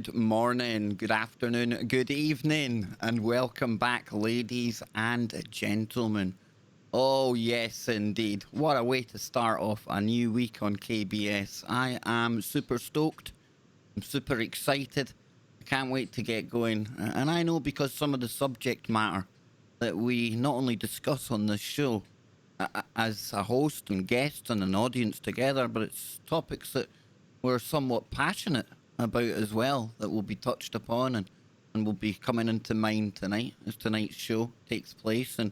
Good morning, good afternoon, good evening, and welcome back, ladies and gentlemen. Oh, yes, indeed. What a way to start off a new week on KBS. I am super stoked. I'm super excited. I can't wait to get going. And I know because some of the subject matter that we not only discuss on this show as a host and guests and an audience together, but it's topics that we're somewhat passionate about as well that will be touched upon and will be coming into mind tonight as tonight's show takes place. And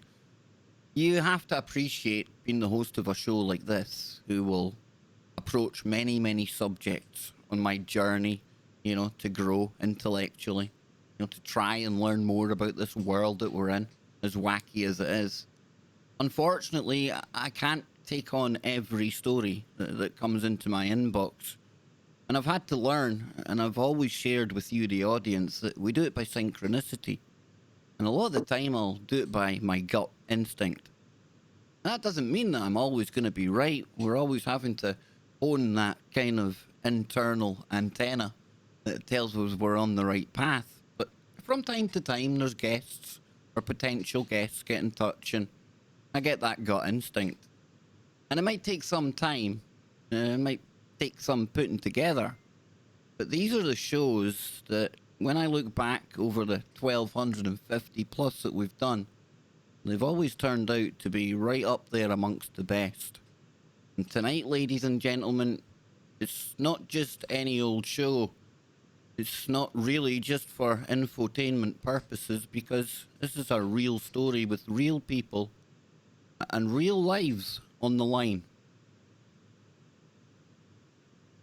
you have to appreciate being the host of a show like this who will approach many, many subjects on my journey, to grow intellectually, to try and learn more about this world that we're in, as wacky as it is. Unfortunately, I can't take on every story that comes into my inbox. And I've had to learn, and I've always shared with you, the audience, that we do it by synchronicity. And a lot of the time, I'll do it by my gut instinct. That doesn't mean that I'm always going to be right. We're always having to hone that kind of internal antenna that tells us we're on the right path. But from time to time, there's guests or potential guests get in touch, and I get that gut instinct. And it might take some time. It might take some putting together. But these are the shows that, when I look back over the 1,250 plus that we've done, they've always turned out to be right up there amongst the best. And tonight, ladies and gentlemen, it's not just any old show. It's not really just for infotainment purposes, because this is a real story with real people and real lives on the line.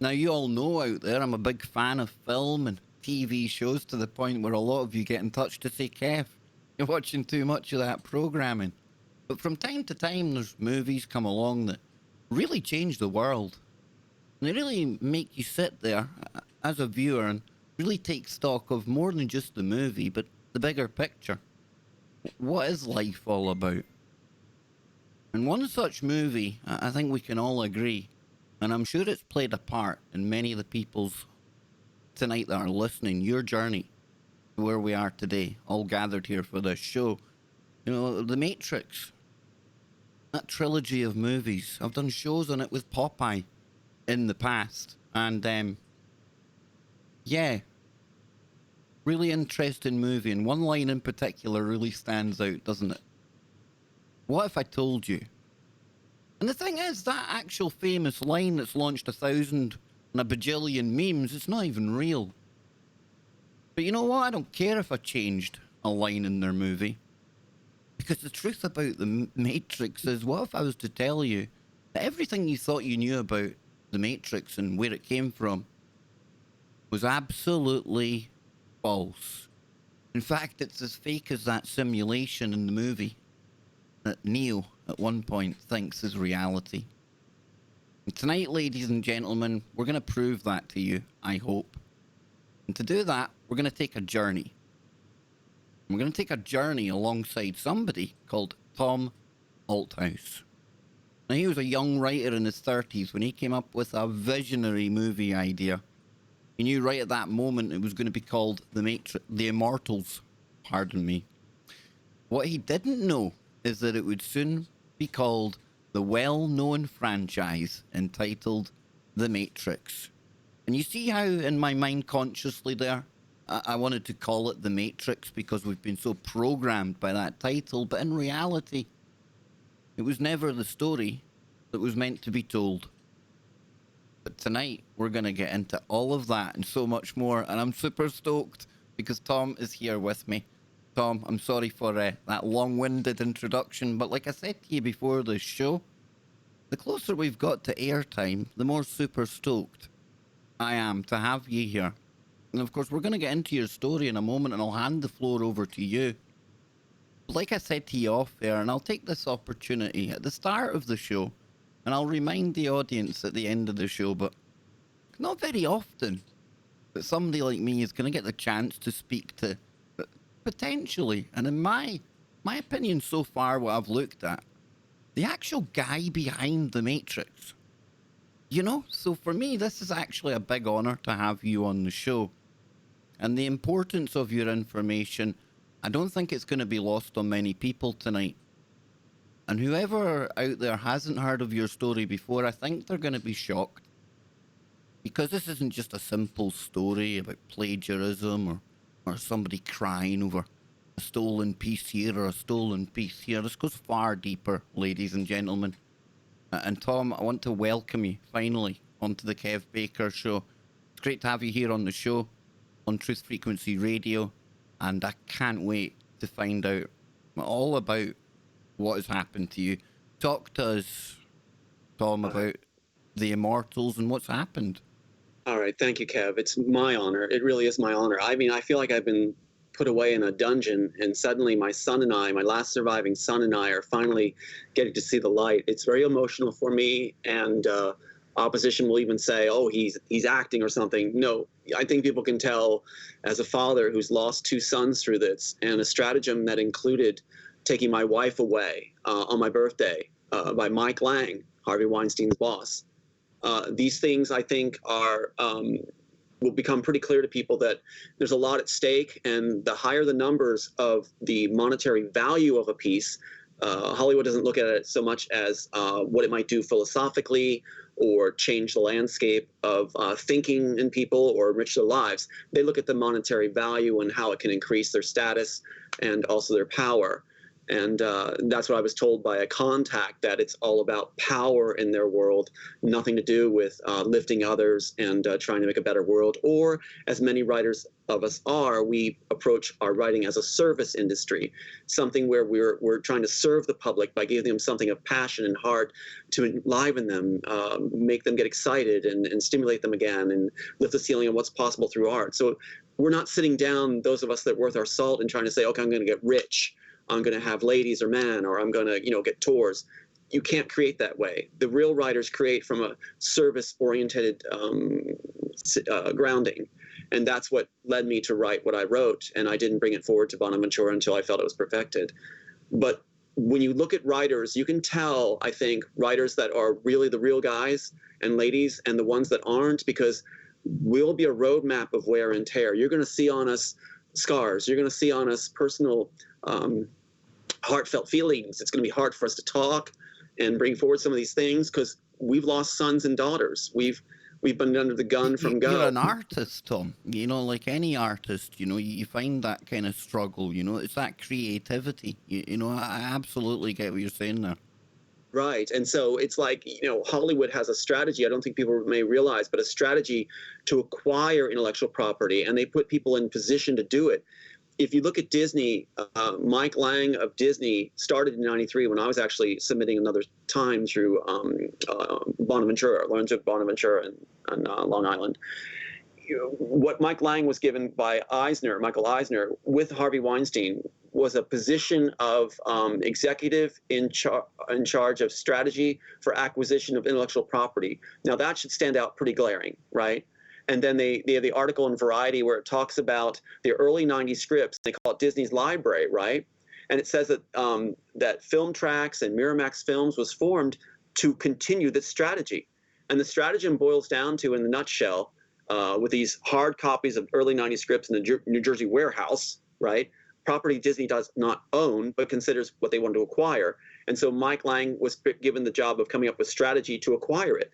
Now, you all know out there, I'm a big fan of film and TV shows, to the point where a lot of you get in touch to say, Kev, you're watching too much of that programming. But from time to time, there's movies come along that really change the world. And they really make you sit there as a viewer and really take stock of more than just the movie, but the bigger picture. What is life all about? And one such movie, I think we can all agree, and I'm sure it's played a part in many of the people's tonight that are listening, your journey to where we are today, all gathered here for this show. The Matrix, that trilogy of movies. I've done shows on it with Popeye in the past. And, really interesting movie. And one line in particular really stands out, doesn't it? What if I told you? And the thing is, that actual famous line that's launched 1,000 and a bajillion memes, it's not even real. But you know what? I don't care if I changed a line in their movie. Because the truth about the Matrix is, what if I was to tell you that everything you thought you knew about the Matrix and where it came from was absolutely false? In fact, it's as fake as that simulation in the movie that Neo at one point thinks is reality. And tonight, ladies and gentlemen, we're going to prove that to you, I hope. And to do that, we're going to take a journey. We're going to take a journey alongside somebody called Tom Althouse. Now, he was a young writer in his 30s when he came up with a visionary movie idea. He knew right at that moment it was going to be called The Immortals. Pardon me. What he didn't know is that it would soon be called the well-known franchise entitled The Matrix. And you see how in my mind consciously there, I wanted to call it The Matrix because we've been so programmed by that title, but in reality, it was never the story that was meant to be told. But tonight, we're going to get into all of that and so much more, and I'm super stoked because Tom is here with me. Tom, I'm sorry for that long-winded introduction, but like I said to you before the show, the closer we've got to airtime, the more super stoked I am to have you here. And of course, we're going to get into your story in a moment, and I'll hand the floor over to you. But like I said to you off air, and I'll take this opportunity at the start of the show, and I'll remind the audience at the end of the show, but not very often that somebody like me is going to get the chance to speak to, potentially, and in my opinion so far, what I've looked at, the actual guy behind the Matrix. So for me, this is actually a big honor to have you on the show. And the importance of your information, I don't think it's going to be lost on many people tonight. And whoever out there hasn't heard of your story before, I think they're going to be shocked. Because this isn't just a simple story about plagiarism or somebody crying over a stolen piece here or a stolen piece here. This goes far deeper, ladies and gentlemen. And Tom, I want to welcome you finally onto the Kev Baker Show. It's great to have you here on the show on Truth Frequency Radio. And I can't wait to find out all about what has happened to you. Talk to us, Tom, about the Immortals and what's happened. All right. Thank you, Kev. It's my honor. It really is my honor. I mean, I feel like I've been put away in a dungeon, and suddenly my son and I, my last surviving son and I, are finally getting to see the light. It's very emotional for me, and opposition will even say, oh, he's acting or something. No, I think people can tell as a father who's lost 2 sons through this, and a stratagem that included taking my wife away on my birthday by Mike Lang, Harvey Weinstein's boss. These things, I think, will become pretty clear to people that there's a lot at stake, and the higher the numbers of the monetary value of a piece, Hollywood doesn't look at it so much as what it might do philosophically or change the landscape of thinking in people or enrich their lives. They look at the monetary value and how it can increase their status and also their power. And that's what I was told by a contact, that it's all about power in their world, nothing to do with lifting others and trying to make a better world. Or, as many writers of us are, we approach our writing as a service industry, something where we're trying to serve the public by giving them something of passion and heart to enliven them, make them get excited and stimulate them again, and lift the ceiling of what's possible through art. So we're not sitting down, those of us that are worth our salt, and trying to say, okay, I'm going to get rich. I'm going to have ladies or men, or I'm going to, get tours. You can't create that way. The real writers create from a service-oriented grounding. And that's what led me to write what I wrote. And I didn't bring it forward to Bonaventura until I felt it was perfected. But when you look at writers, you can tell, I think, writers that are really the real guys and ladies and the ones that aren't, because we'll be a roadmap of wear and tear. You're going to see on us scars. You're going to see on us personal heartfelt feelings. It's going to be hard for us to talk and bring forward some of these things because we've lost sons and daughters. We've been under the gun from go. You're an artist, Tom. Like any artist, you find that kind of struggle. It's that creativity. I absolutely get what you're saying there. Right. And so it's like, Hollywood has a strategy, I don't think people may realize, but a strategy to acquire intellectual property, and they put people in position to do it. If you look at Disney, Mike Lang of Disney started in '93 when I was actually submitting another time through Bonaventura, Lorenzo Bonaventura on Long Island. What Mike Lang was given by Michael Eisner, with Harvey Weinstein, was a position of executive in charge of strategy for acquisition of intellectual property. Now that should stand out pretty glaring, right? And then they have the article in Variety where it talks about the early '90s scripts. They call it Disney's library, right? And it says that that Film Tracks and Miramax Films was formed to continue this strategy. And the stratagem boils down to, in the nutshell, with these hard copies of early '90s scripts in the New Jersey warehouse, right? Property Disney does not own, but considers what they want to acquire. And so Mike Lang was given the job of coming up with strategy to acquire it.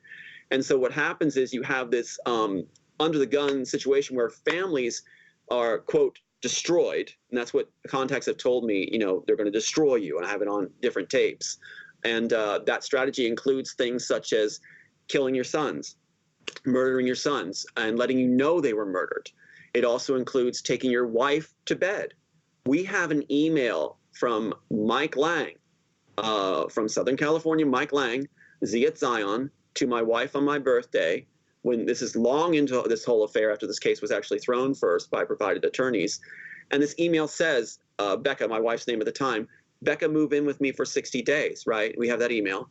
And so what happens is you have this under the gun situation where families are, quote, destroyed. And that's what contacts have told me, they're going to destroy you. And I have it on different tapes. And that strategy includes things such as killing your sons, murdering your sons, and letting you know they were murdered. It also includes taking your wife to bed. We have an email from Mike Lang, from Southern California, Mike Lang, Z at Zion, to my wife on my birthday, when this is long into this whole affair after this case was actually thrown first by provided attorneys. And this email says, Becca, my wife's name at the time, Becca, move in with me for 60 days, right? We have that email.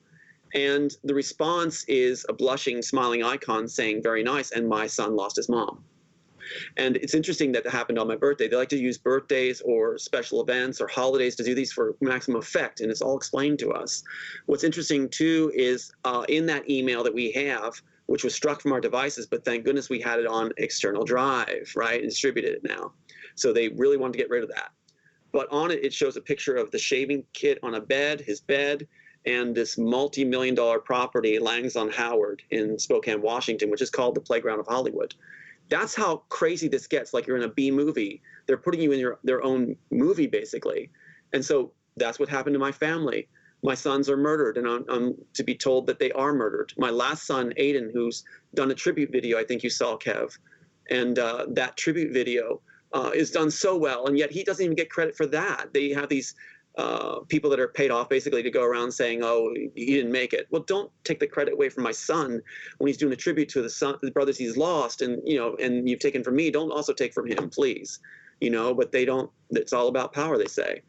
And the response is a blushing, smiling icon saying, very nice, and my son lost his mom. And it's interesting that it happened on my birthday. They like to use birthdays or special events or holidays to do these for maximum effect, and it's all explained to us. What's interesting, too, is in that email that we have, which was struck from our devices, but thank goodness we had it on external drive, right, and distributed it now. So they really wanted to get rid of that. But on it, it shows a picture of the shaving kit on a bed, his bed, and this multi-million-dollar property, Langs on Howard in Spokane, Washington, which is called the Playground of Hollywood. That's how crazy this gets, like you're in a B movie. They're putting you in their own movie, basically. And so that's what happened to my family. My sons are murdered, and I'm to be told that they are murdered. My last son, Aiden, who's done a tribute video, I think you saw, Kev, and that tribute video is done so well, and yet he doesn't even get credit for that. They have these people that are paid off basically to go around saying, oh, he didn't make it. Well, don't take the credit away from my son when he's doing a tribute to the brothers he's lost, and and you've taken from me. Don't also take from him, please. But they don't. It's all about power, they say.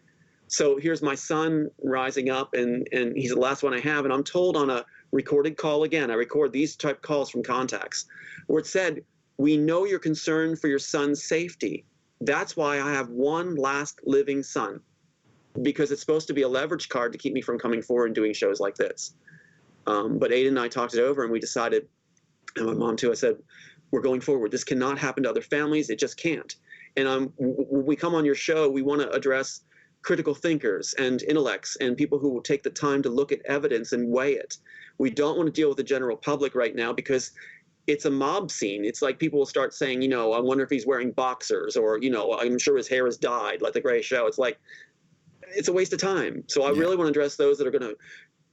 So here's my son rising up, and he's the last one I have, and I'm told on a recorded call again. I record these type calls from contacts where it said, we know you're concerned for your son's safety. That's why I have one last living son, because it's supposed to be a leverage card to keep me from coming forward and doing shows like this. But Aiden and I talked it over, and we decided, and my mom too, I said, we're going forward. This cannot happen to other families. It just can't. And when we come on your show, we want to address critical thinkers and intellects and people who will take the time to look at evidence and weigh it. We don't want to deal with the general public right now because it's a mob scene. It's like people will start saying, I wonder if he's wearing boxers, or, I'm sure his hair is dyed like the Gray Show. It's like, it's a waste of time. So I really want to address those that are going to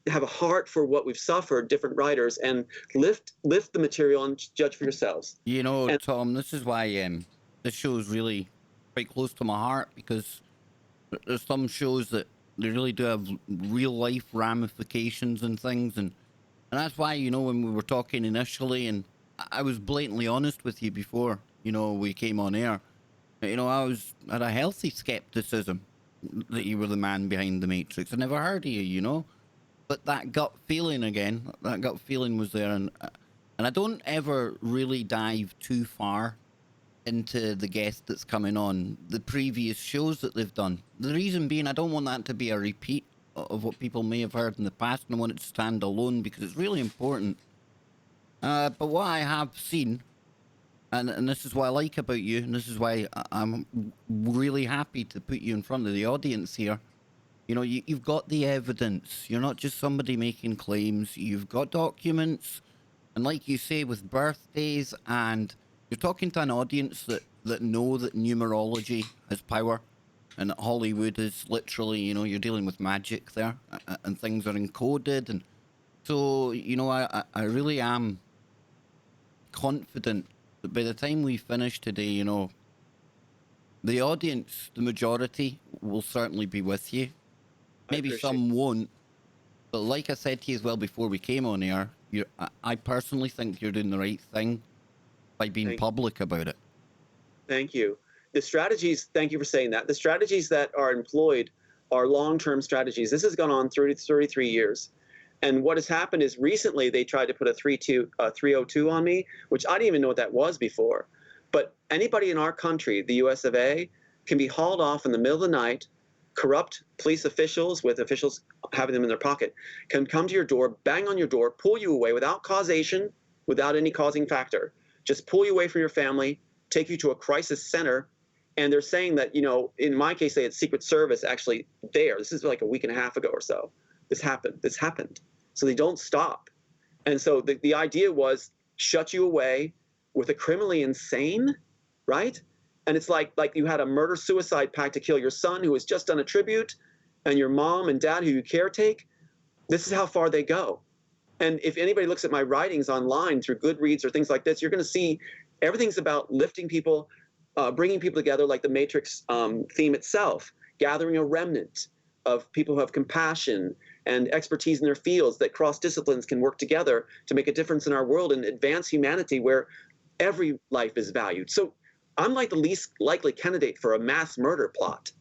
have a heart for what we've suffered, different writers, and lift the material and judge for yourselves. Tom, this is why this show is really quite close to my heart, because there's some shows that they really do have real life ramifications and things, and that's why, when we were talking initially, and I was blatantly honest with you before, we came on air, I had a healthy skepticism that you were the man behind the Matrix. I never heard of you, but that gut feeling was there, and I don't ever really dive too far into the guest that's coming on, the previous shows that they've done. The reason being, I don't want that to be a repeat of what people may have heard in the past, and I want it to stand alone because it's really important. But what I have seen, and this is what I like about you, and this is why I'm really happy to put you in front of the audience here. You've got the evidence. You're not just somebody making claims. You've got documents, and like you say, with birthdays, and you're talking to an audience that know that numerology has power, and that Hollywood is literally, you're dealing with magic there, and things are encoded, and so, I really am confident that by the time we finish today, the audience, the majority, will certainly be with you. Maybe some won't, but like I said to you as well before we came on air, I personally think you're doing the right thing by being public about it. Thank you. The strategies, thank you for saying that. The strategies that are employed are long-term strategies. This has gone on 33 years. And what has happened is recently they tried to put a 302 on me, which I didn't even know what that was before. But anybody in our country, the US of A, can be hauled off in the middle of the night. Corrupt police officials, with officials having them in their pocket, can come to your door, bang on your door, pull you away without causation, without any causing factor. Just pull you away from your family, take you to a crisis center. And they're saying that, in my case, they had Secret Service actually there. This is like a week and a half ago or so. This happened. So they don't stop. And so the idea was shut you away with a criminally insane, right? And it's like you had a murder-suicide pact to kill your son who has just done a tribute, and your mom and dad who you caretake. This is how far they go. And if anybody looks at my writings online through Goodreads or things like this, you're going to see everything's about lifting people, bringing people together, like the Matrix theme itself, gathering a remnant of people who have compassion and expertise in their fields, that cross disciplines can work together to make a difference in our world and advance humanity where every life is valued. So I'm like the least likely candidate for a mass murder plot,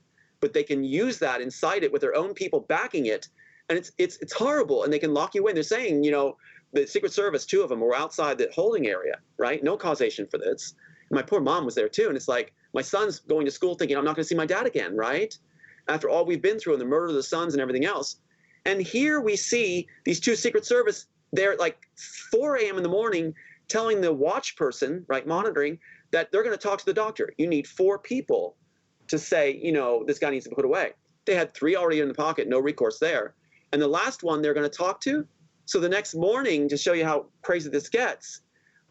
but they can use that, incite it with their own people backing it. And it's horrible, and they can lock you in. They're saying, the Secret Service, 2 of them were outside the holding area, right? No causation for this. And my poor mom was there too, and it's like, my son's going to school thinking, I'm not going to see my dad again, right? After all we've been through and the murder of the sons and everything else. And here we see these 2 Secret Service they're like 4 a.m. in the morning telling the watch person, right, monitoring, that they're going to talk to the doctor. You need 4 people to say, you know, this guy needs to be put away. They had 3 already in the pocket, no recourse there. And the last one they're going to talk to. So the next morning, to show you how crazy this gets,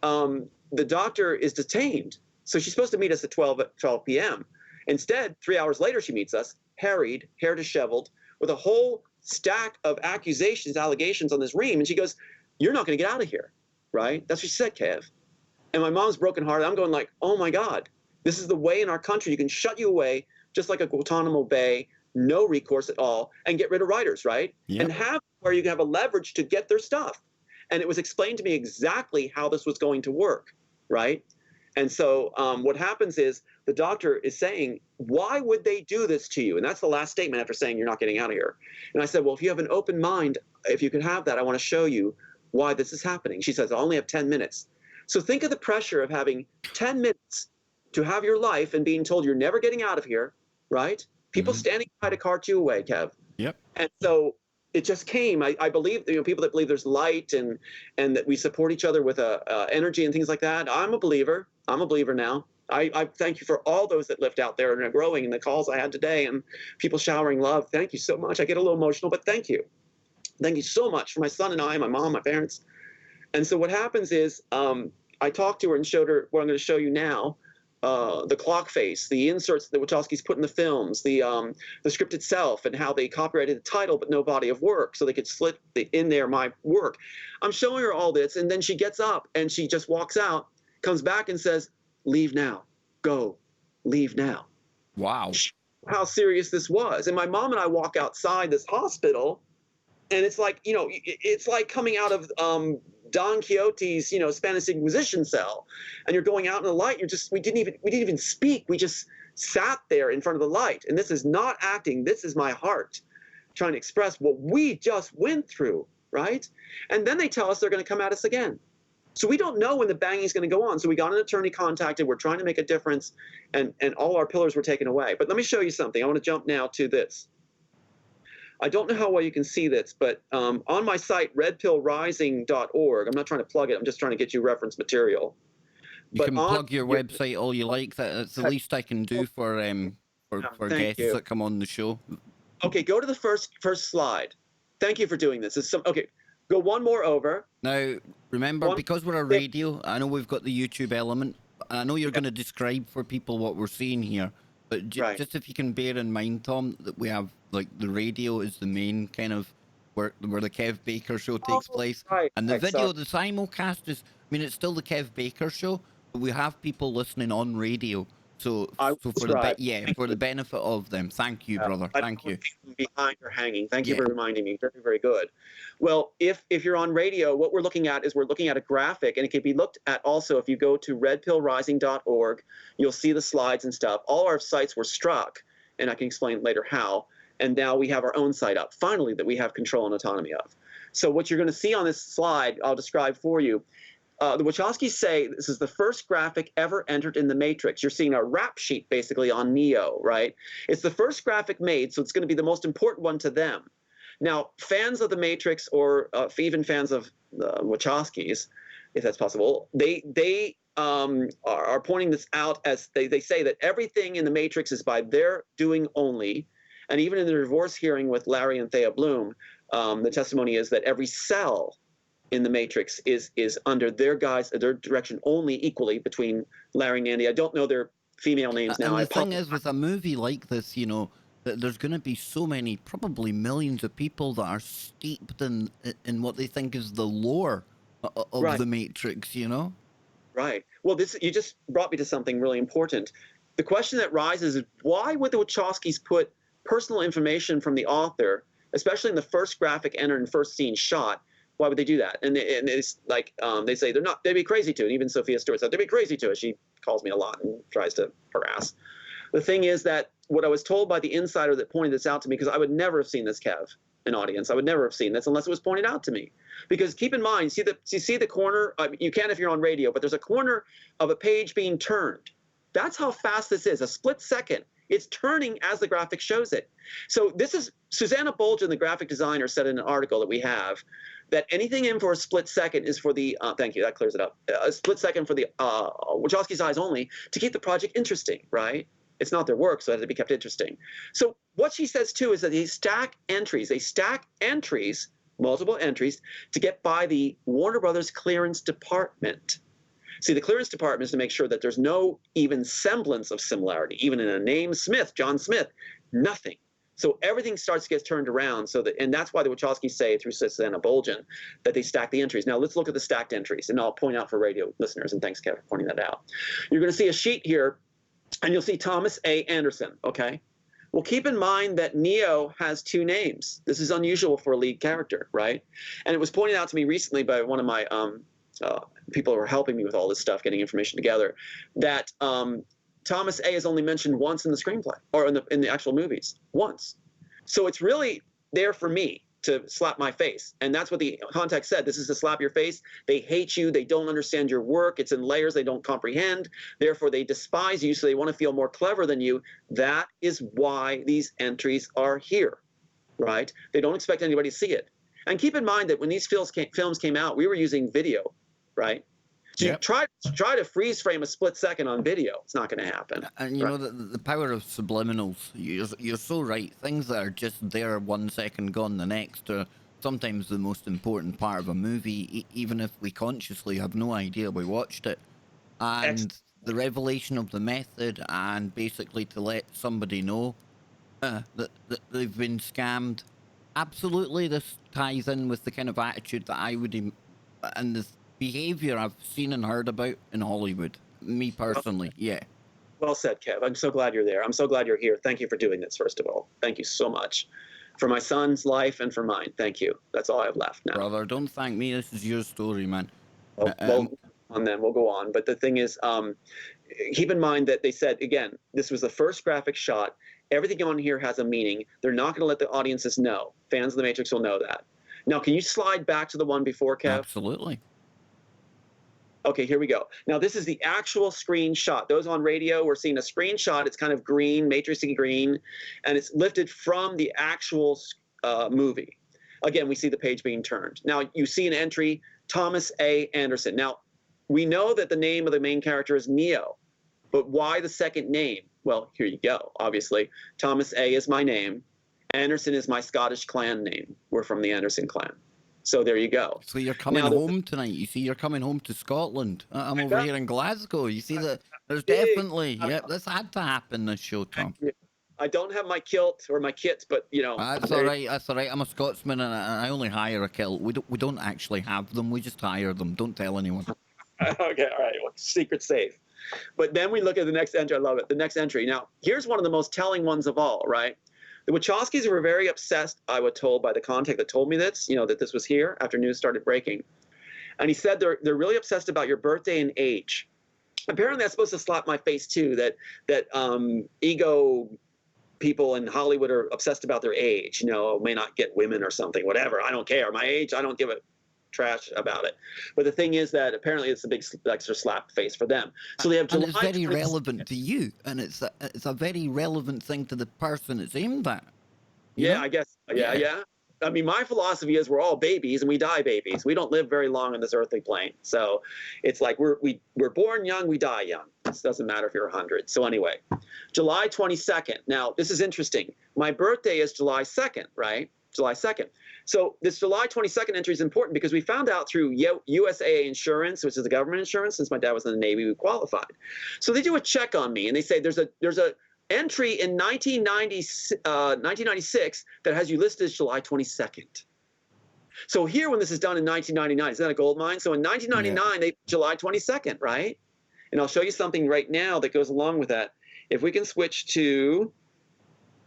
the doctor is detained. So she's supposed to meet us at 12 p.m. Instead, 3 hours later, she meets us, harried, hair disheveled, with a whole stack of accusations, allegations on this ream. And she goes, "You're not going to get out of here," right? That's what she said, Kev. And my mom's brokenhearted. I'm going like, oh my God, this is the way in our country. You can shut you away just like a Guantanamo Bay, no recourse at all, and get rid of writers, right? Yep. And have where you can have a leverage to get their stuff. And it was explained to me exactly how this was going to work, right? And so what happens is the doctor is saying, why would they do this to you? And that's the last statement after saying you're not getting out of here. And I said, well, if you have an open mind, if you can have that, I want to show you why this is happening. She says, I only have 10 minutes. So think of the pressure of having 10 minutes to have your life and being told you're never getting out of here, right? People standing by to cart you away, Kev. Yep. And so it just came. I believe, you know, people that believe there's light and that we support each other with energy and things like that. I'm a believer. I'm a believer now. I thank you for all those that lift out there and are growing, and the calls I had today and people showering love. Thank you so much. I get a little emotional, but thank you. Thank you so much for my son and I, my mom, my parents. And so what happens is I talked to her and showed her what I'm going to show you now. The clock face, the inserts that Wachowski's put in the films, the script itself, and how they copyrighted the title but no body of work, so they could slit in there my work. I'm showing her all this, and then she gets up and she just walks out, comes back and says, "Leave now, go, leave now." Wow. How serious this was. And my mom and I walk outside this hospital, and it's like, you know, it's like coming out of Don Quixote's, you know, Spanish Inquisition cell, and you're going out in the light. We didn't even speak. We just sat there in front of the light. And this is not acting. This is my heart trying to express what we just went through, right? And then they tell us they're going to come at us again. So we don't know when the banging is going to go on. So we got an attorney contacted. We're trying to make a difference, and all our pillars were taken away. But let me show you something. I want to jump now to this. I don't know how well you can see this, but on my site, redpillrising.org, I'm not trying to plug it, I'm just trying to get you reference material. You can plug your website all you like. That's the least I can do for guests that come on the show. Okay, go to the first slide. Thank you for doing this. Okay, go one more over. Now, remember, because we're a radio, I know we've got the YouTube element. I know you're going to describe for people what we're seeing here. But just if you can bear in mind, Tom, that we have, like, the radio is the main kind of where the Kev Baker show takes place. And the video, the simulcast is, I mean, it's still the Kev Baker show, but we have people listening on radio. So for the benefit of them. Thank you, brother. Thank you. Behind or hanging. Thank you for reminding me. Very, very good. Well, if you're on radio, what we're looking at is we're looking at a graphic, and it can be looked at also if you go to redpillrising.org. You'll see the slides and stuff. All our sites were struck, and I can explain later how. And now we have our own site up, finally, that we have control and autonomy of. So what you're going to see on this slide, I'll describe for you. The Wachowskis say this is the first graphic ever entered in the Matrix. You're seeing a rap sheet basically on Neo, right? It's the first graphic made, so it's going to be the most important one to them. Now, fans of the Matrix, or even fans of the Wachowskis, if that's possible, they are pointing this out as they say that everything in the Matrix is by their doing only. And even in the divorce hearing with Larry and Thea Bloom, the testimony is that every cell in the Matrix is under their guise, their direction only, equally between Larry and Andy. I don't know their female names now. And the thing is, with a movie like this, you know, that there's going to be so many, probably millions of people that are steeped in what they think is the lore of the Matrix, you know? Right. Well, you just brought me to something really important. The question that rises is, why would the Wachowskis put personal information from the author, especially in the first graphic entered and first scene shot? Why would they do that? And it's like they say they'd be crazy to. And even Sophia Stewart said they'd be crazy to. She calls me a lot and tries to harass. The thing is that what I was told by the insider that pointed this out to me, because I would never have seen this, Kev, an audience. I would never have seen this unless it was pointed out to me. Because keep in mind, you see the corner. You can if you're on radio, but there's a corner of a page being turned. That's how fast this is. A split second. It's turning as the graphic shows it. So this is Susanna Bolgen, the graphic designer, said in an article that we have that anything in for a split second is for the, thank you, that clears it up, a split second for the Wachowski's eyes only to keep the project interesting, right? It's not their work, so it has to be kept interesting. So what she says too is that they stack entries, multiple entries, to get by the Warner Brothers clearance department. See, the clearance department is to make sure that there's no even semblance of similarity, even in a name Smith, John Smith, nothing. So everything starts to get turned around, so that, and that's why the Wachowskis say through Susanna Bolgen that they stack the entries. Now let's look at the stacked entries, and I'll point out for radio listeners, and thanks, Kevin, for pointing that out. You're going to see a sheet here, and you'll see Thomas A. Anderson, okay? Well, keep in mind that Neo has two names. This is unusual for a lead character, right? And it was pointed out to me recently by one of my people who are helping me with all this stuff, getting information together, that Thomas A is only mentioned once in the screenplay, or in the actual movies, once. So it's really there for me to slap my face. And that's what the context said. This is to slap your face. They hate you. They don't understand your work. It's in layers they don't comprehend. Therefore, they despise you, so they want to feel more clever than you. That is why these entries are here, right? They don't expect anybody to see it. And keep in mind that when these films came out, we were using video, right? So you try to freeze frame a split second on video. It's not going to happen. And you know, the power of subliminals, you're so right. Things that are just there 1 second, gone the next, are sometimes the most important part of a movie, even if we consciously have no idea we watched it. And the revelation of the method, and basically to let somebody know that they've been scammed. Absolutely, this ties in with the kind of attitude that I would, and this behavior I've seen and heard about in Hollywood. Me personally, yeah. Well said, Kev. I'm so glad you're there. I'm so glad you're here. Thank you for doing this, first of all. Thank you so much. For my son's life and for mine. Thank you. That's all I have left now. Brother, don't thank me. This is your story, man. We'll go on. But the thing is, keep in mind that they said, again, this was the first graphic shot. Everything on here has a meaning. They're not going to let the audiences know. Fans of The Matrix will know that. Now, can you slide back to the one before, Kev? Absolutely. Okay, here we go. Now, this is the actual screenshot. Those on radio, we're seeing a screenshot. It's kind of green, matrixy green, and it's lifted from the actual movie. Again, we see the page being turned. Now, you see an entry, Thomas A. Anderson. Now, we know that the name of the main character is Neo, but why the second name? Well, here you go, obviously. Thomas A. is my name. Anderson is my Scottish clan name. We're from the Anderson clan. So there you go. So you're coming home tonight. You see, you're coming home to Scotland. I'm over here in Glasgow. You see that there's definitely, this had to happen, this show, Tom. I don't have my kilt or my kit, but, you know. That's all right. That's all right. I'm a Scotsman, and I only hire a kilt. We don't actually have them. We just hire them. Don't tell anyone. Okay, all right. Well, secret safe. But then we look at the next entry. I love it. The next entry. Now, here's one of the most telling ones of all, right? The Wachowskis were very obsessed, I was told by the contact that told me this, you know, that this was here after news started breaking. And he said they're really obsessed about your birthday and age. Apparently that's supposed to slap my face too, that ego people in Hollywood are obsessed about their age, you know, may not get women or something, whatever. I don't care. My age, I don't give a trash about it. But the thing is that apparently it's a big extra slap face for them. So they have July. And it's very relevant to you, and it's a very relevant thing to the person it's aimed at. Yeah, I guess. Yeah. I mean, my philosophy is we're all babies and we die babies. We don't live very long on this earthly plane. So it's like we're born young, we die young. It doesn't matter if you're 100. So anyway, July 22nd. Now, this is interesting. My birthday is July 2nd, right? July 2nd. So this July 22nd entry is important because we found out through USA Insurance, which is the government insurance, since my dad was in the Navy, we qualified. So they do a check on me and they say there's a entry in 1996 that has you listed as July 22nd. So here, when this is done in 1999, is that a gold mine? So in 1999, they July 22nd, right? And I'll show you something right now that goes along with that. If we can switch to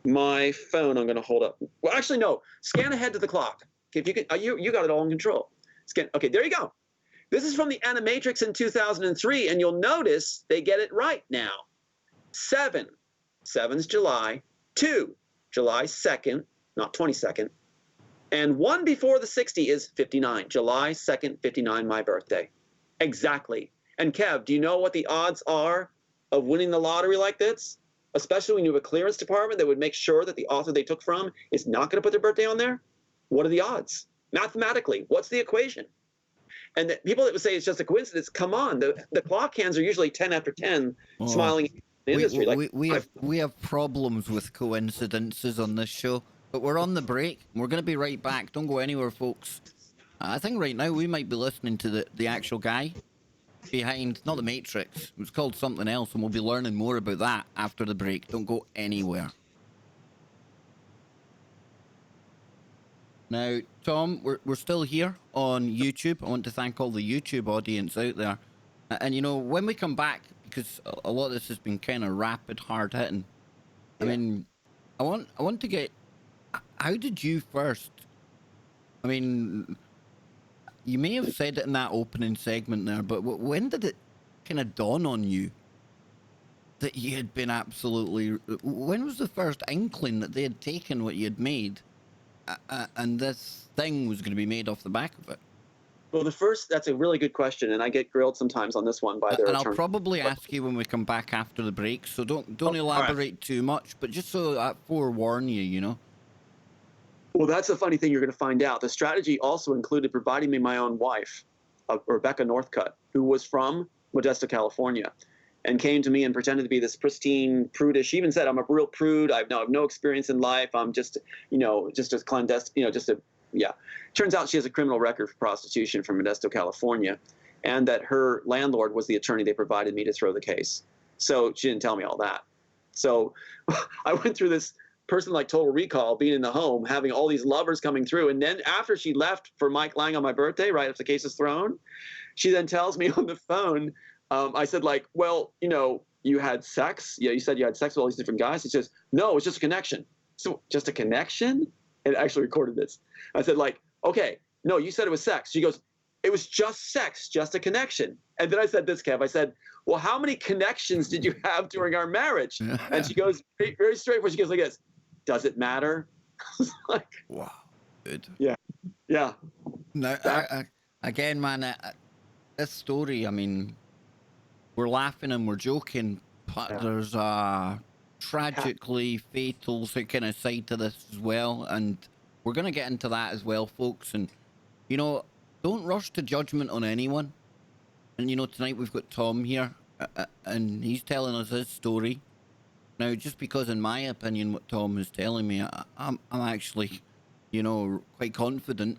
my phone, I'm going to hold up. Well, actually, no. Scan ahead to the clock. If you can, you got it all in control. Scan. Okay, there you go. This is from the Animatrix in 2003, and you'll notice they get it right now. 7's July. 2, July 2nd, not 22nd. And 1 before the 60 is 59. July 2nd, 59, my birthday. Exactly. And Kev, do you know what the odds are of winning the lottery like this? especially when you have a clearance department that would make sure that the author they took from is not going to put their birthday on there? What are the odds? Mathematically, what's the equation? And the people that would say it's just a coincidence, come on. The clock hands are usually 10 after 10 smiling in the industry. We have problems with coincidences on this show, but we're on the break. We're going to be right back. Don't go anywhere, folks. I think right now we might be listening to the actual guy behind, not the Matrix. It was called something else, and we'll be learning more about that after the break. Don't go anywhere. Now, Tom, we're still here on YouTube. I want to thank all the YouTube audience out there. And, you know, when we come back, because a lot of this has been kind of rapid, hard hitting. I mean, I want to get, how did you first, I mean, you may have said it in that opening segment there, but when did it kind of dawn on you that you had been absolutely, when was the first inkling that they had taken what you had made and this thing was going to be made off the back of it? Well, that's a really good question, and I get grilled sometimes on this one by their And attorney. I'll probably ask you when we come back after the break, so don't elaborate too much, but just so I forewarn you, you know. Well, that's a funny thing you're going to find out. The strategy also included providing me my own wife, Rebecca Northcutt, who was from Modesto, California, and came to me and pretended to be this pristine, prudish. She even said, "I'm a real prude. I have no experience in life. I'm just, just as clandestine, Turns out she has a criminal record for prostitution from Modesto, California, and that her landlord was the attorney they provided me to throw the case. So she didn't tell me all that. So I went through this person like Total Recall, being in the home, having all these lovers coming through. And then after she left for Mike Lang on my birthday, right after the case is thrown, she then tells me on the phone, I said, like, well, you had sex? Yeah, you said you had sex with all these different guys. She says, no, it's just a connection. So just a connection? And actually recorded this. I said, like, okay, no, you said it was sex. She goes, it was just sex, just a connection. And then I said this, Kev, I said, well, how many connections did you have during our marriage? And she goes, very straightforward. She goes like this, does it matter? Like, wow, good. Yeah. Now, again, man, this story, I mean, we're laughing and we're joking, but there's a tragically fatal kind of side to this as well, and we're going to get into that as well, folks. And, don't rush to judgment on anyone. And, tonight we've got Tom here, and he's telling us his story. Now, just because, in my opinion, what Tom is telling me, I'm actually, quite confident.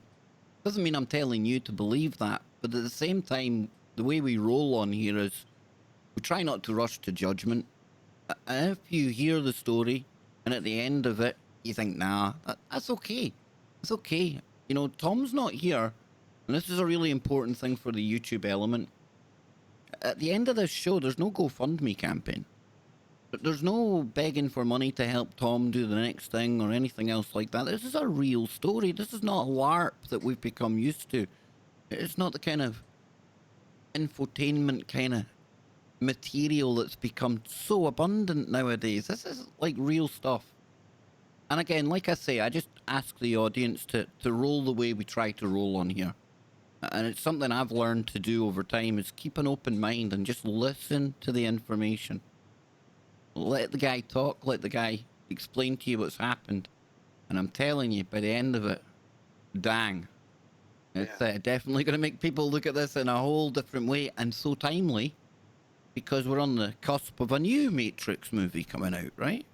Doesn't mean I'm telling you to believe that. But at the same time, the way we roll on here is we try not to rush to judgment. And if you hear the story and at the end of it, you think, nah, that's okay. It's okay. Tom's not here. And this is a really important thing for the YouTube element. At the end of this show, there's no GoFundMe campaign. There's no begging for money to help Tom do the next thing or anything else like that. This is a real story. This is not a LARP that we've become used to. It's not the kind of infotainment kind of material that's become so abundant nowadays. This is like real stuff. And again, like I say, I just ask the audience to roll the way we try to roll on here. And it's something I've learned to do over time, is keep an open mind and just listen to the information. Let the guy talk, let the guy explain to you what's happened. And I'm telling you, by the end of it, dang. It's definitely going to make people look at this in a whole different way, and so timely, because we're on the cusp of a new Matrix movie coming out, right?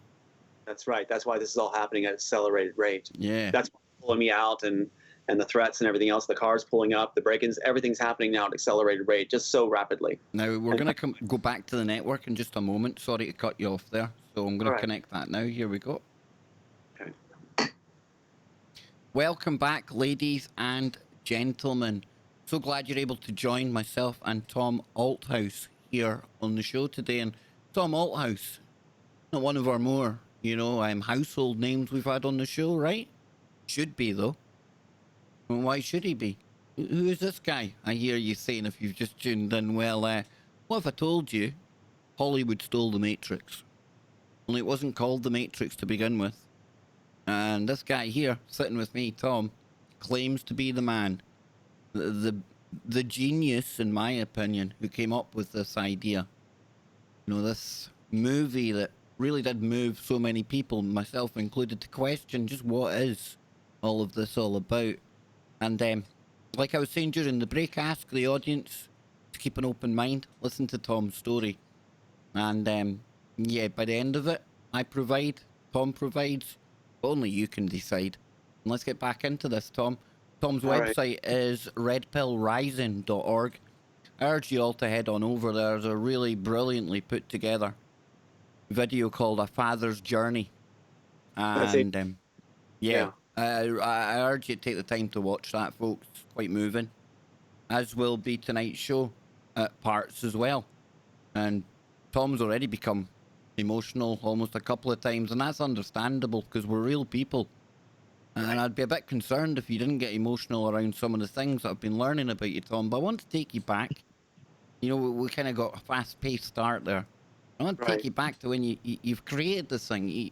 That's right. That's why this is all happening at accelerated rate. Yeah. That's pulling me out, and the threats and everything else, the cars pulling up, the break-ins, everything's happening now at accelerated rate, just so rapidly. Now, we're going to go back to the network in just a moment. Sorry to cut you off there. So I'm going to connect that now. Here we go. Okay. Welcome back, ladies and gentlemen. So glad you're able to join myself and Tom Althouse here on the show today. And Tom Althouse, not one of our more, household names we've had on the show, right? Should be, though. Well, why should he be? Who is this guy? I hear you saying, if you've just tuned in, well, what if I told you Hollywood stole the Matrix? Only it wasn't called the Matrix to begin with. And this guy here, sitting with me, Tom, claims to be the man. The genius, in my opinion, who came up with this idea. This movie that really did move so many people, myself included, to question just what is all of this all about. And like I was saying during the break, ask the audience to keep an open mind, listen to Tom's story. And yeah, by the end of it, I provide, Tom provides, only you can decide. And let's get back into this, Tom. Tom's All right. website is redpillrising.org. I urge you all to head on over there. There's a really brilliantly put together video called A Father's Journey. And yeah, I urge you to take the time to watch that, folks. It's quite moving. As will be tonight's show at parts as well. And Tom's already become emotional almost a couple of times, and that's understandable because we're real people. And I'd be a bit concerned if you didn't get emotional around some of the things that I've been learning about you, Tom. But I want to take you back. You know, we kind of got a fast-paced start there. I want to take you back to when you've created this thing.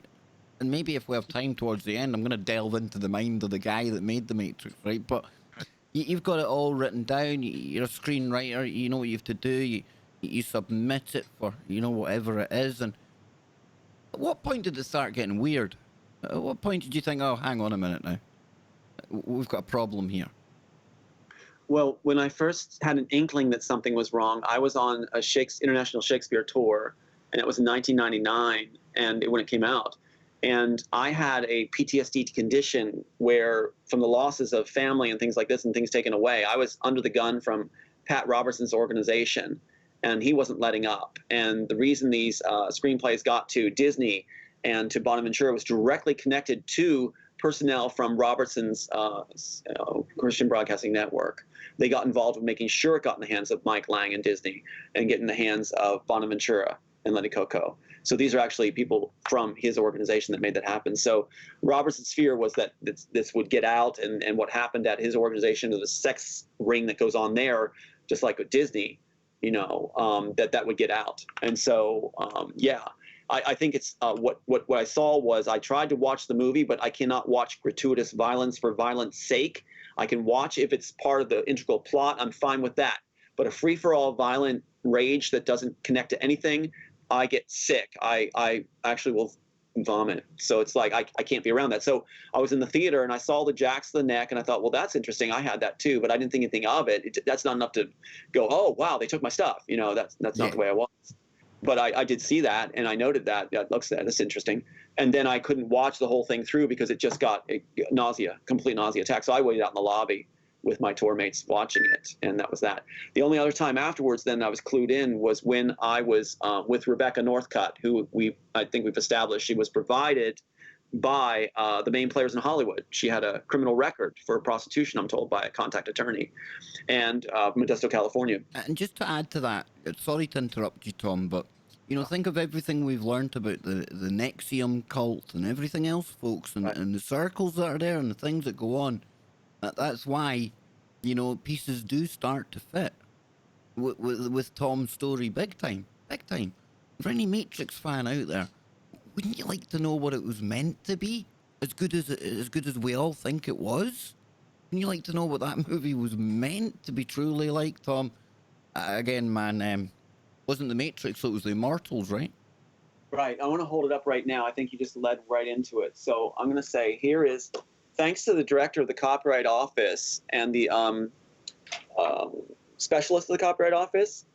And maybe if we have time towards the end, I'm going to delve into the mind of the guy that made The Matrix, right? But you've got it all written down. You're a screenwriter. You know what you have to do. You submit it for, you know, whatever it is. And at what point did it start getting weird? At what point did you think, oh, hang on a minute now, we've got a problem here? Well, when I first had an inkling that something was wrong, I was on a international Shakespeare tour, and it was in 1999, and when it came out. And I had a PTSD condition where, from the losses of family and things like this and things taken away, I was under the gun from Pat Robertson's organization, and he wasn't letting up. And the reason these screenplays got to Disney and to Bonaventura was directly connected to personnel from Robertson's Christian Broadcasting Network. They got involved with making sure it got in the hands of Mike Lang and Disney and get in the hands of Bonaventura and Lenny Coco. So these are actually people from his organization that made that happen. So Robertson's fear was that this would get out, and what happened at his organization, the sex ring that goes on there, just like with Disney, you know, that would get out. And so, yeah, I think it's what I saw was I tried to watch the movie, but I cannot watch gratuitous violence for violence sake. I can watch if it's part of the integral plot. I'm fine with that. But a free-for-all violent rage that doesn't connect to anything, I get sick. I actually will vomit. So it's like I can't be around that. So I was in the theater and I saw the jacks to the neck and I thought, well, that's interesting. I had that too, but I didn't think anything of it. That's not enough to go, oh, wow, they took my stuff. You know, that's not the way I was. But I did see that, and I noted that. That's interesting. And then I couldn't watch the whole thing through because it just got nausea, complete nausea attack. So I waited out in the lobby with my tour mates watching it, and that was that. The only other time afterwards then I was clued in was when I was with Rebecca Northcutt, who I think we've established she was provided by the main players in Hollywood. She had a criminal record for prostitution, I'm told, by a contact attorney, and Modesto, California. And just to add to that, sorry to interrupt you, Tom, but you know, think of everything we've learned about the Nexium cult and everything else, folks, and the circles that are there and the things that go on. That's why, you know, pieces do start to fit with Tom's story, big time. For any Matrix fan out there, wouldn't you like to know what it was meant to be? As good as we all think it was? Wouldn't you like to know what that movie was meant to be truly like, Tom? Again, man, wasn't the Matrix, so it was the Immortals, right? Right. I want to hold it up right now. I think you just led right into it. So I'm going to say here is, thanks to the director of the Copyright Office and the specialist of the Copyright Office,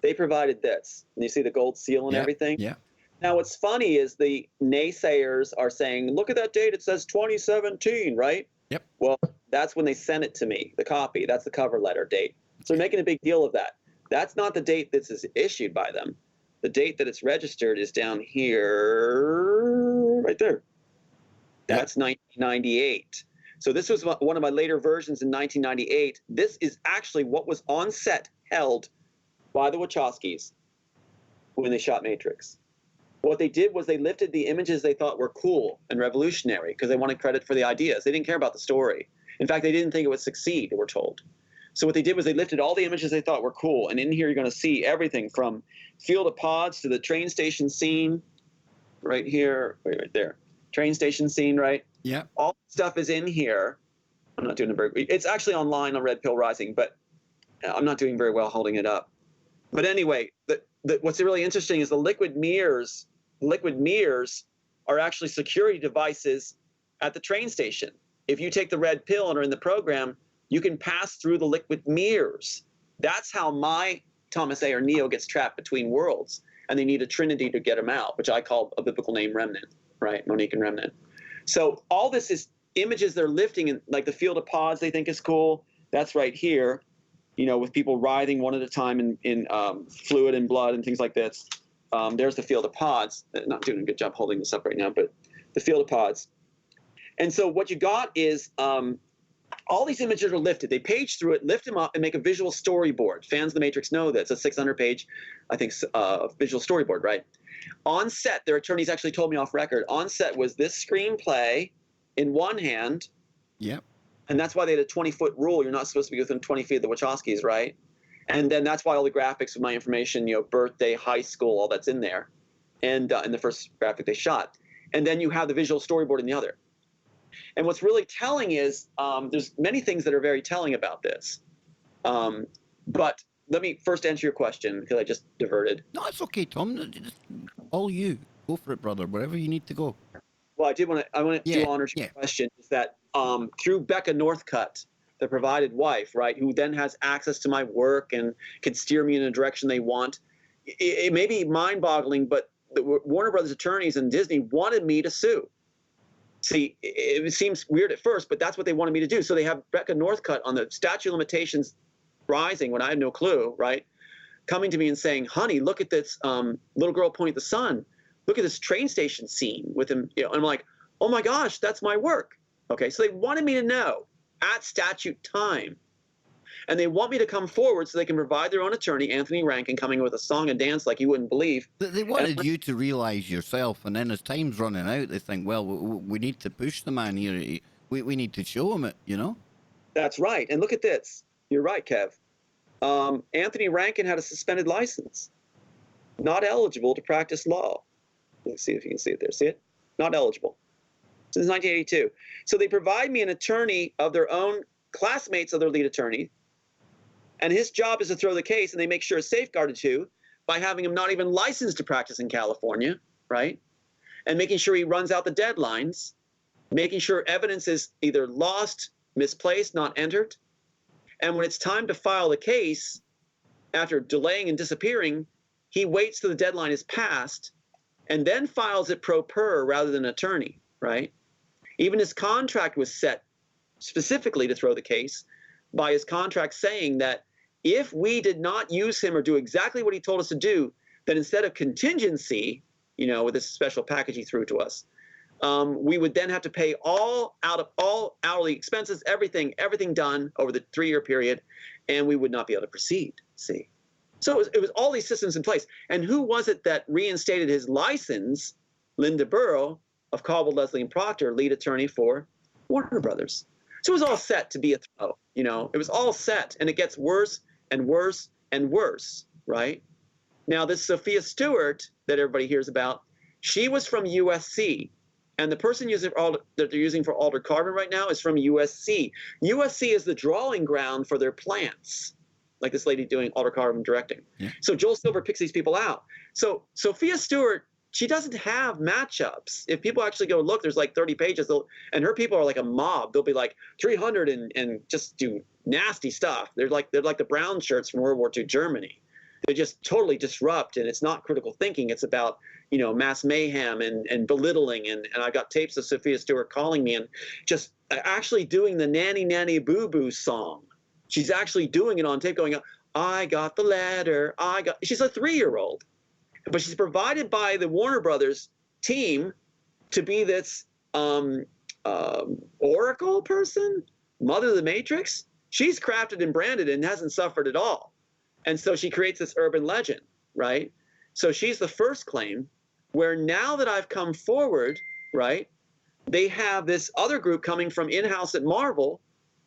they provided this. And you see the gold seal and everything? Yeah. Now, what's funny is the naysayers are saying, look at that date. It says 2017, right? Yep. Well, that's when they sent it to me, the copy. That's the cover letter date. So they're making a big deal of that. That's not the date this is issued by them. The date that it's registered is down here, right there. That's 1998. So this was one of my later versions in 1998. This is actually what was on set held by the Wachowskis when they shot Matrix. What they did was they lifted the images they thought were cool and revolutionary because they wanted credit for the ideas. They didn't care about the story. In fact, they didn't think it would succeed, they were told. So what they did was they lifted all the images they thought were cool. And in here, you're going to see everything from Field of Pods to the train station scene right here, right there. Train station scene, right? Yeah. All stuff is in here. I'm not doing it very good. It's actually online on Red Pill Rising, but I'm not doing very well holding it up. But anyway, what's really interesting is the liquid mirrors liquid mirrors are actually security devices at the train station. If you take the red pill and are in the program, you can pass through the liquid mirrors. That's how my Thomas A. or Neo gets trapped between worlds, and they need a trinity to get him out, which I call a biblical name, Remnant, right? Monique and Remnant. So all this is images they're lifting, and like the field of pods they think is cool. That's right here, you know, with people writhing one at a time in fluid and blood and things like this. There's the field of pods. Not doing a good job holding this up right now, but the field of pods. And so what you got is all these images are lifted. They page through it, lift them up, and make a visual storyboard. Fans of The Matrix know that. It's a 600-page, I think, visual storyboard, right? On set, their attorneys actually told me off record, on set was this screenplay in one hand. Yep. And that's why they had a 20-foot rule. You're not supposed to be within 20 feet of the Wachowskis, right? And then that's why all the graphics of my information, you know, birthday, high school, all that's in there. And in the first graphic they shot. And then you have the visual storyboard in the other. And what's really telling is there's many things that are very telling about this. But let me first answer your question, because I just diverted. No, it's okay, Tom. Just all you. Go for it, brother. Wherever you need to go. Well, I want to do honor to your question, is that through Becca Northcutt, the provided wife, right, who then has access to my work and can steer me in a direction they want, it may be mind-boggling, but the Warner Brothers attorneys and Disney wanted me to sue. See, it seems weird at first, but that's what they wanted me to do. So they have Becca Northcutt on the statute of limitations rising when I had no clue, right, coming to me and saying, honey, look at this little girl pointing at the sun. Look at this train station scene with him. You know, and I'm like, oh my gosh, that's my work. Okay, so they wanted me to know at statute time. And they want me to come forward so they can provide their own attorney, Anthony Rankin, coming with a song and dance like you wouldn't believe. They wanted you to realize yourself, and then as time's running out, they think, well, we need to push the man here. We need to show him it, you know? That's right. And look at this. You're right, Kev. Anthony Rankin had a suspended license, not eligible to practice law. Let's see if you can see it there. See it? Not eligible. Since 1982. So they provide me an attorney of their own, classmates of their lead attorney, and his job is to throw the case, and they make sure it's safeguarded too by having him not even licensed to practice in California, right? And making sure he runs out the deadlines, making sure evidence is either lost, misplaced, not entered. And when it's time to file the case, after delaying and disappearing, he waits till the deadline is passed and then files it pro per rather than attorney, right? Even his contract was set specifically to throw the case by his contract saying that if we did not use him or do exactly what he told us to do, then instead of contingency, you know, with this special package he threw to us, we would then have to pay all hourly expenses, everything done over the 3-year period, and we would not be able to proceed, see? So it was all these systems in place. And who was it that reinstated his license? Linda Burrow of Caldwell, Leslie & Proctor, lead attorney for Warner Brothers. So it was all set to be a throw, you know? It was all set, and it gets worse and worse and worse, right? Now, this Sophia Stewart that everybody hears about, she was from USC. And the person that they're using for Altered Carbon right now is from USC. USC is the drawing ground for their plants, like this lady doing Altered Carbon directing. Yeah. So Joel Silver picks these people out. So Sophia Stewart, she doesn't have matchups. If people actually go look, there's like 30 pages, and her people are like a mob. They'll be like 300 and just do nasty stuff. They're like the brown shirts from World War II Germany. They just totally disrupt, and it's not critical thinking. It's about, you know, mass mayhem and belittling. And I've got tapes of Sophia Stewart calling me and just actually doing the Nanny Nanny Boo Boo song. She's actually doing it on tape going, I got the letter, she's a 3-year-old. But she's provided by the Warner Brothers team to be this Oracle person, Mother of the Matrix. She's crafted and branded and hasn't suffered at all. And so she creates this urban legend, right? So she's the first claim, where now that I've come forward, right, they have this other group coming from in-house at Marvel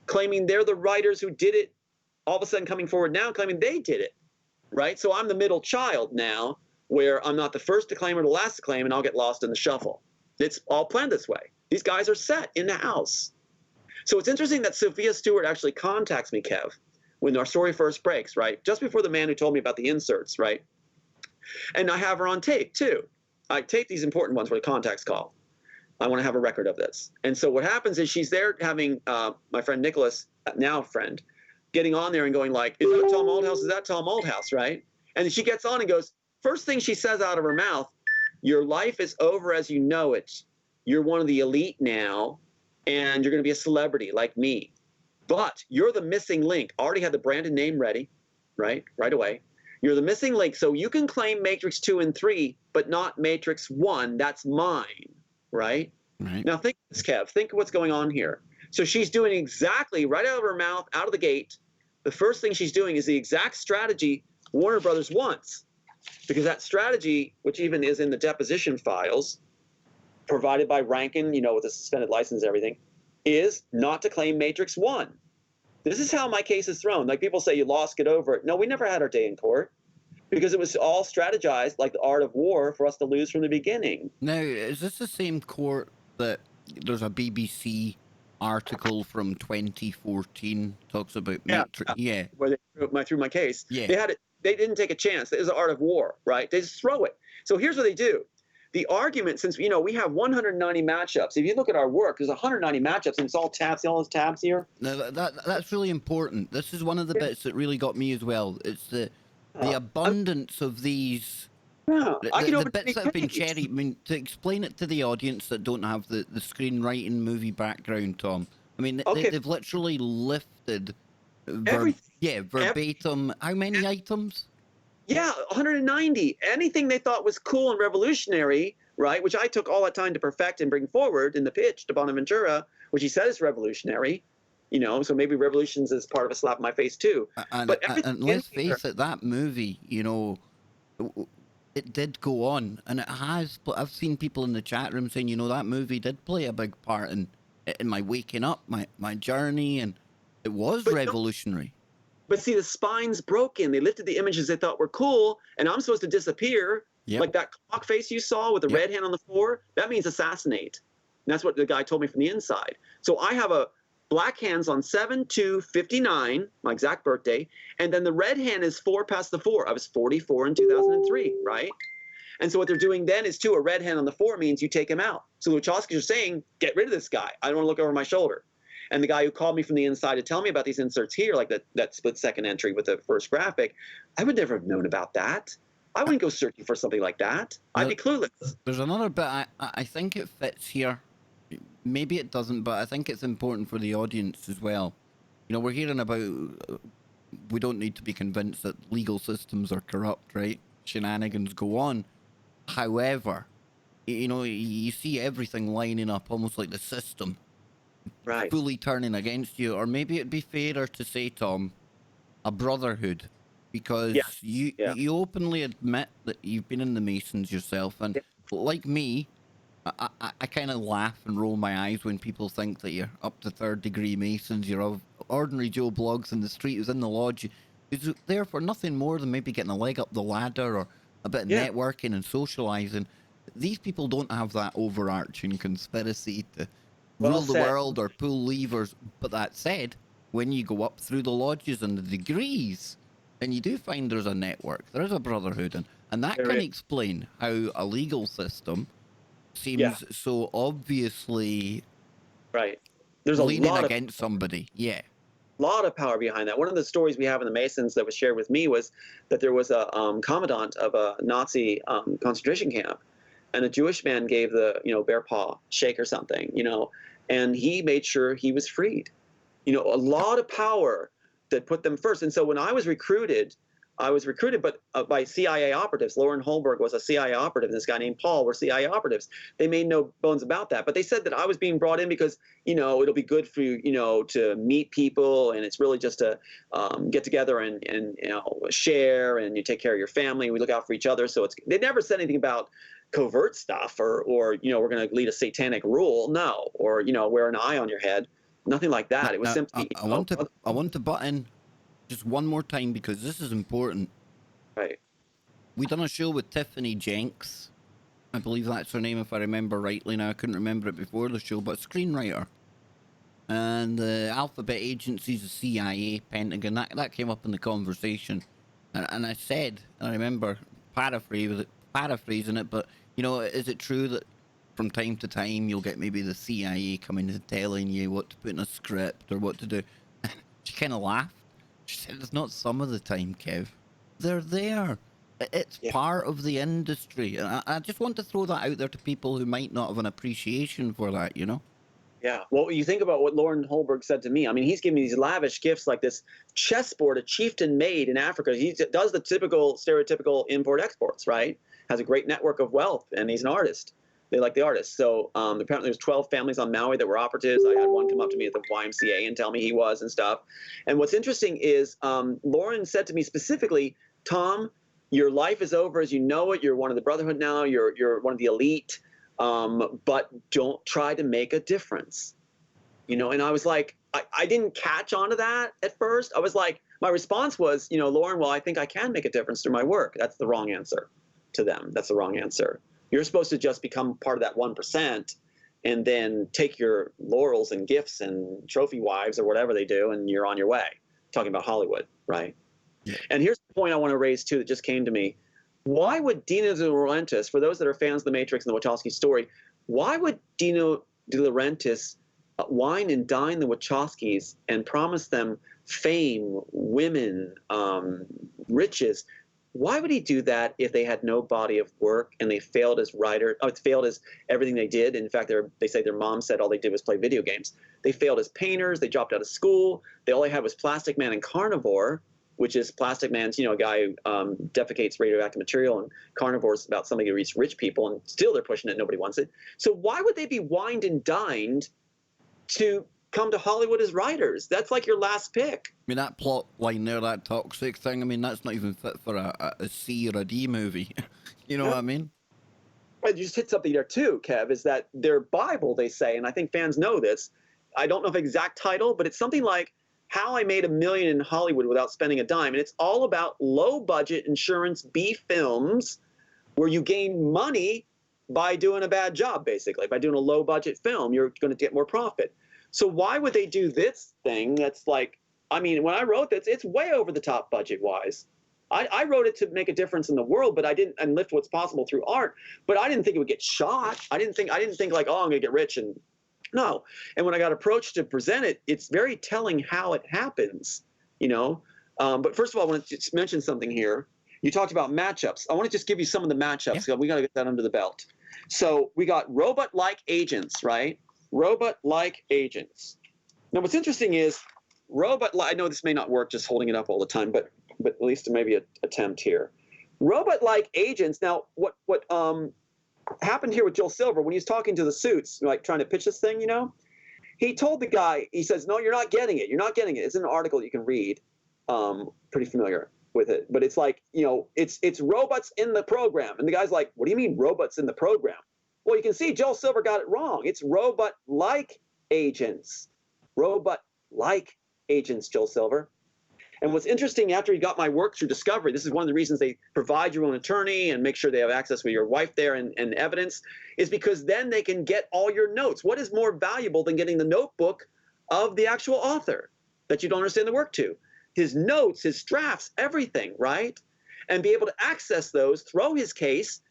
claiming they're the writers who did it, all of a sudden coming forward now claiming they did it, right? So I'm the middle child now, where I'm not the first to claim or the last to claim, and I'll get lost in the shuffle. It's all planned this way. These guys are set in the house. So it's interesting that Sophia Stewart actually contacts me, Kev, when our story first breaks, right? Just before the man who told me about the inserts, right? And I have her on tape too. I tape these important ones where the contacts call. I want to have a record of this. And so what happens is she's there having my friend Nicholas, now friend, getting on there and going like, is that Tom Althouse? Is that Tom Althouse, right? And she gets on and goes, first thing she says out of her mouth, your life is over as you know it. You're one of the elite now, and you're going to be a celebrity like me. But you're the missing link. Already had the branded name ready, right? Right away. You're the missing link. So you can claim Matrix 2 and 3, but not Matrix 1. That's mine, right? Right. Now think of this, Kev. Think of what's going on here. So she's doing exactly right out of her mouth, out of the gate. The first thing she's doing is the exact strategy Warner Brothers wants. Because that strategy, which even is in the deposition files, provided by Rankin, you know, with the suspended license and everything, is not to claim Matrix 1. This is how my case is thrown. Like people say, you lost, get over it. No, we never had our day in court because it was all strategized like the art of war for us to lose from the beginning. Now, is this the same court that there's a BBC article from 2014 talks about Matrix? Yeah. Where they threw my case. Yeah. They had it. They didn't take a chance. It was the art of war, right? They just throw it. So here's what they do. The argument, since, you know, we have 190 matchups. If you look at our work, there's 190 matchups, and it's all tabs, see all those tabs here? Now, that's really important. This is one of the bits that really got me as well. It's the abundance of these... the bits that have been cherry... I mean, to explain it to the audience that don't have the screenwriting movie background, Tom, I mean, they've literally lifted... verbatim. How many items? Yeah, 190. Anything they thought was cool and revolutionary, right, which I took all that time to perfect and bring forward in the pitch to Bonaventura, which he said is revolutionary, you know, so maybe revolutions is part of a slap in my face too. And let's face it, that movie, you know, it did go on, and it has, but I've seen people in the chat room saying, you know, that movie did play a big part in my waking up, my journey, and it was revolutionary. But see, the spine's broken. They lifted the images they thought were cool, and I'm supposed to disappear. Yep. Like that clock face you saw with the red hand on the floor, that means assassinate. And that's what the guy told me from the inside. So I have a black hands on 7/2/59, my exact birthday, and then the red hand is 4 past the 4. I was 44 in 2003, right? And so what they're doing then is, too, a red hand on the 4 means you take him out. So the Wachowskis are saying, get rid of this guy. I don't want to look over my shoulder. And the guy who called me from the inside to tell me about these inserts here, like that split-second entry with the first graphic, I would never have known about that. I wouldn't go searching for something like that. I'd be clueless. There's another bit, I think it fits here. Maybe it doesn't, but I think it's important for the audience as well. You know, we're hearing about, we don't need to be convinced that legal systems are corrupt, right? Shenanigans go on. However, you know, you see everything lining up almost like the system. Right. Fully turning against you, or maybe it'd be fairer to say, Tom, a brotherhood, because you openly admit that you've been in the Masons yourself, and like me, I kind of laugh and roll my eyes when people think that you're up to third-degree Masons. You're ordinary Joe Blogs in the street who's in the lodge, who's there for nothing more than maybe getting a leg up the ladder or a bit of networking and socializing. These people don't have that overarching conspiracy to rule the world or pull levers. But that said, when you go up through the lodges and the degrees, then you do find there's a network, there is a brotherhood, and that can explain how a legal system seems so obviously there's leaning against somebody. A lot of power behind that. One of the stories we have in the Masons that was shared with me was that there was a commandant of a Nazi concentration camp, and a Jewish man gave the, you know, bear paw shake or something, you know, and he made sure he was freed. You know, a lot of power that put them first. And so when I was recruited, but by CIA operatives. Lauren Holberg was a CIA operative, and this guy named Paul were CIA operatives. They made no bones about that. But they said that I was being brought in because, you know, it'll be good for you, you know, to meet people, and it's really just to get together and you know, share, and you take care of your family. We look out for each other. So they never said anything about covert stuff or you know, we're going to lead a satanic rule. No. Or, you know, wear an eye on your head. Nothing like that. It was simply. I want to butt in just one more time because this is important. Right. We done a show with Tiffany Jenks. I believe that's her name if I remember rightly now. I couldn't remember it before the show, but screenwriter. And the alphabet agencies, the CIA, Pentagon, that came up in the conversation. And I said, and I remember paraphrasing it, but You know, is it true that from time to time you'll get maybe the CIA coming and telling you what to put in a script or what to do? She kind of laughed. She said, "It's not some of the time, Kev. They're there. It's Yeah. part of the industry." And I just want to throw that out there to people who might not have an appreciation for that, you know? Yeah. Well, you think about what Lauren Holberg said to me. I mean, he's giving me these lavish gifts like this chessboard a chieftain made in Africa. He does the typical, stereotypical import exports, right? Has a great network of wealth, and he's an artist. They like the artist. So apparently there's 12 families on Maui that were operatives. I had one come up to me at the YMCA and tell me he was and stuff. And what's interesting is Lauren said to me specifically, Tom, your life is over as you know it. You're one of the Brotherhood now. You're one of the elite. But don't try to make a difference, you know? And I was like, I didn't catch on to that at first. I was like, my response was, you know, Lauren, well, I think I can make a difference through my work. That's the wrong answer to them. That's the wrong answer. You're supposed to just become part of that 1% and then take your laurels and gifts and trophy wives or whatever they do, and you're on your way. Talking about Hollywood, right? Yeah. And here's the point I want to raise too that just came to me. Why would Dino De Laurentiis, for those that are fans of The Matrix and the Wachowski story, why would Dino De Laurentiis wine and dine the Wachowskis and promise them fame, women, riches? Why would he do that if they had no body of work and they failed as writer, failed as everything they did? In fact, they say their mom said all they did was play video games. They failed as painters. They dropped out of school. All they had was Plastic Man and Carnivore, which is Plastic Man's, you know, a guy who defecates radioactive material, and Carnivore is about somebody who eats rich people, and still they're pushing it. Nobody wants it. So why would they be wined and dined to come to Hollywood as writers? That's like your last pick. I mean, that plot line there, that toxic thing, I mean, that's not even fit for a C or a D movie. You know what I mean? You just hit something there too, Kev, is that their Bible, they say, and I think fans know this, I don't know the exact title, but it's something like How I Made $1 Million in Hollywood Without Spending a Dime. And it's all about low-budget insurance B films where you gain money by doing a bad job, basically. By doing a low-budget film, you're going to get more profit. So why would they do this thing that's like, I mean, when I wrote this, it's way over the top budget-wise. I wrote it to make a difference in the world, but I didn't, and lift what's possible through art, but I didn't think it would get shot. I didn't think like, oh, I'm going to get rich and no. And when I got approached to present it, it's very telling how it happens, you know? But first of all, I want to just mention something here. You talked about matchups. I want to just give you some of the matchups. Yeah. We got to get that under the belt. So we got robot-like agents, right? Robot-like agents. Now, what's interesting is I know this may not work just holding it up all the time, but at least maybe an attempt here. Robot-like agents. Now, what happened here with Joel Silver when he was talking to the suits, like trying to pitch this thing, you know, he told the guy, he says, no, you're not getting it. You're not getting it. It's in an article you can read. Pretty familiar with it, but it's like, you know, it's robots in the program. And the guy's like, what do you mean robots in the program? Well, you can see Joel Silver got it wrong. It's robot-like agents. Robot-like agents, Joel Silver. And what's interesting, after he got my work through discovery, this is one of the reasons they provide your own attorney and make sure they have access with your wife there and evidence, is because then they can get all your notes. What is more valuable than getting the notebook of the actual author that you don't understand the work to? His notes, his drafts, everything, right? And be able to access those, throw his case,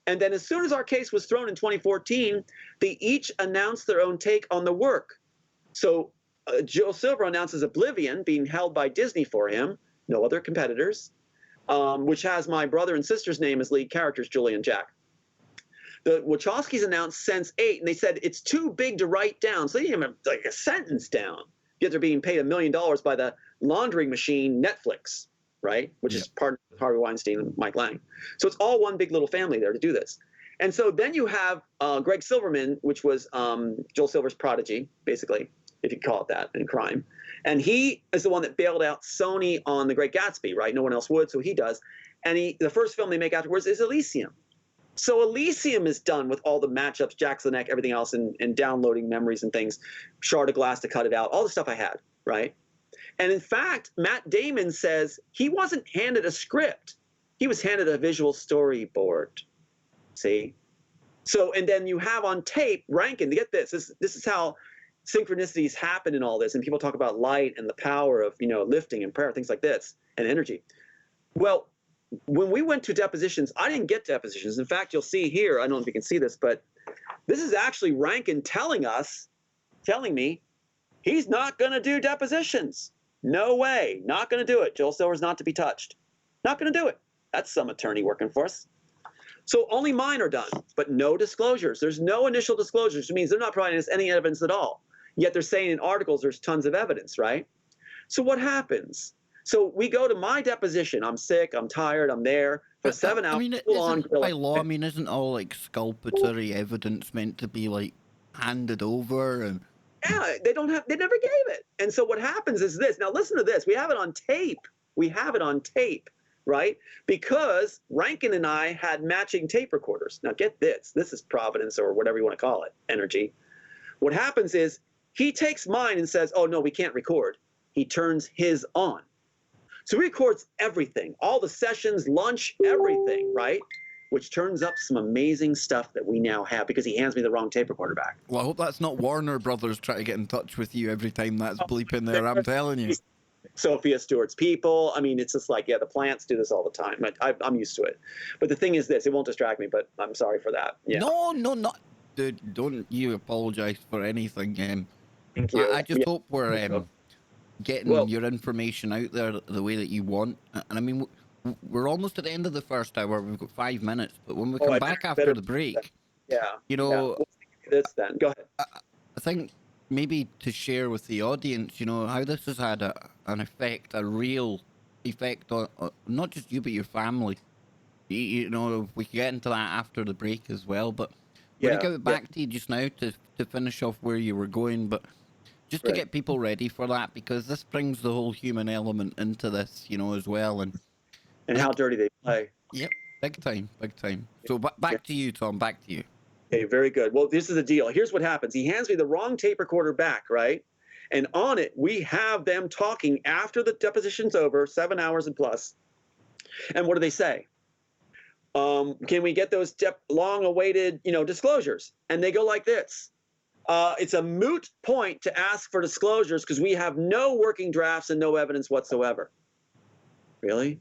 and then as soon as our case was thrown in 2014, they each announced their own take on the work. So Joel Silver announces Oblivion being held by Disney for him, no other competitors, which has my brother and sister's name as lead characters, Julie and Jack. The Wachowskis announced Sense8, and they said it's too big to write down, so they didn't even have like a sentence down. Yet they're being paid $1 million by the laundering machine Netflix, right? Which is part of Harvey Weinstein and Mike Lang. So it's all one big little family there to do this. And so then you have Greg Silverman, which was Joel Silver's prodigy, basically, if you call it that, in crime. And he is the one that bailed out Sony on The Great Gatsby, right? No one else would, so he does. And the first film they make afterwards is Elysium. So Elysium is done with all the matchups, Jack's the neck, everything else, and downloading memories and things, shard of glass to cut it out, all the stuff I had, right? And in fact, Matt Damon says he wasn't handed a script. He was handed a visual storyboard, see? So, and then you have on tape, Rankin, to get this is how synchronicities happen in all this, and people talk about light and the power of, you know, lifting and prayer, things like this, and energy. Well, when we went to depositions, I didn't get depositions. In fact, you'll see here, I don't know if you can see this, but this is actually Rankin telling me, he's not going to do depositions. No way, not going to do it. Joel Silver's not to be touched. Not going to do it. That's some attorney working for us. So only mine are done, but no disclosures. There's no initial disclosures, which means they're not providing us any evidence at all. Yet they're saying in articles there's tons of evidence, right? So what happens? So we go to my deposition. I'm sick, I'm tired, I'm there for 7 hours. I mean, by law, I mean, isn't all like exculpatory evidence meant to be like handed over? And yeah, they never gave it. And so what happens is this. Now listen to this. We have it on tape. We have it on tape, right? Because Rankin and I had matching tape recorders. Now get this. This is providence, or whatever you want to call it, energy. What happens is he takes mine and says, oh no, we can't record. He turns his on. So he records everything, all the sessions, lunch, everything, right? Which turns up some amazing stuff that we now have because he hands me the wrong tape recorder back. Well, I hope that's not Warner Brothers trying to get in touch with you every time that's bleeping there. I'm telling you. Sophia Stewart's people. I mean, it's just like, yeah, the plants do this all the time. I'm used to it. But the thing is this, it won't distract me, but I'm sorry for that. Yeah. No, not. Dude, don't you apologize for anything. Thank you. I just hope we're getting your information out there the way that you want. And I mean, we're almost at the end of the first hour. We've got 5 minutes, but when we come back after the break, you know, this then go ahead. I think maybe to share with the audience, you know, how this has had an effect, a real effect on not just you but your family. You know, we can get into that after the break as well. But we're gonna give it back to you just now to finish off where you were going, but. Just to get people ready for that, because this brings the whole human element into this, you know, as well. And how dirty they play. Yep, big time, big time. So back to you, Tom, back to you. Okay, very good. Well, this is the deal. Here's what happens. He hands me the wrong tape recorder back, right? And on it, we have them talking after the deposition's over, 7 hours and plus. And what do they say? Can we get those long-awaited, you know, disclosures? And they go like this. It's a moot point to ask for disclosures because we have no working drafts and no evidence whatsoever. Really?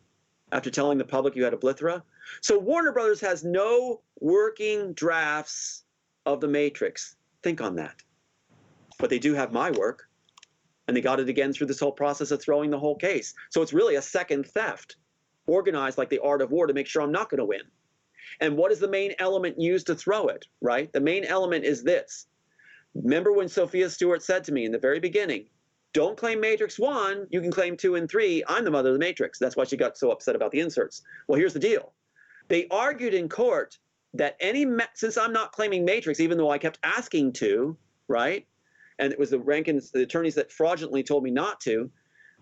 After telling the public you had a plethora? So Warner Brothers has no working drafts of The Matrix. Think on that. But they do have my work. And they got it again through this whole process of throwing the whole case. So it's really a second theft, organized like the art of war to make sure I'm not going to win. And what is the main element used to throw it, right? The main element is this. Remember when Sophia Stewart said to me in the very beginning, don't claim Matrix 1, you can claim 2 and 3. I'm the mother of the Matrix. That's why she got so upset about the inserts. Well, here's the deal. They argued in court that since I'm not claiming Matrix, even though I kept asking to, right? And it was the attorneys that fraudulently told me not to.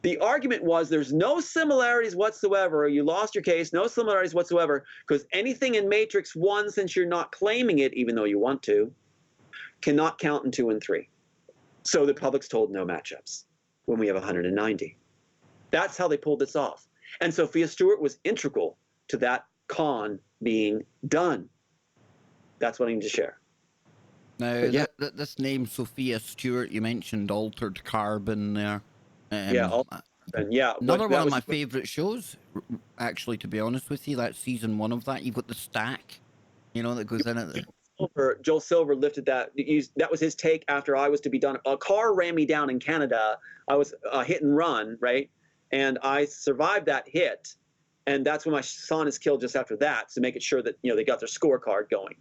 The argument was there's no similarities whatsoever. You lost your case, no similarities whatsoever, because anything in Matrix 1, since you're not claiming it, even though you want to, cannot count in 2 and 3. So the public's told no matchups when we have 190. That's how they pulled this off. And Sophia Stewart was integral to that con being done. That's what I need to share. Now, this name, Sophia Stewart, you mentioned Altered Carbon there. Another one of my favorite shows, actually, to be honest with you. That's season 1 of that. You've got the stack, you know, that goes in at the... Joel Silver lifted that. That was his take after I was to be done. A car ran me down in Canada. I was hit and run, right? And I survived that hit. And that's when my son is killed just after that, to make it sure that, you know, they got their scorecard going.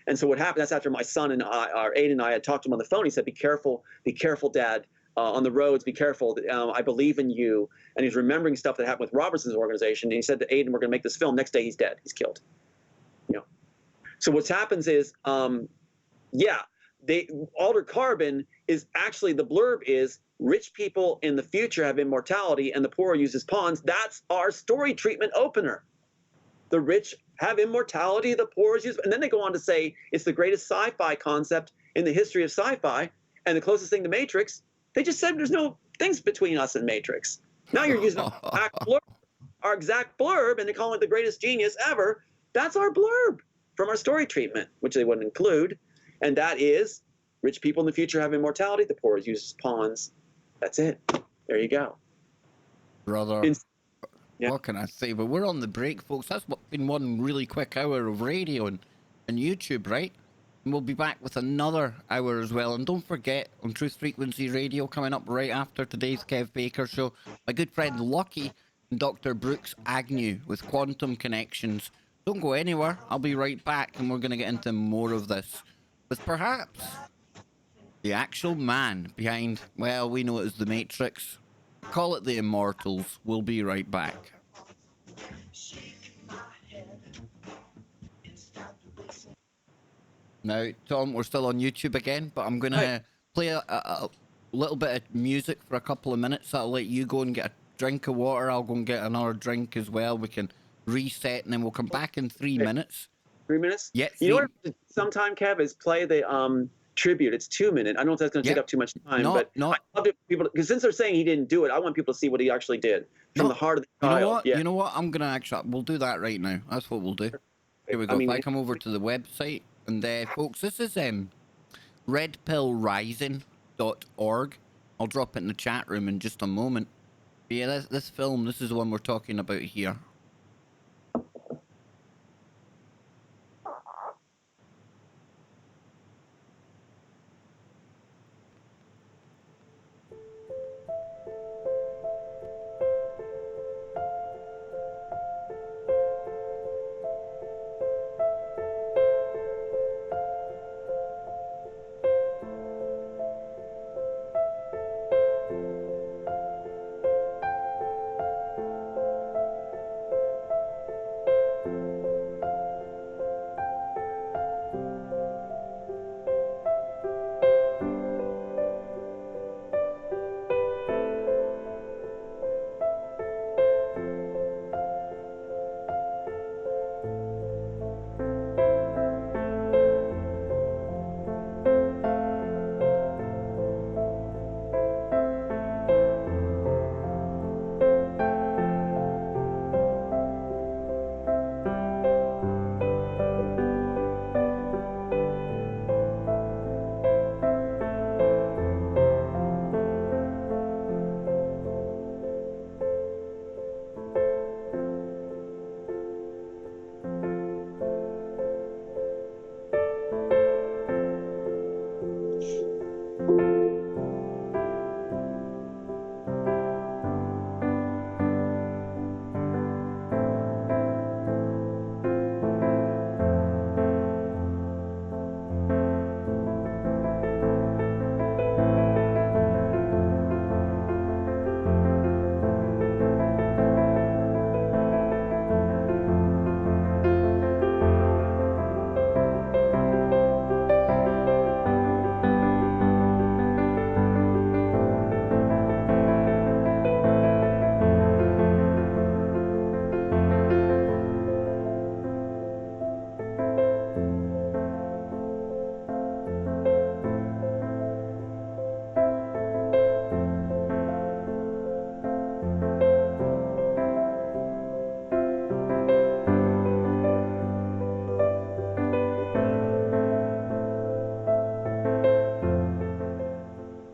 And so what happened, that's after my son and Aiden and I had talked to him on the phone. He said, be careful, Dad, on the roads, be careful. I believe in you. And he's remembering stuff that happened with Robertson's organization. And he said to Aiden, we're going to make this film. Next day, he's dead. He's killed. You know. So what happens is, Altered Carbon is actually, the blurb is, rich people in the future have immortality and the poor use as pawns. That's our story treatment opener. The rich have immortality, the poor is used. And then they go on to say it's the greatest sci-fi concept in the history of sci-fi and the closest thing to Matrix. They just said there's no things between us and Matrix. Now you're using our exact blurb, and they call it the greatest genius ever. That's our blurb from our story treatment, which they wouldn't include. And that is, rich people in the future have immortality, the poor is used as pawns. That's it. There you go. Brother, Yeah. What can I say? But we're on the break, folks. That's been one really quick hour of radio and YouTube, right? And we'll be back with another hour as well. And don't forget, on Truth Frequency Radio, coming up right after today's Kev Baker show, my good friend Lucky and Dr. Brooks Agnew with Quantum Connections. Don't go anywhere. I'll be right back, and we're going to get into more of this with perhaps the actual man behind, well, we know it as the Matrix. Call it the Immortals. We'll be right back. Now, Tom, we're still on YouTube again, but I'm going to play a little bit of music for a couple of minutes. That'll let you go and get a drink of water. I'll go and get another drink as well. We can reset, and then we'll come back in 3 minutes. 3 minutes? Yeah. You know what I sometime, Kev, is play the tribute. It's 2 minutes. I don't know if that's going to take up too much time, but I love it, people, because since they're saying he didn't do it, I want people to see what he actually did from the heart of the child. You know what? Yeah. You know what? I'm going to actually, we'll do that right now. That's what we'll do. Here we go. If I come over to the website, and folks, this is redpillrising.org. I'll drop it in the chat room in just a moment. But yeah, this film, this is the one we're talking about here.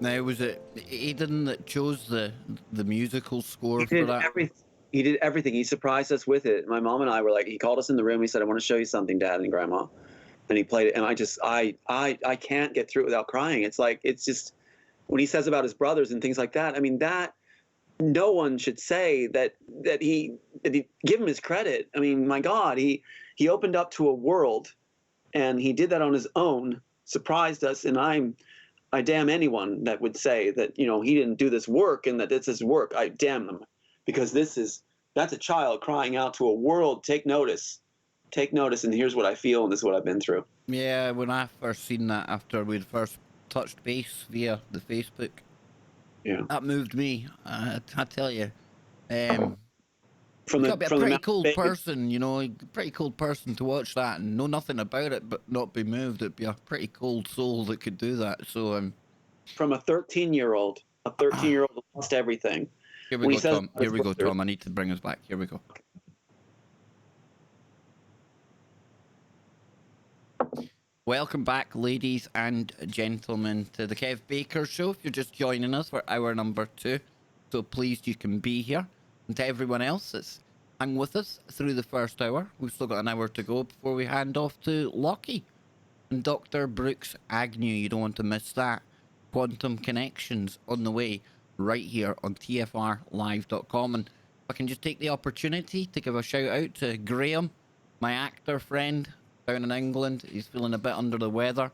Now, was it Aidan that chose the musical score for that? He did everything. He surprised us with it. My mom and I were like, he called us in the room. He said, "I want to show you something, Dad and Grandma," and he played it. And I can't get through it without crying. It's like, it's just when he says about his brothers and things like that. I mean, that no one should say that he give him his credit. I mean, my God, he opened up to a world, and he did that on his own. Surprised us, and I damn anyone that would say that, you know, he didn't do this work and that this is work. I damn them, because that's a child crying out to a world, take notice, and here's what I feel, and this is what I've been through. Yeah, when I first seen that after we'd first touched base via the Facebook, yeah, that moved me. I tell you, from a pretty the cool person, you know, a pretty cool person to watch that and know nothing about it but not be moved. It'd be a pretty cold soul that could do that. So from a 13-year-old lost everything. Here we go, Tom. Here we go, Tom. I need to bring us back. Here we go. Welcome back, ladies and gentlemen, to the Kev Baker Show. If you're just joining us for hour number 2, so pleased you can be here. And to everyone else that's hung with us through the first hour, we've still got an hour to go before we hand off to Lockie and Dr. Brooks Agnew. You don't want to miss that. Quantum Connections on the way right here on tfrlive.com. And if I can just take the opportunity to give a shout out to Graham, my actor friend down in England. He's feeling a bit under the weather.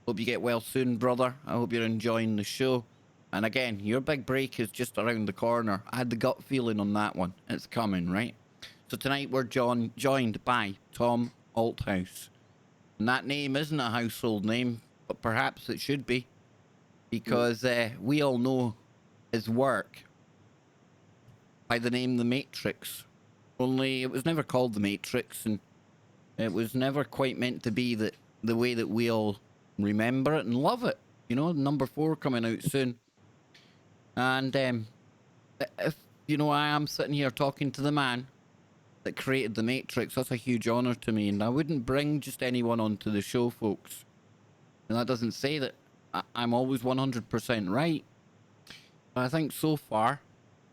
Hope you get well soon, brother. I hope you're enjoying the show. And again, your big break is just around the corner. I had the gut feeling on that one. It's coming, right? So tonight we're joined by Tom Althouse. And that name isn't a household name, but perhaps it should be. Because we all know his work by the name The Matrix. Only it was never called The Matrix, and it was never quite meant to be the way that we all remember it and love it. You know, number 4 coming out soon. And if, you know, I am sitting here talking to the man that created The Matrix, that's a huge honor to me. And I wouldn't bring just anyone onto the show, folks. And that doesn't say that I'm always 100% right. But I think so far,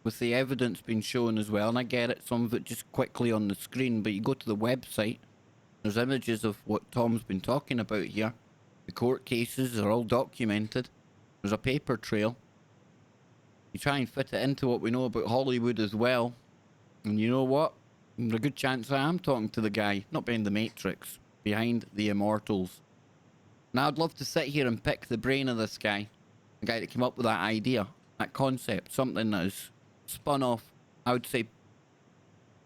with the evidence being shown as well, and I get it, some of it just quickly on the screen, but you go to the website, there's images of what Tom's been talking about here. The court cases are all documented. There's a paper trail. You try and fit it into what we know about Hollywood as well. And you know what? There's a good chance I am talking to the guy, not behind the Matrix, behind the Immortals. Now I'd love to sit here and pick the brain of this guy. The guy that came up with that idea, that concept, something that is spun off, I would say,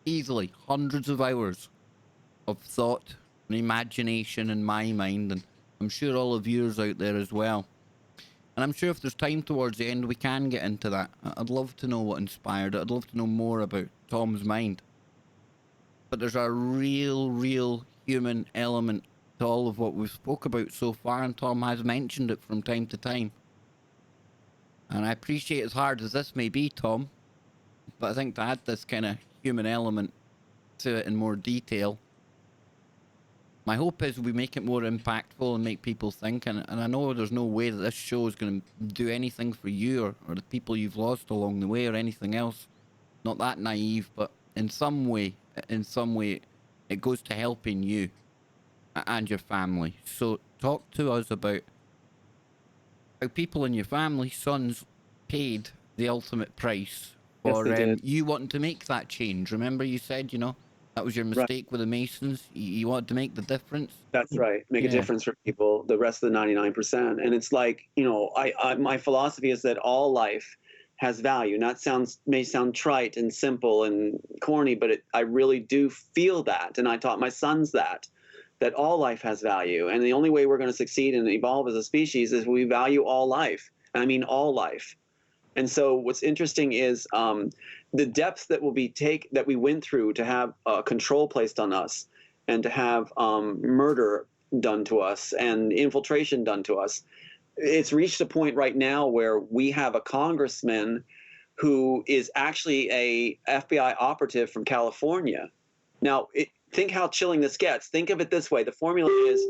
easily hundreds of hours of thought and imagination in my mind, and I'm sure all of yours out there as well. And I'm sure if there's time towards the end, we can get into that. I'd love to know what inspired it. I'd love to know more about Tom's mind. But there's a real human element to all of what we've spoke about so far, and Tom has mentioned it from time to time. And I appreciate, as hard as this may be, Tom, but I think to add this kind of human element to it in more detail, my hope is we make it more impactful and make people think. And I know there's no way that this show is going to do anything for you or the people you've lost along the way or anything else. Not that naive, but in some way, it goes to helping you and your family. So talk to us about how people in your family, sons, paid the ultimate price for you wanting to make that change. Remember you said, you know, that was your mistake with the Masons. You wanted to make the difference. That's right. Make a difference for people, the rest of the 99%. And it's like, you know, my philosophy is that all life has value. May sound trite and simple and corny, but I really do feel that. And I taught my sons that all life has value. And the only way we're going to succeed and evolve as a species is we value all life. And I mean all life. And so what's interesting is the depths that we went through to have control placed on us and to have murder done to us and infiltration done to us. It's reached a point right now where we have a congressman who is actually a FBI operative from California. Now, think how chilling this gets. Think of it this way. The formula is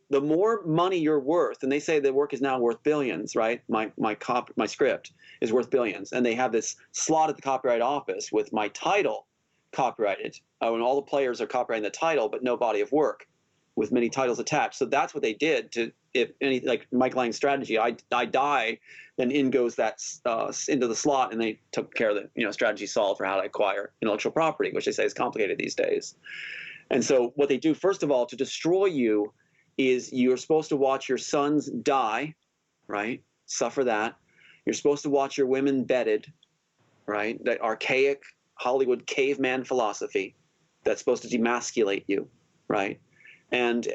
the more money you're worth, and they say the work is now worth billions, right? My script is worth billions. And they have this slot at the Copyright Office with my title copyrighted. And all the players are copyrighting the title, but no body of work with many titles attached. So that's what they did to, if any, like Mike Lang's strategy, I die, then in goes that into the slot, and they took care of the, you know, strategy solved for how to acquire intellectual property, which they say is complicated these days. And so what they do, first of all, to destroy you, is you're supposed to watch your sons die, right? Suffer that. You're supposed to watch your women bedded, right? That archaic Hollywood caveman philosophy that's supposed to demasculate you, right? And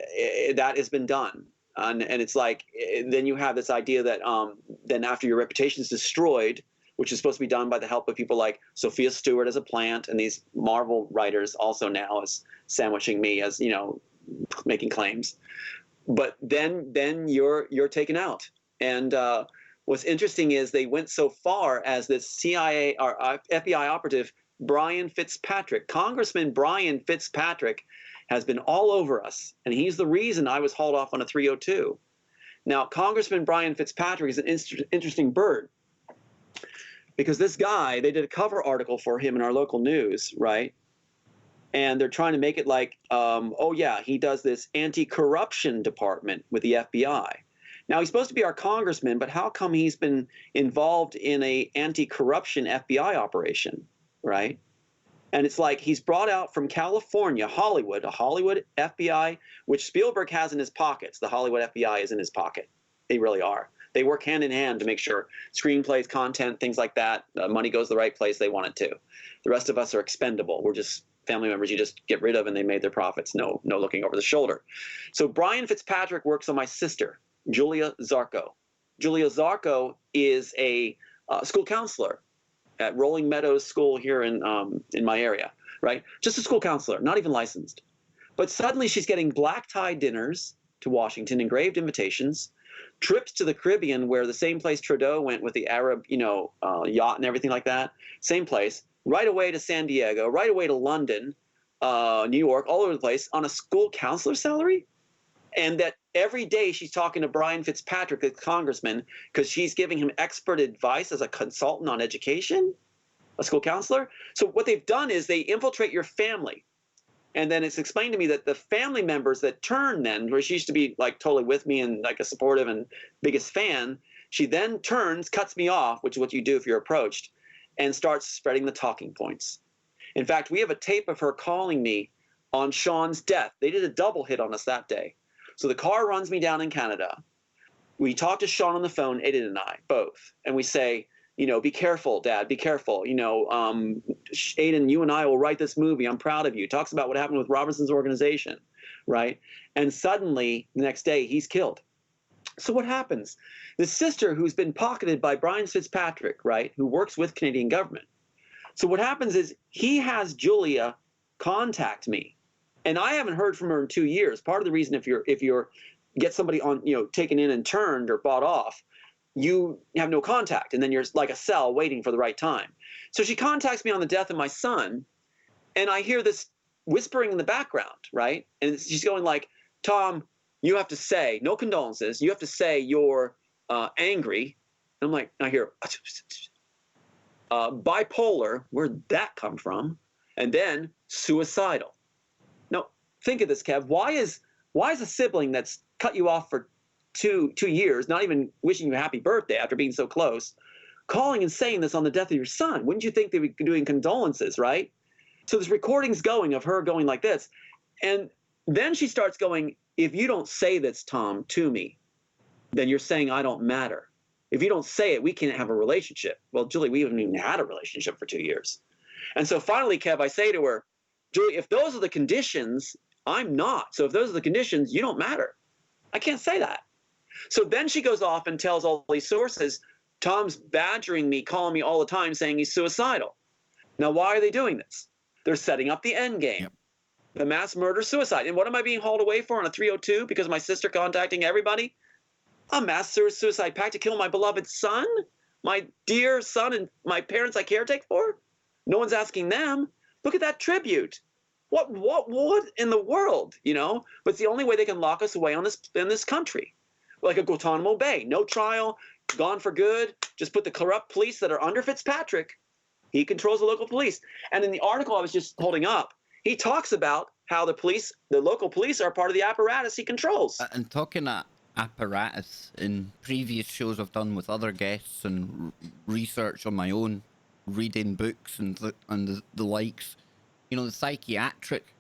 that has been done. And it's like, then you have this idea that then after your reputation is destroyed, which is supposed to be done by the help of people like Sophia Stewart as a plant, and these Marvel writers also now is sandwiching me as, you know, making claims. But then you're taken out. And what's interesting is they went so far as this CIA or FBI operative, Brian Fitzpatrick, Congressman Brian Fitzpatrick, has been all over us. And he's the reason I was hauled off on a 302. Now, Congressman Brian Fitzpatrick is an interesting bird. because this guy, they did a cover article for him in our local news, right? And they're trying to make it like, oh yeah, he does this anti-corruption department with the FBI. Now he's supposed to be our congressman, but how come he's been involved in a anti-corruption FBI operation, right? And it's like he's brought out from California, Hollywood, a Hollywood FBI, which Spielberg has in his pockets. The Hollywood FBI is in his pocket. They really are. They work hand in hand to make sure screenplays, content, things like that, money goes the right place they want it to. The rest of us are expendable. We're just family members you just get rid of, and they made their profits. No looking over the shoulder. So Brian Fitzpatrick works on my sister, Julia Zarco. Julia Zarco is a school counselor at Rolling Meadows School here in my area, right? Just a school counselor, not even licensed. But suddenly she's getting black tie dinners to Washington, engraved invitations, trips to the Caribbean, where the same place Trudeau went with the Arab, yacht and everything like that, same place, right away to San Diego, right away to London, New York, all over the place on a school counselor salary. And that every day she's talking to Brian Fitzpatrick, the congressman, because she's giving him expert advice as a consultant on education, a school counselor. So what they've done is they infiltrate your family. And then it's explained to me that the family members that turn then, where she used to be like totally with me and like a supportive and biggest fan, she then turns, cuts me off, which is what you do if you're approached, and starts spreading the talking points. In fact, we have a tape of her calling me on Sean's death. They did a double hit on us that day. So the car runs me down in Canada. We talk to Sean on the phone, Aiden and I, both, and we say, be careful, Dad, be careful. Aiden, you and I will write this movie. I'm proud of you. Talks about what happened with Robinson's organization, right? And suddenly, the next day, he's killed. So what happens? The sister who's been pocketed by Brian Fitzpatrick, right, who works with Canadian government. So what happens is he has Julia contact me. And I haven't heard from her in 2 years. Part of the reason if you're get somebody on, taken in and turned or bought off, you have no contact, and then you're like a cell waiting for the right time. So she contacts me on the death of my son, and I hear this whispering in the background, right? And she's going like, Tom, you have to say, no condolences, you have to say you're angry. And I'm like, I hear bipolar, where'd that come from? And then suicidal. Now, think of this, Kev. Why is a sibling that's cut you off for two years, not even wishing you a happy birthday after being so close, calling and saying this on the death of your son? Wouldn't you think they would be doing condolences, right? So there's recordings going of her going like this. And then she starts going, if you don't say this, Tom, to me, then you're saying I don't matter. If you don't say it, we can't have a relationship. Well, Julie, we haven't even had a relationship for 2 years. And so finally, Kev, I say to her, Julie, if those are the conditions, I'm not. So if those are the conditions, you don't matter. I can't say that. So then she goes off and tells all these sources, Tom's badgering me, calling me all the time, saying he's suicidal. Now, why are they doing this? They're setting up the end game, the mass murder suicide. And what am I being hauled away for on a 302 because of my sister contacting everybody? A mass suicide pact to kill my beloved son, my dear son, and my parents I caretake for? No one's asking them. Look at that tribute. What in the world, But it's the only way they can lock us away in this country. Like a Guantanamo Bay, no trial, gone for good. Just put the corrupt police that are under Fitzpatrick. He controls the local police. And in the article I was just holding up, he talks about how the local police are part of the apparatus he controls. And talking at apparatus, in previous shows I've done with other guests and research on my own, reading books and the likes, the psychiatric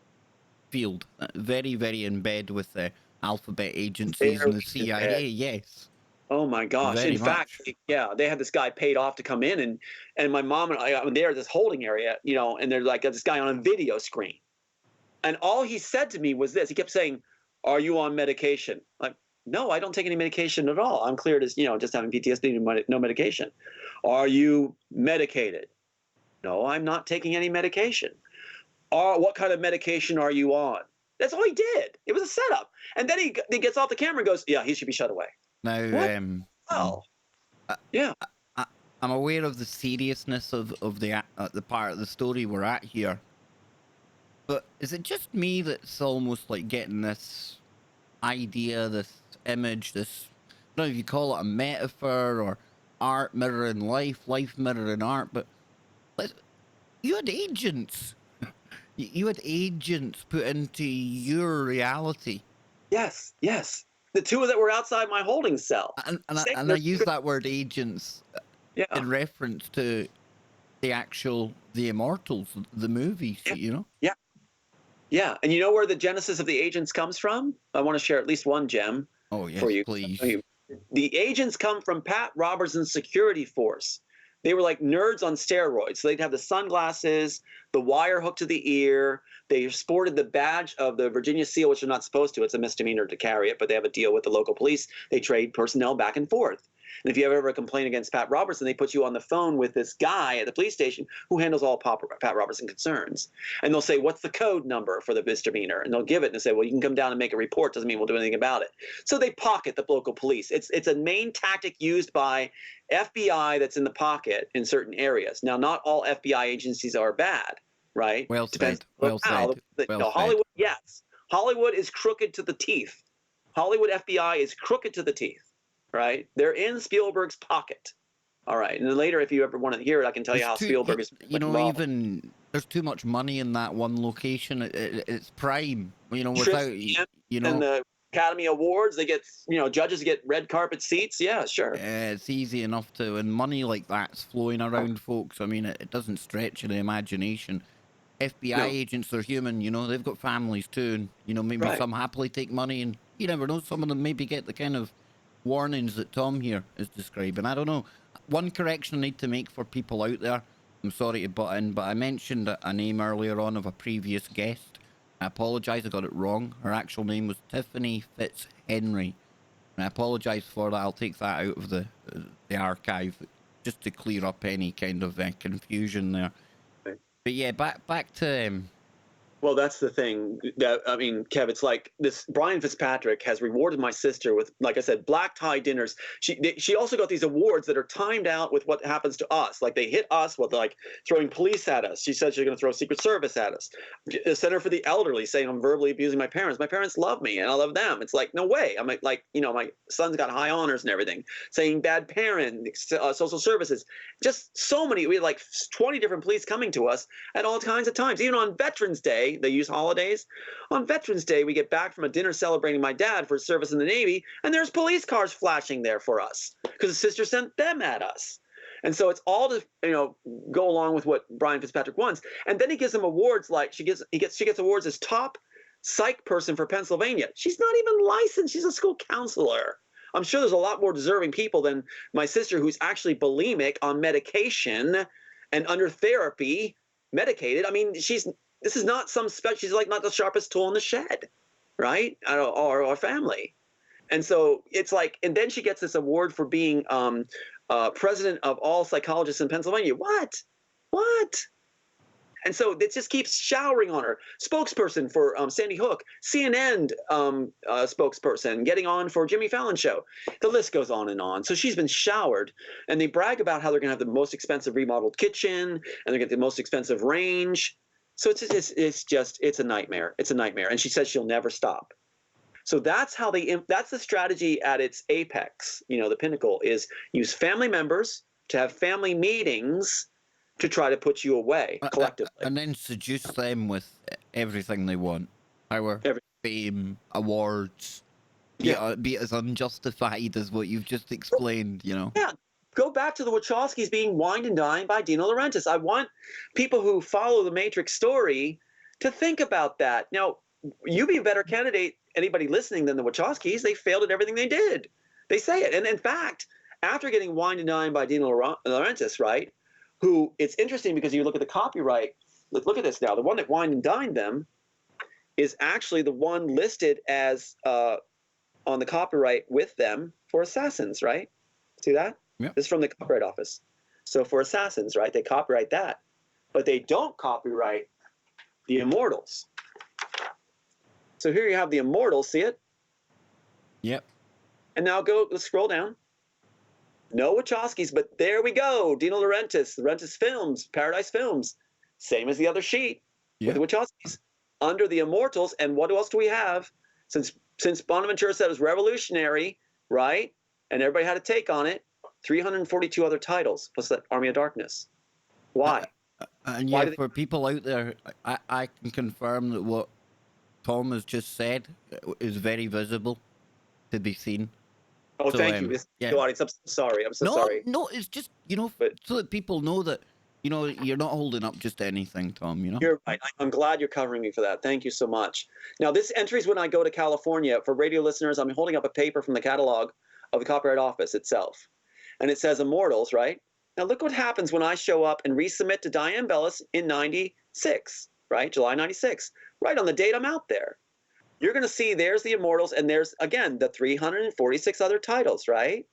field, very, very in bed with the alphabet agencies and the CIA, yes. Oh my gosh! Very in fact, they had this guy paid off to come in, and my mom and I were there at this holding area, and they're like, this guy on a video screen, and all he said to me was this. He kept saying, "Are you on medication?" Like, no, I don't take any medication at all. I'm cleared as just having PTSD, no medication. Are you medicated? No, I'm not taking any medication. What kind of medication are you on? That's all he did. It was a setup. And then he gets off the camera and goes, yeah, he should be shut away. Now, yeah. I'm aware of the seriousness of the part of the story we're at here. But is it just me that's almost like getting this idea, this image, this, I don't know if you call it a metaphor or art mirroring life, life mirroring art. But you had agents. You had agents put into your reality. Yes, yes. The two that were outside my holding cell. And I use that word agents Yeah. in reference to the Immortals, the movies, Yeah. you know? Yeah. Yeah. And you know where the genesis of the agents comes from? I want to share at least one gem Oh, yes, for you. please. The agents come from Pat Robertson's security force. They were like nerds on steroids. So they'd have the sunglasses, the wire hooked to the ear. They sported the badge of the Virginia SEAL, which they're not supposed to. It's a misdemeanor to carry it, but they have a deal with the local police. They trade personnel back and forth. And if you have ever a complaint against Pat Robertson, they put you on the phone with this guy at the police station who handles all Pat Robertson concerns. And they'll say, what's the code number for the misdemeanor? And they'll give it and say, well, you can come down and make a report. Doesn't mean we'll do anything about it. So they pocket the local police. It's a main tactic used by FBI that's in the pocket in certain areas. Now, not all FBI agencies are bad, right? Well Depends. said. Well said. Hollywood, yes. Hollywood is crooked to the teeth. Hollywood FBI is crooked to the teeth. Right? They're in Spielberg's pocket. All right. And then later, if you ever want to hear it, I can tell you how Spielberg is. You know, even there's too much money in that one location. It's prime. You know, without you know. And the Academy Awards, they get judges get red carpet seats. Yeah, sure. It's easy enough to, and money like that's flowing around, folks. I mean, it doesn't stretch the imagination. FBI agents, they're human. You know, they've got families too, and you know, maybe some happily take money, and you never know. Some of them maybe get the kind of warnings that Tom here is describing. I don't know. One correction I need to make for people out there. I'm sorry to butt in, but I mentioned a name earlier on of a previous guest. I apologise, I got it wrong. Her actual name was Tiffany Fitzhenry. And I apologise for that. I'll take that out of the archive just to clear up any kind of confusion there. Right. But yeah, back to well, that's the thing. I mean, Kev, it's like this. Brian Fitzpatrick has rewarded my sister with, like I said, black tie dinners. She also got these awards that are timed out with what happens to us. Like they hit us with like throwing police at us. She said she's going to throw Secret Service at us. The Center for the Elderly saying I'm verbally abusing my parents. My parents love me and I love them. It's like, no way. I'm like, my son's got high honors and everything. Saying bad parent, social services, just so many. We had like 20 different police coming to us at all kinds of times. Even on Veterans Day. They use holidays. On Veterans Day, we get back from a dinner celebrating my dad for his service in the Navy, and there's police cars flashing there for us because his sister sent them at us. And so it's all to go along with what Brian Fitzpatrick wants. And then he gives them awards like she gets awards as top psych person for Pennsylvania. She's not even licensed. She's a school counselor. I'm sure there's a lot more deserving people than my sister who's actually bulimic on medication and under therapy, medicated. I mean, this is not some special. She's like not the sharpest tool in the shed, right? Or our family, and so it's like. And then she gets this award for being president of all psychologists in Pennsylvania. What? And so it just keeps showering on her. Spokesperson for Sandy Hook, CNN spokesperson, getting on for Jimmy Fallon show. The list goes on and on. So she's been showered, and they brag about how they're going to have the most expensive remodeled kitchen, and they're going to get the most expensive range. So it's a nightmare. It's a nightmare. And she says she'll never stop. So that's the strategy at its apex. The pinnacle is use family members to have family meetings to try to put you away collectively. And then seduce them with everything they want. Power, fame, awards. Be it as unjustified as what you've just explained, Yeah. Go back to the Wachowskis being wined and dined by Dino Laurentiis. I want people who follow the Matrix story to think about that. Now, you'd be a better candidate, anybody listening, than the Wachowskis. They failed at everything they did. They say it. And in fact, after getting wined and dined by Dino Laurentiis, right, who it's interesting because you look at the copyright, look at this now. The one that wined and dined them is actually the one listed as on the copyright with them for Assassins, right? See that? Yep. This is from the Copyright Office. So for Assassins, right, they copyright that. But they don't copyright the Immortals. So here you have the Immortals, see it? Yep. And now let's scroll down. No Wachowskis, but there we go. Dino Laurentiis, Laurentiis Films, Paradise Films. Same as the other sheet with the Wachowskis. Under the Immortals, and what else do we have? Since Bonaventura said it was revolutionary, right? And everybody had a take on it. 342 other titles plus that Army of Darkness. Why? And Why yeah, do they- for people out there, I can confirm that what Tom has just said is very visible to be seen. Oh, So, thank you, Mr. yeah. Audience. I'm so sorry. I'm so No, sorry. no, it's just, But- so that people know that, you're not holding up just anything, Tom, You're right. I'm glad you're covering me for that. Thank you so much. Now, this entry is when I go to California. For radio listeners, I'm holding up a paper from the catalog of the Copyright Office itself. And it says Immortals, right? Now, look what happens when I show up and resubmit to Diane Bellis in 96, right? July 96, right on the date I'm out there. You're going to see there's the Immortals, and there's, again, the 346 other titles, right?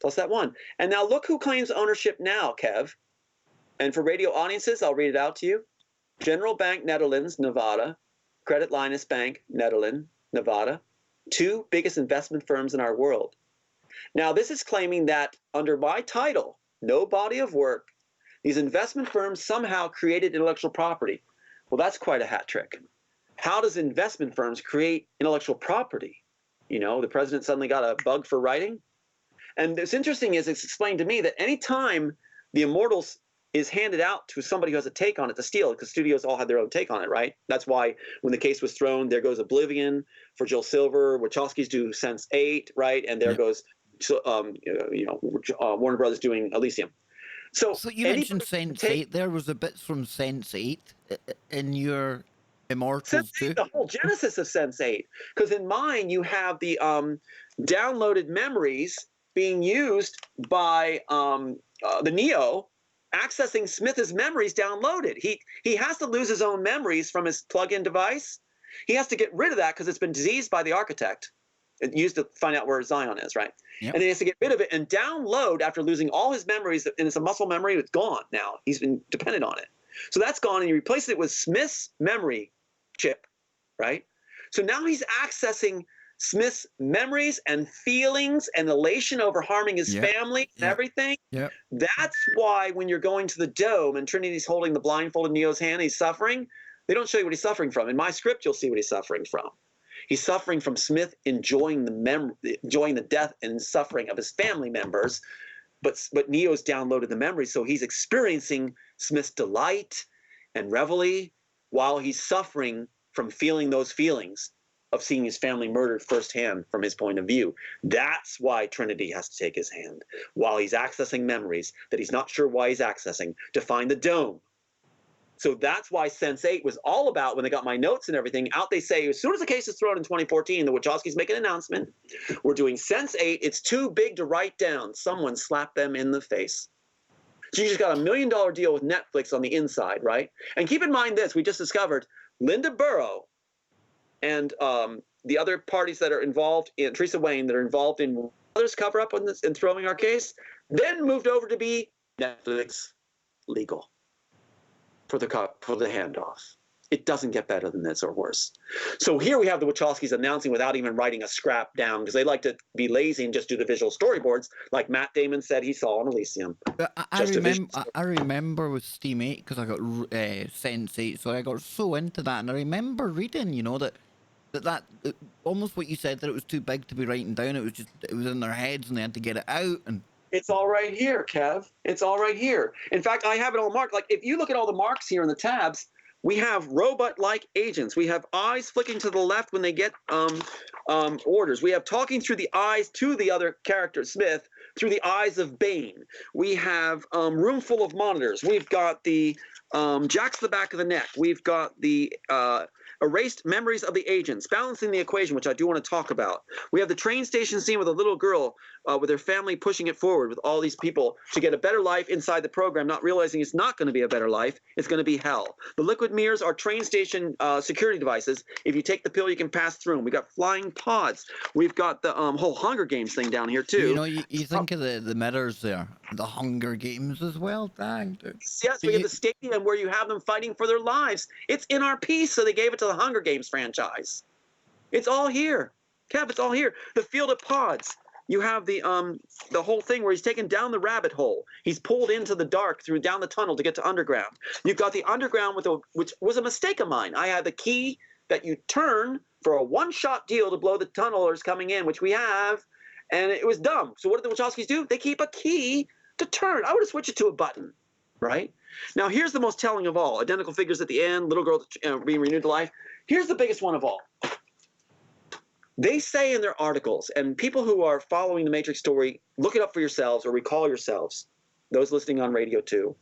Plus that one. And now look who claims ownership now, Kev. And for radio audiences, I'll read it out to you. General Bank Netherlands, Nevada. Credit Linus Bank, Netherlands, Nevada. 2 biggest investment firms in our world. Now, this is claiming that under my title, no body of work, these investment firms somehow created intellectual property. Well, that's quite a hat trick. How does investment firms create intellectual property? The president suddenly got a bug for writing. And what's interesting is it's explained to me that anytime the Immortals is handed out to somebody who has a take on it to steal, because studios all had their own take on it, right? That's why when the case was thrown, there goes Oblivion for Jill Silver, Wachowski's do Sense8, right? And there goes, Warner Brothers doing Elysium. So you mentioned Sense8. There was a bit from Sense8 in your Immortals too. The whole genesis of Sense8, because in mine you have the downloaded memories being used by the Neo, accessing Smith's memories downloaded. He has to lose his own memories from his plug-in device. He has to get rid of that because it's been diseased by the architect. It used to find out where Zion is, right? Yep. And then he has to get rid of it and download after losing all his memories. And it's a muscle memory. It's gone now. He's been dependent on it. So that's gone, and he replaced it with Smith's memory chip, right? So now he's accessing Smith's memories and feelings and elation over harming his family and everything. Yep. That's why when you're going to the dome and Trinity's holding the blindfolded Neo's hand, he's suffering. They don't show you what he's suffering from. In my script, you'll see what he's suffering from. He's suffering from Smith enjoying the death and suffering of his family members, but Neo's downloaded the memory, so he's experiencing Smith's delight and reveille while he's suffering from feeling those feelings of seeing his family murdered firsthand from his point of view. That's why Trinity has to take his hand while he's accessing memories that he's not sure why he's accessing to find the dome. So that's why Sense8 was all about, when they got my notes and everything out, they say, as soon as the case is thrown in 2014, the Wachowskis make an announcement. We're doing Sense8. It's too big to write down. Someone slapped them in the face. So you just got $1 million deal with Netflix on the inside, right? And keep in mind this, we just discovered Linda Burrow and the other parties that are involved in, Teresa Wayne, that are involved in others cover up on this and throwing our case, then moved over to be Netflix legal for the handoff. It doesn't get better than this or worse. So here we have the Wachowskis announcing without even writing a scrap down, because they like to be lazy and just do the visual storyboards like Matt Damon said he saw on Elysium. I remember with Steam 8, because I got Sense8, so I got so into that, and I remember reading, that almost what you said, that it was too big to be writing down. It was in their heads and they had to get it out. And it's all right here, Kev. It's all right here. In fact, I have it all marked. Like, if you look at all the marks here in the tabs, we have robot-like agents. We have eyes flicking to the left when they get orders. We have talking through the eyes to the other character, Smith, through the eyes of Bane. We have room full of monitors. We've got the jacks to the back of the neck. We've got the erased memories of the agents, balancing the equation, which I do want to talk about. We have the train station scene with a little girl with her family pushing it forward with all these people to get a better life inside the program, not realizing it's not going to be a better life. It's going to be hell. The liquid mirrors are train station security devices. If you take the pill, you can pass through them. We got flying pods. We've got the whole Hunger Games thing down here, too. You think of the mirrors there, the Hunger Games as well. Dang. Yes, we have the stadium where you have them fighting for their lives. It's in our piece, so they gave it to the Hunger Games franchise. It's all here. Kev, it's all here. The field of pods. You have the whole thing where he's taken down the rabbit hole. He's pulled into the dark down the tunnel to get to underground. You've got the underground which was a mistake of mine. I had the key that you turn for a one-shot deal to blow the tunnelers coming in, which we have, And it was dumb. So what did the Wachowskis do? They keep a key to turn. I would have switched it to a button, right? Now, here's the most telling of all. Identical figures at the end, little girl being renewed to life. Here's the biggest one of all. They say in their articles, and people who are following the Matrix story, look it up for yourselves or recall yourselves, those listening on radio too.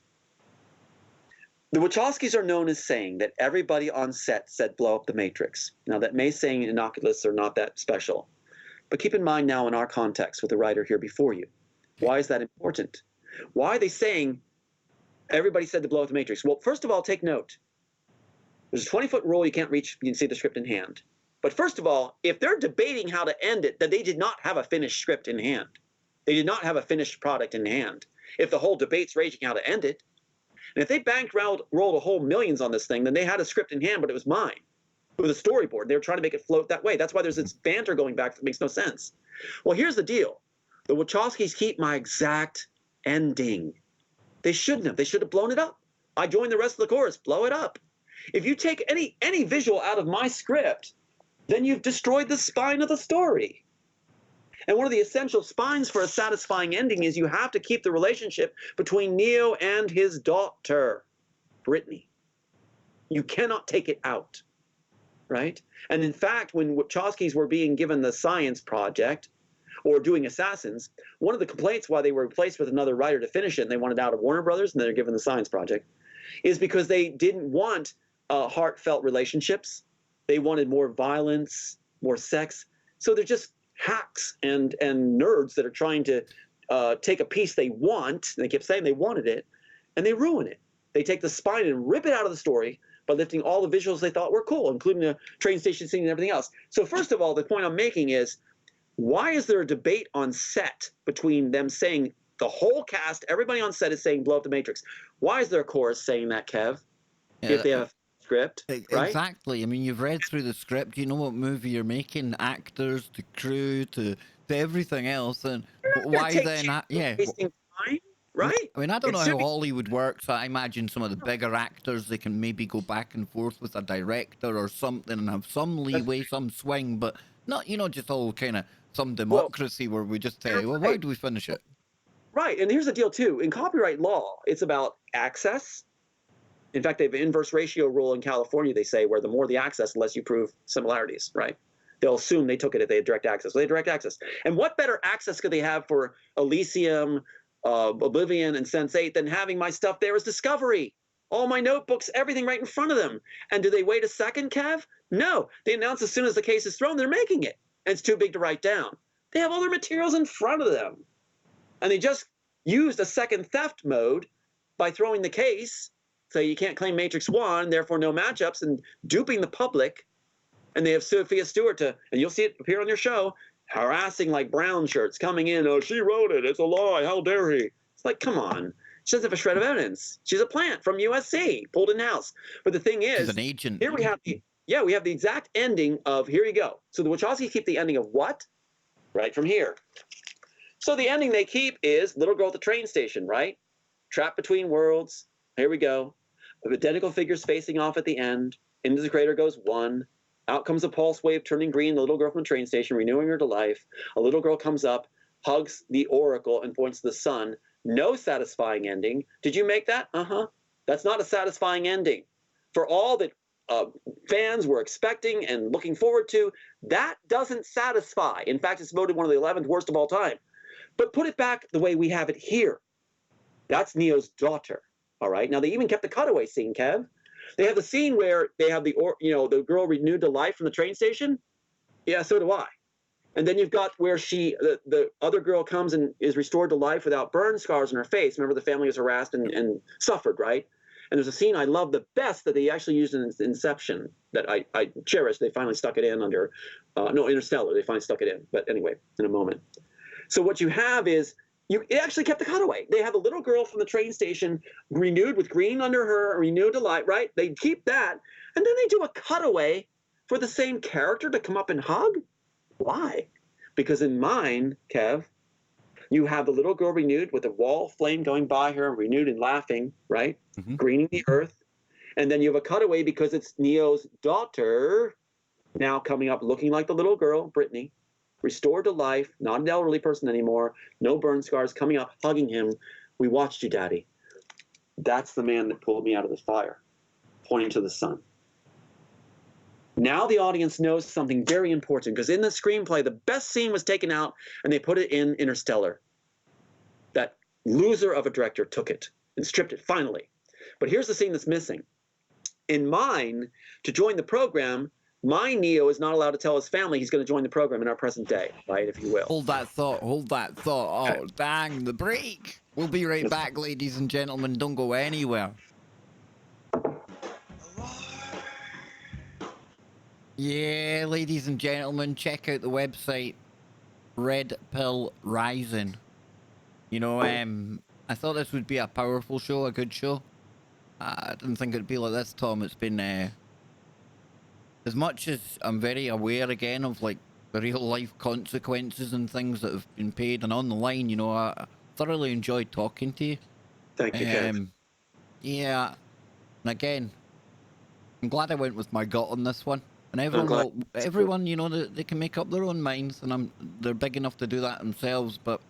The Wachowskis are known as saying that everybody on set said blow up the Matrix. Now, that may seem innocuous or not that special. But keep in mind now in our context with the writer here before you, why is that important? Why are they saying everybody said to blow up the Matrix? Well, first of all, take note. There's a 20-foot rule you can't reach, you can see the script in hand. But first of all, if they're debating how to end it, then they did not have a finished script in hand. They did not have a finished product in hand. If the whole debate's raging how to end it, and if they rolled a whole millions on this thing, then they had a script in hand, but it was mine. With a storyboard. They were trying to make it float that way. That's why there's this banter going back that makes no sense. Well, here's the deal. The Wachowskis keep my exact ending. They shouldn't have. They should have blown it up. I joined the rest of the chorus. Blow it up. If you take any visual out of my script, then you've destroyed the spine of the story. And one of the essential spines for a satisfying ending is you have to keep the relationship between Neo and his daughter, Brittany. You cannot take it out. Right? And in fact, when Wachowskis were being given the science project or doing Assassins, one of the complaints why they were replaced with another writer to finish it, and they wanted out of Warner Brothers, and they're given the science project, is because they didn't want heartfelt relationships. They wanted more violence, more sex. So they're just hacks and nerds that are trying to take a piece they want, and they kept saying they wanted it, and they ruin it. They take the spine and rip it out of the story by lifting all the visuals they thought were cool, including the train station scene and everything else. So first of all, the point I'm making is, why is there a debate on set between them saying the whole cast, everybody on set is saying blow up the Matrix? Why is there a chorus saying that, Kev? If they have a script, right? Exactly. I mean, you've read through the script, you know what movie you're making, actors, to crew, to everything else, and why then? Yeah. Wasting time. Right? I mean, I don't know how Hollywood works. I imagine some of the bigger actors, they can maybe go back and forth with a director or something and have some leeway, some swing, but not, just all kind of some democracy where we just tell you, well, why do we finish it? Right. And here's the deal, too. In copyright law, it's about access. In fact, they have an inverse ratio rule in California, they say, where the more the access, the less you prove similarities, right? They'll assume they took it if they had direct access. Well, they had direct access. And what better access could they have for Elysium, Oblivion, and Sense8 than having my stuff there as Discovery? All my notebooks, everything right in front of them. And do they wait a second, Kev? No. They announce as soon as the case is thrown, they're making it. And it's too big to write down. They have all their materials in front of them. And they just used a second theft mode by throwing the case, so you can't claim Matrix 1, therefore no matchups, and duping the public. And they have Sophia Stewart and you'll see it appear on your show, harassing like brown shirts coming in. Oh, she wrote it. It's a lie. How dare he? It's like, come on. She doesn't have a shred of evidence. She's a plant from USC, pulled in-house. But the thing is, she's an agent. Here we have the exact ending of, here you go. So the Wachowskis keep the ending of what? Right from here. So the ending they keep is little girl at the train station, right? Trapped between worlds. Here we go. Identical figures facing off at the end. Into the crater goes one. Out comes a pulse wave turning green, the little girl from the train station, renewing her to life. A little girl comes up, hugs the oracle, and points to the sun. No satisfying ending. Did you make that? Uh-huh. That's not a satisfying ending. For all that fans were expecting and looking forward to, that doesn't satisfy. In fact, it's voted one of the 11th worst of all time. But put it back the way we have it here. That's Neo's daughter. All right? Now, they even kept the cutaway scene, Kev. They have the scene where they have the girl renewed to life from the train station. Yeah, so do I. And then you've got where the other girl comes and is restored to life without burn scars on her face. Remember, the family was harassed and suffered, right? And there's a scene I love the best that they actually used in Inception that I cherish. They finally stuck it in under, Interstellar. They finally stuck it in. But anyway, in a moment. So what you have is, it actually kept the cutaway. They have a little girl from the train station renewed with green under her, renewed to light, right? They keep that. And then they do a cutaway for the same character to come up and hug? Why? Because in mine, Kev, you have the little girl renewed with a wall of flame going by her, renewed and laughing, right? Mm-hmm. Greening the earth. And then you have a cutaway because it's Neo's daughter now coming up looking like the little girl, Brittany, restored to life, not an elderly person anymore, no burn scars, coming up, hugging him. We watched you, Daddy. That's the man that pulled me out of the fire, pointing to the sun. Now the audience knows something very important, because in the screenplay, the best scene was taken out and they put it in Interstellar. That loser of a director took it and stripped it finally. But here's the scene that's missing. In mine, to join the program, my Neo is not allowed to tell his family he's going to join the program in our present day, right, if you will. Hold that thought. Hold that thought. Oh, dang, the break. We'll be right back, ladies and gentlemen. Don't go anywhere. Yeah, ladies and gentlemen, check out the website, Red Pill Rising. You know, I thought this would be a powerful show, a good show. I didn't think it'd be like this, Tom. It's been, as much as I'm very aware again of like the real life consequences and things that have been paid and on the line, you know, I thoroughly enjoyed talking to you. Thank you, Kev. Yeah, and again, I'm glad I went with my gut on this one. And everyone, you know, they can make up their own minds, and they're big enough to do that themselves. But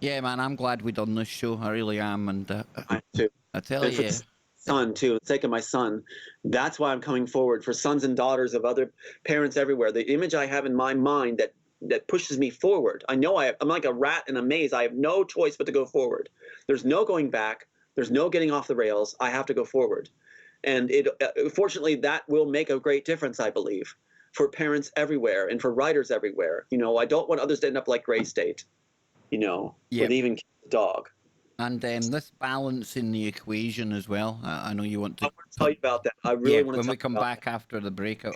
yeah, man, I'm glad we done this show. I really am, and I too. I tell you, son too. For the sake of my son, that's why I'm coming forward for sons and daughters of other parents everywhere. The image I have in my mind that pushes me forward. I know I'm like a rat in a maze. I have no choice but to go forward. There's no going back. There's no getting off the rails. I have to go forward. And fortunately, that will make a great difference, I believe, for parents everywhere and for writers everywhere. You know, I don't want others to end up like Gray State, you know, with even the dog. And this balance in the equation as well. I know you want to. I want to tell you about that. I really want to. When we come back after the break. On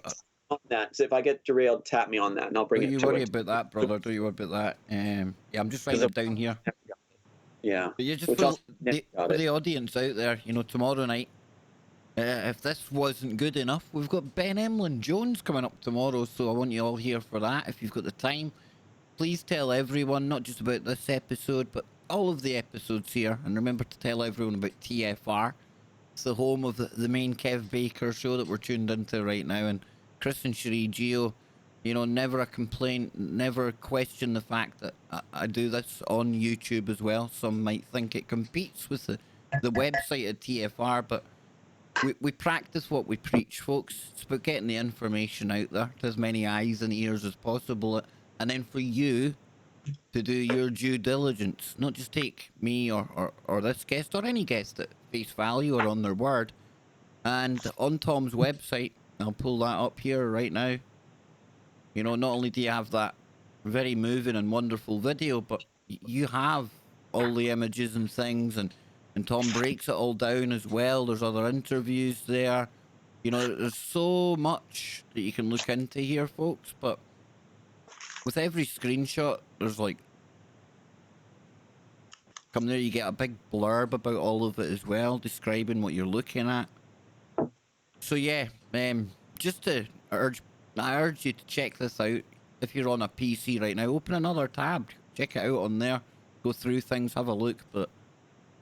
that. So if I get derailed, tap me on that, and I'll bring it to it. Don't you worry about that, brother. Don't you worry about that. Yeah, I'm just writing it down here. Yeah. But you just for the audience out there, you know, tomorrow night. If this wasn't good enough, we've got Ben Emlyn Jones coming up tomorrow, so I want you all here for that. If you've got the time, please tell everyone, not just about this episode, but all of the episodes here. And remember to tell everyone about TFR. It's the home of the main Kev Baker show that we're tuned into right now. And Chris and Cherie Geo, you know, never a complaint, never question the fact that I do this on YouTube as well. Some might think it competes with the website at TFR, but we practice what we preach, folks. It's about getting the information out there to as many eyes and ears as possible, and then for you to do your due diligence, not just take me or this guest or any guest at face value or on their word. And on Tom's website, I'll pull that up here right now. You know, not only do you have that very moving and wonderful video, but you have all the images and things, and Tom breaks it all down as well. There's other interviews there. You know, there's so much that you can look into here, folks. But with every screenshot, there's like, come there, you get a big blurb about all of it as well, describing what you're looking at. So yeah, just to I urge you to check this out. If you're on a PC right now, open another tab, check it out on there, go through things, have a look. But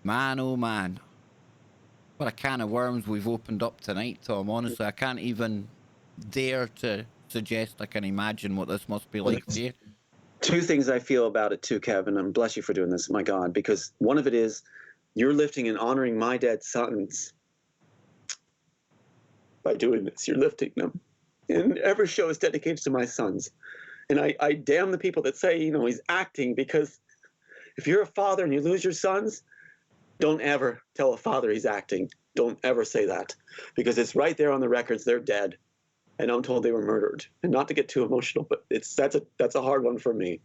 man, oh man, what a can of worms we've opened up tonight, Tom. Honestly, I can't even dare to suggest I can imagine what this must be like for you. Two things I feel about it too, Kevin, and bless you for doing this, my God, because one of it is you're lifting and honoring my dead sons by doing this. You're lifting them. And every show is dedicated to my sons. And I damn the people that say, you know, he's acting, because if you're a father and you lose your sons, don't ever tell a father he's acting. Don't ever say that, because it's right there on the records. They're dead, and I'm told they were murdered. And not to get too emotional, but that's a hard one for me.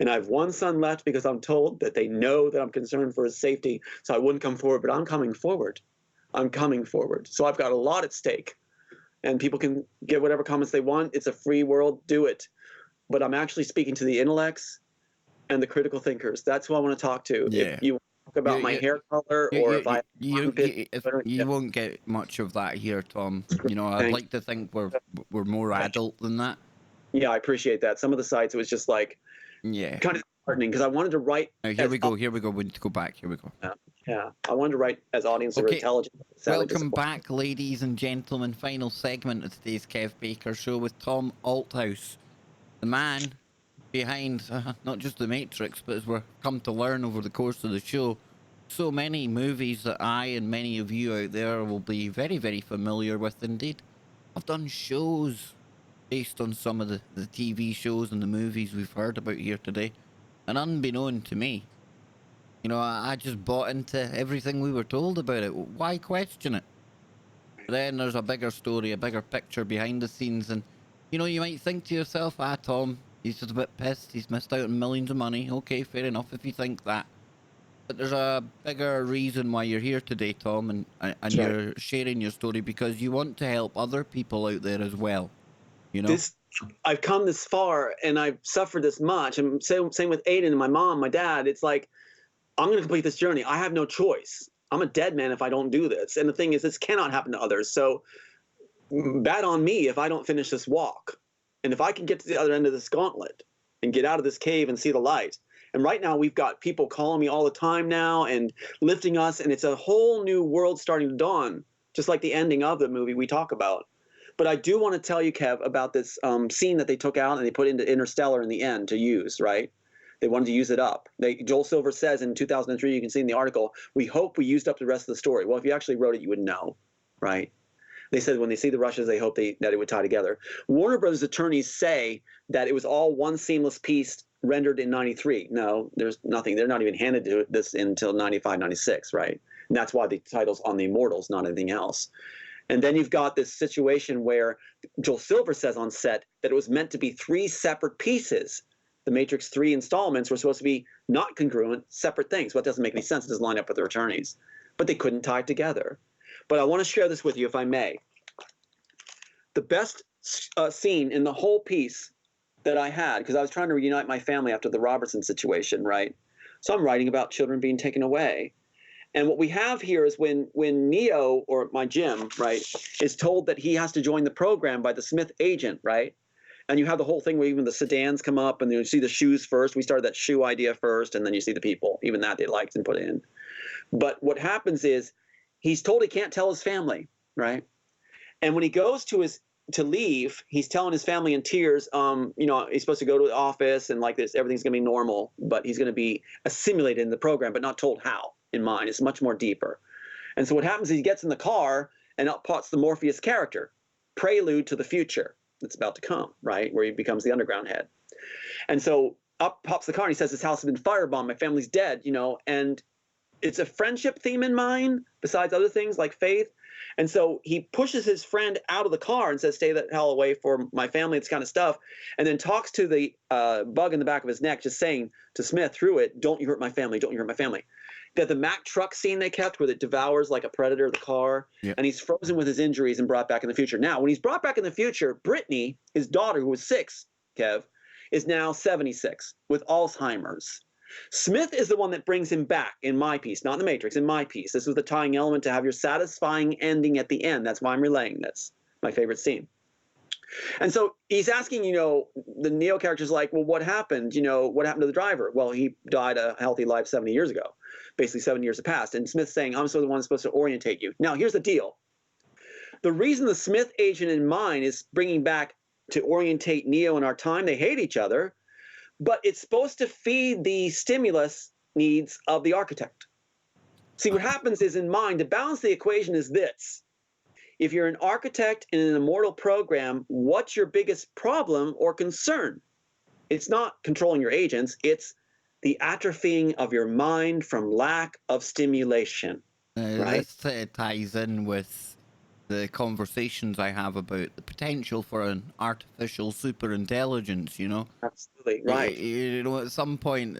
And I have one son left because I'm told that they know that I'm concerned for his safety, so I wouldn't come forward. But I'm coming forward. I'm coming forward. So I've got a lot at stake, and people can give whatever comments they want. It's a free world. Do it. But I'm actually speaking to the intellects and the critical thinkers. That's who I want to talk to. Yeah. If you talk about my hair color, or if I you won't get much of that here, Tom. You know, I'd like to think we're more adult than that. Yeah, I appreciate that. Some of the sites, it was just like, yeah, kind of disheartening, because I wanted to write. Here we go. We need to go back. Here we go. Yeah, I wanted to write as audience are intelligent. Welcome back, ladies and gentlemen. Final segment of today's Kev Baker show with Tom Althouse, the man behind not just the Matrix, but as we're come to learn over the course of the show, so many movies that I and many of you out there will be very, very familiar with indeed. I've done shows based on some of the TV shows and the movies we've heard about here today. And unbeknown to me, you know, I just bought into everything we were told about it. Why question it? But then there's a bigger story, a bigger picture behind the scenes. And, you know, you might think to yourself, Tom, he's just a bit pissed. He's missed out on millions of money. Okay, fair enough if you think that. But there's a bigger reason why you're here today, Tom, and you're sharing your story because you want to help other people out there as well. You know? I've come this far and I've suffered this much. And same with Aiden and my mom, my dad. It's like, I'm going to complete this journey. I have no choice. I'm a dead man if I don't do this. And the thing is, this cannot happen to others. So bad on me if I don't finish this walk. And if I can get to the other end of this gauntlet and get out of this cave and see the light. And right now we've got people calling me all the time now and lifting us. And it's a whole new world starting to dawn, just like the ending of the movie we talk about. But I do want to tell you, Kev, about this scene that they took out and they put into Interstellar in the end to use, right? They wanted to use it up. Joel Silver says in 2003, you can see in the article, we hope we used up the rest of the story. Well, if you actually wrote it, you would know, right? They said when they see the rushes, they hope that it would tie together. Warner Brothers attorneys say that it was all one seamless piece rendered in 93. No, there's nothing. They're not even handed to this until 95, 96, right? And that's why the title's on the Immortals, not anything else. And then you've got this situation where Joel Silver says on set that it was meant to be 3 separate pieces. The Matrix 3 installments were supposed to be not congruent, separate things. Well, it doesn't make any sense. It doesn't line up with their attorneys. But they couldn't tie it together. But I want to share this with you, if I may. The best scene in the whole piece that I had, because I was trying to reunite my family after the Robertson situation, right? So I'm writing about children being taken away. And what we have here is when Neo, or my Jim, right, is told that he has to join the program by the Smith agent, right? And you have the whole thing where even the sedans come up and you see the shoes first. We started that shoe idea first, and then you see the people. Even that they liked and put in. But what happens is he's told he can't tell his family, right? And when he goes to leave, he's telling his family in tears, you know, he's supposed to go to the office and like this, everything's going to be normal, but he's going to be assimilated in the program, but not told how in mind. It's much more deeper. And so what happens is he gets in the car and up pops the Morpheus character, prelude to the future that's about to come, right? Where he becomes the underground head. And so up pops the car and he says, this house has been firebombed, my family's dead, you know, and it's a friendship theme in mind, besides other things like faith. And so he pushes his friend out of the car and says, stay the hell away from my family, this kind of stuff. And then talks to the bug in the back of his neck, just saying to Smith through it, don't you hurt my family, don't you hurt my family. That the Mack truck scene they kept where it devours like a predator the car, yep. And he's frozen with his injuries and brought back in the future. Now, when he's brought back in the future, Brittany, his daughter, who was 6, Kev, is now 76 with Alzheimer's. Smith is the one that brings him back in my piece, not in the Matrix, in my piece. This was the tying element to have your satisfying ending at the end. That's why I'm relaying this. My favorite scene. And so he's asking, you know, the Neo character's like, well, what happened? You know, what happened to the driver? Well, he died a healthy life 70 years ago. Basically 7 years have passed. And Smith's saying, I'm the one supposed to orientate you. Now, here's the deal. The reason the Smith agent in mine is bringing back to orientate Neo in our time, they hate each other, but it's supposed to feed the stimulus needs of the architect. See, what happens is in mine, to balance the equation is this. If you're an architect in an immortal program, what's your biggest problem or concern? It's not controlling your agents. It's the atrophying of your mind from lack of stimulation. Right? This ties in with the conversations I have about the potential for an artificial superintelligence, you know? Absolutely, right. You know, at some point,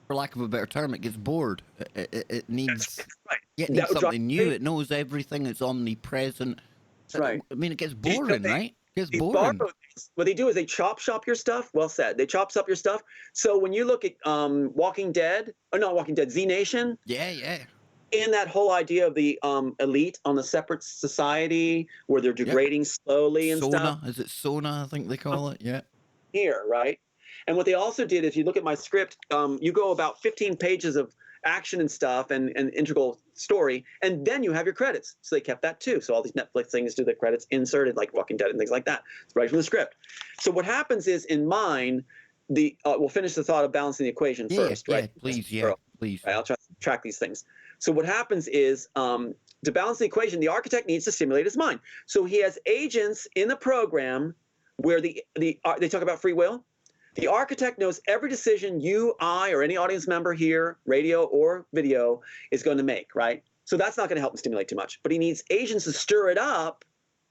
for lack of a better term, it gets bored. It needs, right. It needs something new. It knows everything. It's omnipresent. That's right. I mean, it gets boring, right? It gets boring. What they do is they chop shop your stuff. Well said. They chop up your stuff. So when you look at Walking Dead, or not Walking Dead, Z Nation. Yeah, yeah. And that whole idea of the elite on the separate society where they're degrading slowly and stuff. Is it Sona? I think they call it. Yeah. Here, right? And what they also did, if you look at my script, you go about 15 pages of action and stuff and integral story, and then you have your credits. So they kept that too. So all these Netflix things do the credits inserted, like Walking Dead and things like that. It's right from the script. So what happens is in mine, we'll finish the thought of balancing the equation first, right? Please, please. Right, I'll try to track these things. So what happens is, to balance the equation, the architect needs to stimulate his mind. So he has agents in the program where they talk about free will. The architect knows every decision you, I, or any audience member here, radio or video, is going to make, right? So that's not going to help him stimulate too much. But he needs agents to stir it up,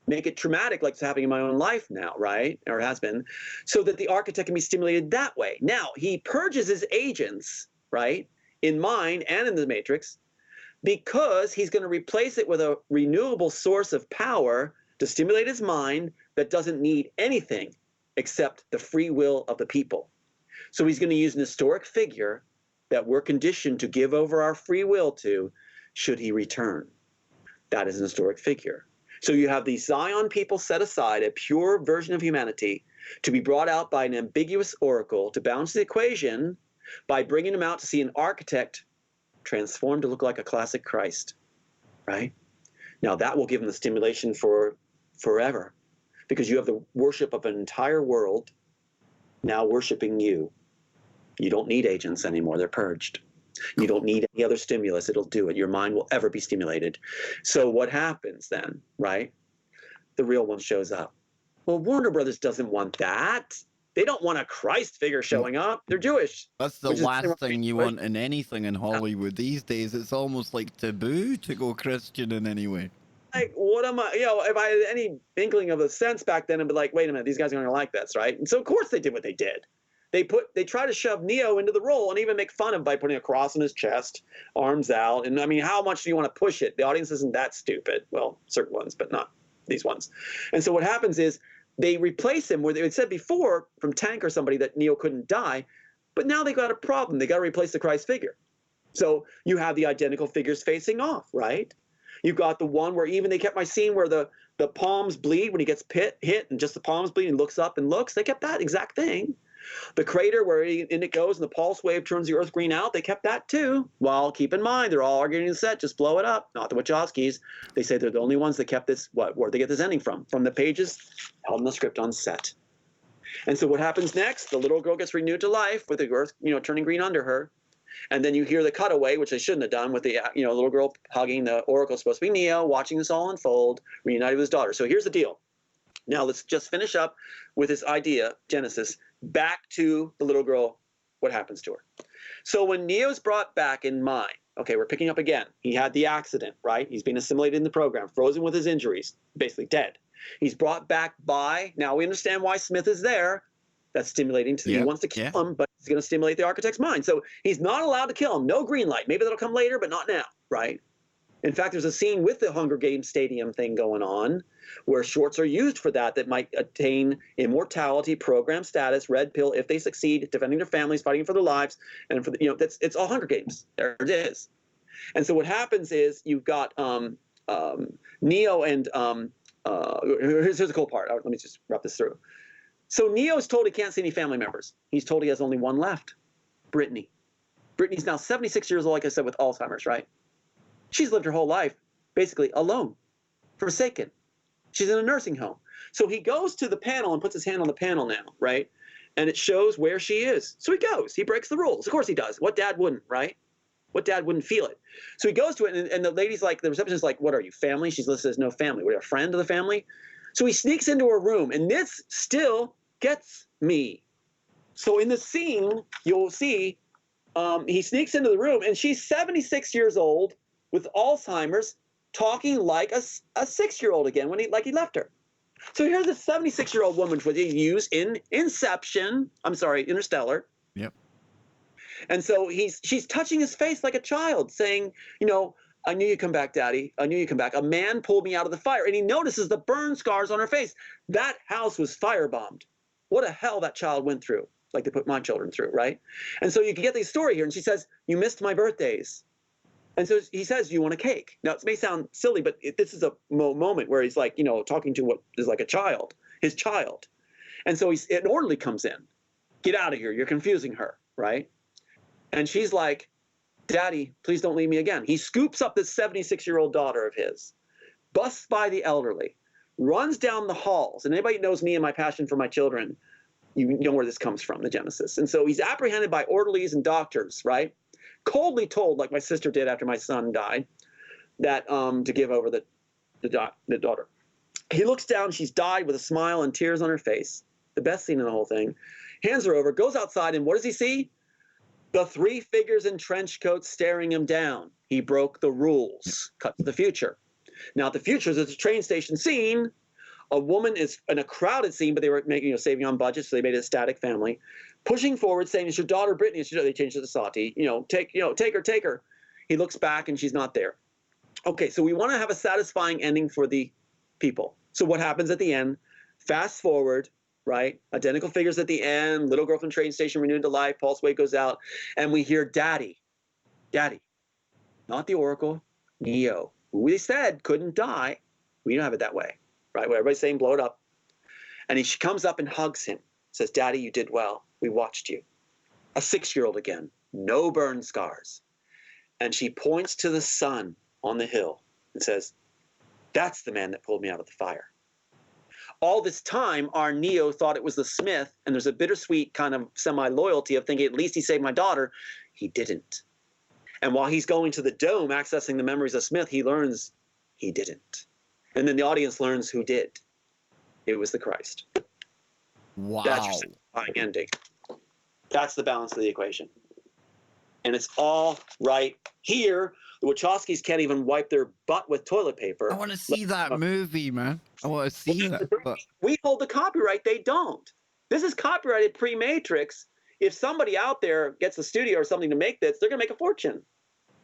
make it traumatic like it's happening in my own life now, right? Or has been, so that the architect can be stimulated that way. Now, he purges his agents, right, in mind and in the matrix, because he's going to replace it with a renewable source of power to stimulate his mind that doesn't need anything except the free will of the people. So he's going to use an historic figure that we're conditioned to give over our free will to, should he return. That is an historic figure. So you have these Zion people set aside, a pure version of humanity, to be brought out by an ambiguous oracle to balance the equation by bringing them out to see an architect transformed to look like a classic Christ, right? Now that will give them the stimulation for forever, because you have the worship of an entire world now worshiping you. You don't need agents anymore. They're purged. You don't need any other stimulus. It'll do it. Your mind will ever be stimulated. So what happens then, right? The real one shows up. Well, Warner Brothers doesn't want that. They don't want a Christ figure showing up. They're Jewish. That's the last thing you want in anything in Hollywood these days. It's almost like taboo to go Christian in any way. Like, what am I, if I had any inkling of a sense back then, I'd be like, wait a minute, these guys are going to like this, right? And so, of course, they did what they did. They try to shove Neo into the role and even make fun of him by putting a cross on his chest, arms out. And I mean, how much do you want to push it? The audience isn't that stupid. Well, certain ones, but not these ones. And so what happens is they replace him where they had said before from Tank or somebody that Neo couldn't die, but now they got a problem. They got to replace the Christ figure. So you have the identical figures facing off, right? You've got the one where even they kept my scene where the palms bleed when he gets hit and just the palms bleed and looks up and looks. They kept that exact thing. The crater where in it goes and the pulse wave turns the Earth green out, they kept that too. Well, keep in mind, they're all arguing in the set, just blow it up. Not the Wachowskis. They say they're the only ones that kept this, where'd they get this ending from? From the pages held in the script on set. And so what happens next? The little girl gets renewed to life with the Earth, turning green under her. And then you hear the cutaway, which they shouldn't have done, with the little girl hugging the Oracle, supposed to be Neo, watching this all unfold, reunited with his daughter. So here's the deal. Now let's just finish up with this idea, Genesis, back to the little girl, what happens to her. So when Neo's brought back in mind, okay, we're picking up again. He had the accident, right? He's been assimilated in the program, frozen with his injuries, basically dead. He's brought back by, now we understand why Smith is there. That's stimulating. He wants to kill him, but it's going to stimulate the architect's mind. So he's not allowed to kill him. No green light. Maybe that'll come later, but not now, right? In fact, there's a scene with the Hunger Games Stadium thing going on where shorts are used for that might attain immortality, program status, red pill if they succeed, defending their families, fighting for their lives, and for the, it's all Hunger Games. There it is. And so what happens is you've got Neo and here's the cool part. Let me just wrap this through. So Neo's told he can't see any family members. He's told he has only one left, Brittany. Brittany's now 76 years old, like I said, with Alzheimer's, right? She's lived her whole life basically alone, forsaken. She's in a nursing home. So he goes to the panel and puts his hand on the panel now, right? And it shows where she is. So he goes. He breaks the rules. Of course he does. What dad wouldn't, right? What dad wouldn't feel it? So he goes to it, and the lady's like, the receptionist's like, what are you, family? She's listed as no family. What are you, a friend of the family? So he sneaks into her room, and this still gets me. So in the scene, you'll see he sneaks into the room, and she's 76 years old with Alzheimer's, talking like a 6-year-old again when he left her. So here's a 76-year-old woman, which they use in Interstellar. Yep. And so she's touching his face like a child, saying, I knew you'd come back, Daddy. I knew you'd come back. A man pulled me out of the fire. And he notices the burn scars on her face. That house was firebombed. What a hell that child went through, like they put my children through, right? And so you can get the story here. And she says, you missed my birthdays. And so he says, do you want a cake? Now, it may sound silly, but this is a moment where he's like, talking to what is like a child, his child. And so an orderly comes in. Get out of here. You're confusing her, right? And she's like, Daddy, please don't leave me again. He scoops up this 76-year-old daughter of his, busts by the elderly, runs down the halls. And anybody knows me and my passion for my children, You know where this comes from, the genesis. And so he's apprehended by orderlies and doctors, right? Coldly told, like my sister did after my son died, that to give over the daughter. He looks down, she's died with a smile and tears on her face. The best scene in the whole thing. Hands her over, goes outside, and what does he see? The 3 figures in trench coats staring him down. He broke the rules. Cut to the future. Now, the future is a train station scene. A woman is in a crowded scene, but they were making, saving on budget, so they made it a static family. Pushing forward, saying, "It's your daughter, Brittany." They changed it to Sati. Take her. He looks back, and she's not there. Okay, so we want to have a satisfying ending for the people. So what happens at the end? Fast forward, right? Identical figures at the end. Little girl from train station renewed to life. Pulse wave goes out, and we hear "Daddy, Daddy," not the Oracle, Neo, who we said couldn't die. We don't have it that way. Right, what everybody's saying, blow it up. And she comes up and hugs him, says, "Daddy, you did well. We watched you." A 6-year-old again, no burn scars. And she points to the sun on the hill and says, "That's the man that pulled me out of the fire." All this time, our Neo thought it was the Smith, and there's a bittersweet kind of semi-loyalty of thinking, at least he saved my daughter. He didn't. And while he's going to the dome, accessing the memories of Smith, he learns he didn't. And then the audience learns who did. It was the Christ. Wow. That's your satisfying ending. That's the balance of the equation. And it's all right here. The Wachowskis can't even wipe their butt with toilet paper. I want to see that movie, man. I want to see that. But... We hold the copyright. They don't. This is copyrighted pre-Matrix. If somebody out there gets a studio or something to make this, they're going to make a fortune.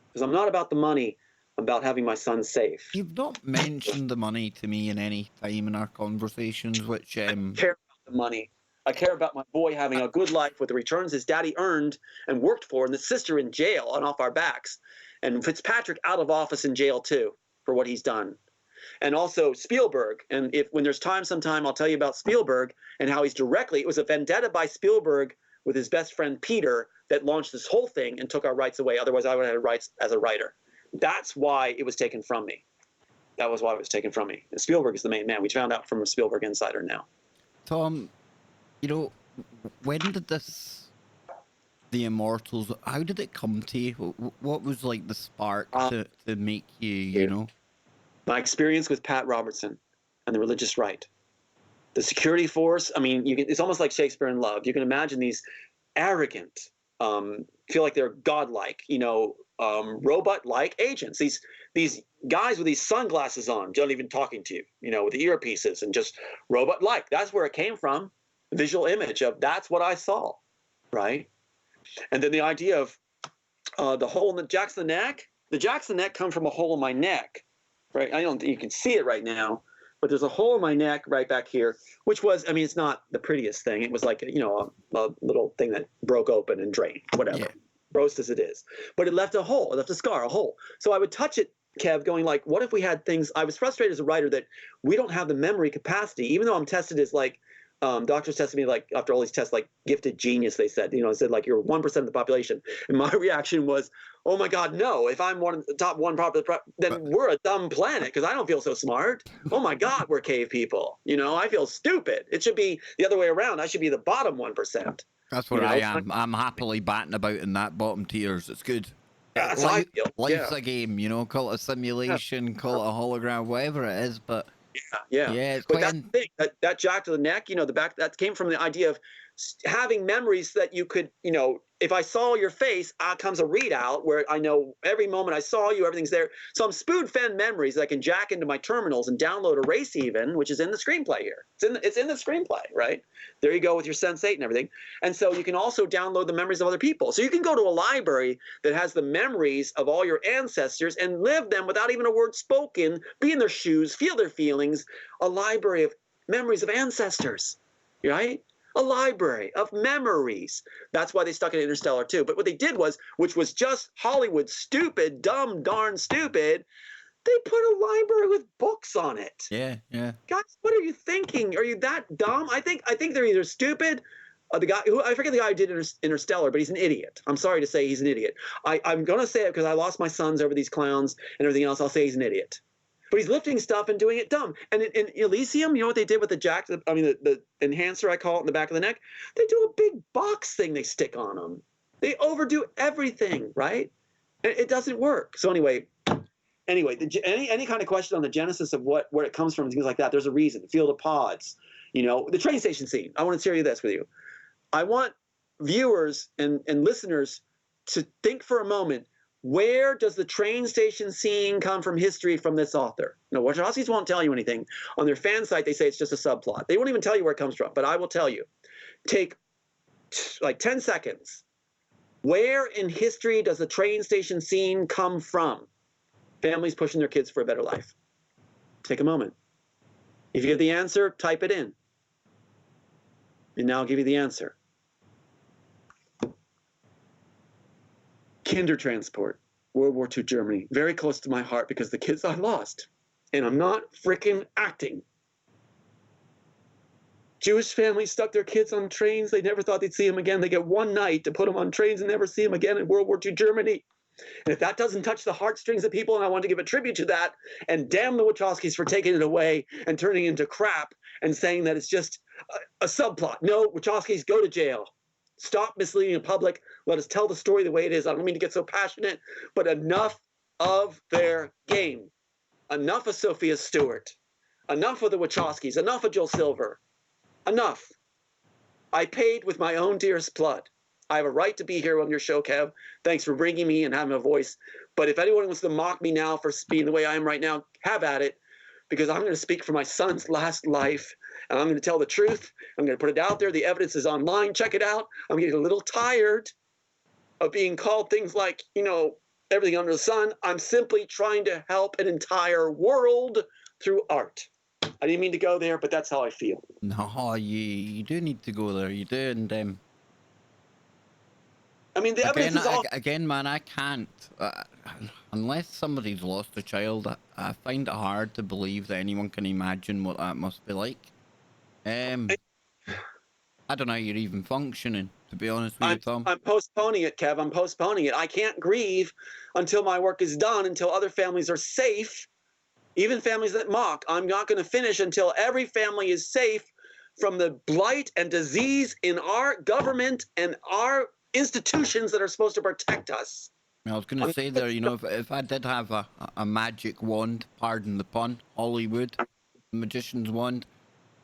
Because I'm not about the money. I'm about having my son safe. You've not mentioned the money to me in any time in our conversations, which... I care about the money. I care about my boy having a good life with the returns his daddy earned and worked for, and the sister in jail and off our backs. And Fitzpatrick out of office in jail, too, for what he's done. And also Spielberg. And when there's time sometime, I'll tell you about Spielberg and how he's directly... It was a vendetta by Spielberg with his best friend Peter that launched this whole thing and took our rights away. Otherwise, I would have had rights as a writer. That's why it was taken from me. That was why it was taken from me. And Spielberg is the main man. We found out from a Spielberg insider now. Tom, when did the Immortals, how did it come to you? What was like the spark to make you, My experience with Pat Robertson and the religious right. The security force, it's almost like Shakespeare in Love. You can imagine these arrogant, feel like they're godlike, robot-like agents. These guys with these sunglasses on, don't even talking to you, with the earpieces and just robot-like. That's where it came from. The visual image of that's what I saw, right? And then the idea of the hole in the jacks of the neck. The jacks of the neck come from a hole in my neck, right? I don't think you can see it right now, but there's a hole in my neck right back here, which was, it's not the prettiest thing. It was like, a little thing that broke open and drained, whatever. Yeah. Gross as it is. But it left a hole, it left a scar, a hole. So I would touch it, Kev, going like, what if we had things, I was frustrated as a writer that we don't have the memory capacity, even though I'm tested as like, doctors tested me like, after all these tests, like gifted genius, they said, said like you're 1% of the population. And my reaction was, oh my God, no, if I'm one of the top 1%, then we're a dumb planet because I don't feel so smart. Oh my God, we're cave people. I feel stupid. It should be the other way around. I should be the bottom 1%. That's what I am. I'm happily batting about in that bottom tiers. It's good. Yeah, that's how I feel. Life's a game, call it a simulation, call it a hologram, whatever it is, but... Yeah. It's but that's the thing. That jack to the neck, the back, that came from the idea of having memories that you could, if I saw your face, out comes a readout where I know every moment I saw you, everything's there. So I'm spoon-fed memories that I can jack into my terminals and download Erase Even, which is in the screenplay here. It's in the screenplay, right? There you go with your Sense8 and everything. And so you can also download the memories of other people. So you can go to a library that has the memories of all your ancestors and live them without even a word spoken, be in their shoes, feel their feelings. A library of memories of ancestors, right? A library of memories. That's why they stuck it in Interstellar too. But what they did was, which was just Hollywood stupid, dumb, darn stupid, they put a library with books on it. Yeah. Guys, what are you thinking? Are you that dumb? I think they're either stupid. The guy who I forget the guy who did Interstellar, but he's an idiot. I'm sorry to say he's an idiot. I'm gonna say it because I lost my sons over these clowns and everything else. I'll say he's an idiot. but he's lifting stuff and doing it dumb. And in Elysium, you know what they did with the jack? I mean, the enhancer, I call it, in the back of the neck. They do a big box thing they stick on him. They overdo everything, right? It doesn't work. So anyway, any kind of question on the genesis of where it comes from, things like that, there's a reason. Field of Pods, you know, the train station scene. I want to share you this with you. I want viewers and listeners to think for a moment, where does the train station scene come from history from this author? No, Wachowskis won't tell you anything. On their fan site, they say it's just a subplot. They won't even tell you where it comes from, but I will tell you. Take like 10 seconds. Where in history does the train station scene come from? Families pushing their kids for a better life. Take a moment. If you get the answer, type it in. And now I'll give you the answer. Kindertransport, World War II Germany. Very close to my heart because the kids I lost. And I'm not freaking acting. Jewish families stuck their kids on trains. They never thought they'd see them again. They get one night to put them on trains and never see them again in World War II Germany. And if that doesn't touch the heartstrings of people, and I want to give a tribute to that, and damn the Wachowskis for taking it away and turning it into crap and saying that it's just a subplot. No, Wachowskis, go to jail. Stop misleading the public. Let us tell the story the way it is. I don't mean to get so passionate, but enough of their game. Enough of Sophia Stewart. Enough of the Wachowskis. Enough of Joel Silver. Enough. I paid with my own dearest blood. I have a right to be here on your show, Kev. Thanks for bringing me and having a voice. But if anyone wants to mock me now for being the way I am right now, have at it, because I'm going to speak for my son's last life, and I'm going to tell the truth. I'm going to put it out there. The evidence is online. Check it out. I'm getting a little tired of being called things like, you know, everything under the sun. I'm simply trying to help an entire world through art. I didn't mean to go there, but that's how I feel. No, you do need to go there. You do, and I mean, the evidence is all... Again, man, I can't. Unless somebody's lost a child, I find it hard to believe that anyone can imagine what that must be like. I don't know how you're even functioning, to be honest with you, Tom. I'm postponing it, Kev. I'm postponing it. I can't grieve until my work is done, until other families are safe, even families that mock. I'm not going to finish until every family is safe from the blight and disease in our government and our institutions that are supposed to protect us. I was going to say there, you know, if I did have a magic wand, pardon the pun, Hollywood, magician's wand,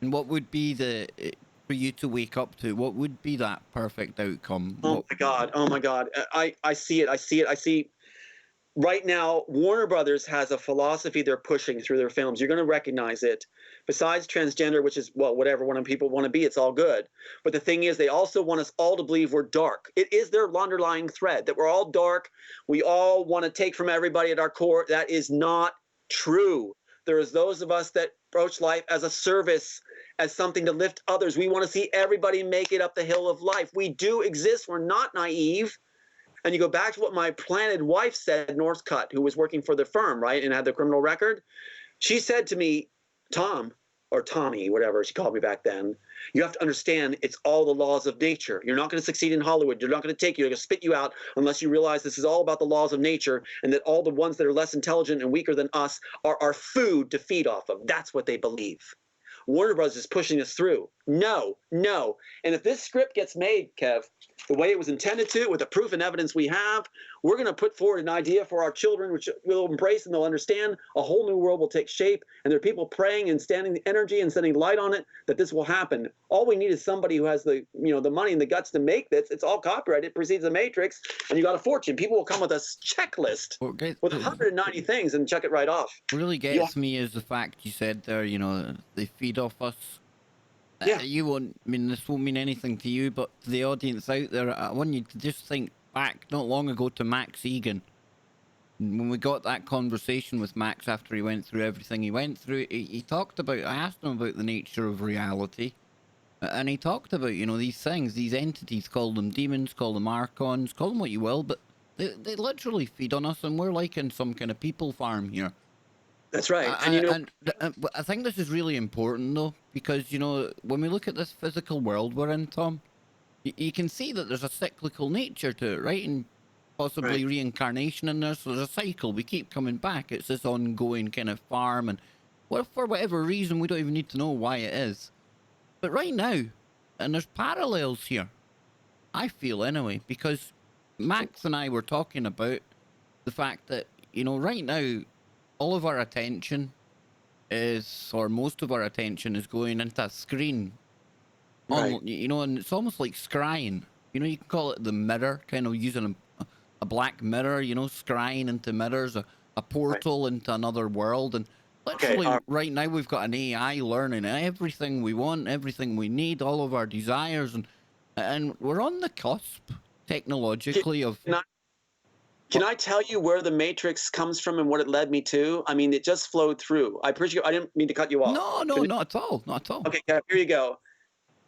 and what would be for you to wake up to, what would be that perfect outcome? Oh my God. Oh my God. I see it. I see right now, Warner Brothers has a philosophy they're pushing through their films. You're going to recognize it. Besides transgender, which is, well, whatever one of people want to be, it's all good. But the thing is, they also want us all to believe we're dark. It is their underlying thread, that we're all dark. We all want to take from everybody at our core. That is not true. There is those of us that approach life as a service, as something to lift others. We want to see everybody make it up the hill of life. We do exist. We're not naive. And you go back to what my planted wife said, Northcutt, who was working for the firm, right, and had the criminal record. She said to me, Tom, or Tommy, whatever she called me back then, you have to understand it's all the laws of nature. You're not going to succeed in Hollywood. They're not going to take you. They're going to spit you out unless you realize this is all about the laws of nature, and that all the ones that are less intelligent and weaker than us are our food to feed off of. That's what they believe. Warner Bros. Is pushing us through. No. And if this script gets made, Kev, the way it was intended to, with the proof and evidence we have, we're going to put forward an idea for our children, which we'll embrace and they'll understand. A whole new world will take shape, and there are people praying and standing the energy and sending light on it that this will happen. All we need is somebody who has the money and the guts to make this. It's all copyrighted. It precedes the Matrix, and you got a fortune. People will come with a checklist with 190 things and check it right off. What really gets me is the fact you said there, they feed off us. Yeah. You won't, this won't mean anything to you, but to the audience out there, I want you to just think back not long ago to Max Egan. When we got that conversation with Max after he went through everything he went through, he talked about, I asked him about the nature of reality, and he talked about, these things, these entities, call them demons, call them archons, call them what you will, but they literally feed on us, and we're like in some kind of people farm here. That's right. And I think this is really important, though, because, when we look at this physical world we're in, Tom, you can see that there's a cyclical nature to it, right? And possibly reincarnation in there. So there's a cycle. We keep coming back. It's this ongoing kind of farm. And well, for whatever reason, we don't even need to know why it is. But right now, and there's parallels here, I feel anyway, because Max and I were talking about the fact that, you know, right now, all of our attention is, or most of our attention is going into a screen. You know, and it's almost like scrying. You know, you can call it the mirror, kind of using a black mirror, you know, scrying into mirrors, a portal into another world. And literally right now we've got an AI learning everything we want, everything we need, all of our desires. And we're on the cusp, technologically, of... Can I tell you where the Matrix comes from and what it led me to? I mean, it just flowed through. I appreciate. I didn't mean to cut you off. No, not at all. Not at all. Okay, here you go.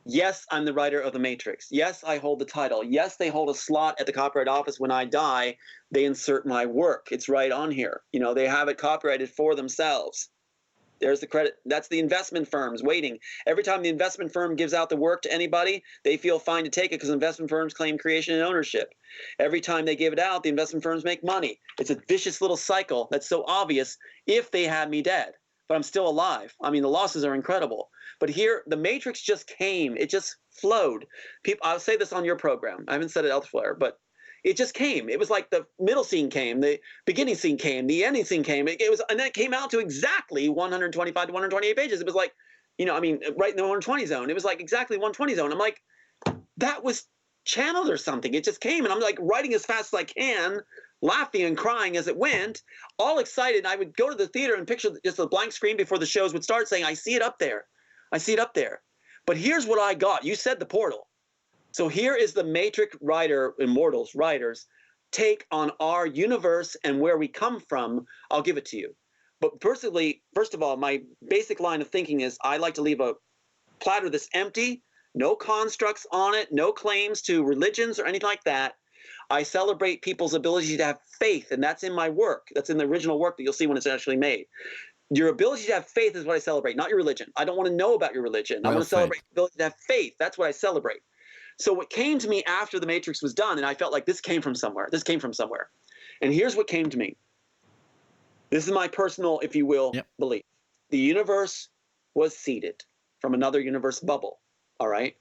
Yes, I'm the writer of the Matrix. Yes, I hold the title. Yes, they hold a slot at the Copyright Office. When I die, they insert my work. It's right on here. You know, they have it copyrighted for themselves. There's the credit. That's the investment firms waiting. Every time the investment firm gives out the work to anybody, they feel fine to take it because investment firms claim creation and ownership. Every time they give it out, the investment firms make money. It's a vicious little cycle that's so obvious if they had me dead. But I'm still alive. I mean, the losses are incredible. But here, the Matrix just came. It just flowed. People, I'll say this on your program. I haven't said it elsewhere, but it just came. It was like the middle scene came, the beginning scene came, the ending scene came. It was, and then it came out to exactly 125 to 128 pages. It was like, you know, I mean, right in the 120 zone. It was like exactly 120 zone. I'm like, that was channeled or something. It just came, and I'm like writing as fast as I can, laughing and crying as it went, all excited. I would go to the theater and picture just a blank screen before the shows would start saying, I see it up there. I see it up there. But here's what I got. You said the portal. So here is the Matrix writer, Immortals writers, take on our universe and where we come from. I'll give it to you. But personally, first of all, my basic line of thinking is I like to leave a platter that's empty, no constructs on it, no claims to religions or anything like that. I celebrate people's ability to have faith, and that's in my work. That's in the original work that you'll see when it's actually made. Your ability to have faith is what I celebrate, not your religion. I don't want to know about your religion. I want to celebrate the ability to have faith. That's what I celebrate. So what came to me after the Matrix was done, and I felt like this came from somewhere. This came from somewhere. And here's what came to me. This is my personal, if you will, belief. The universe was seeded from another universe bubble, all right?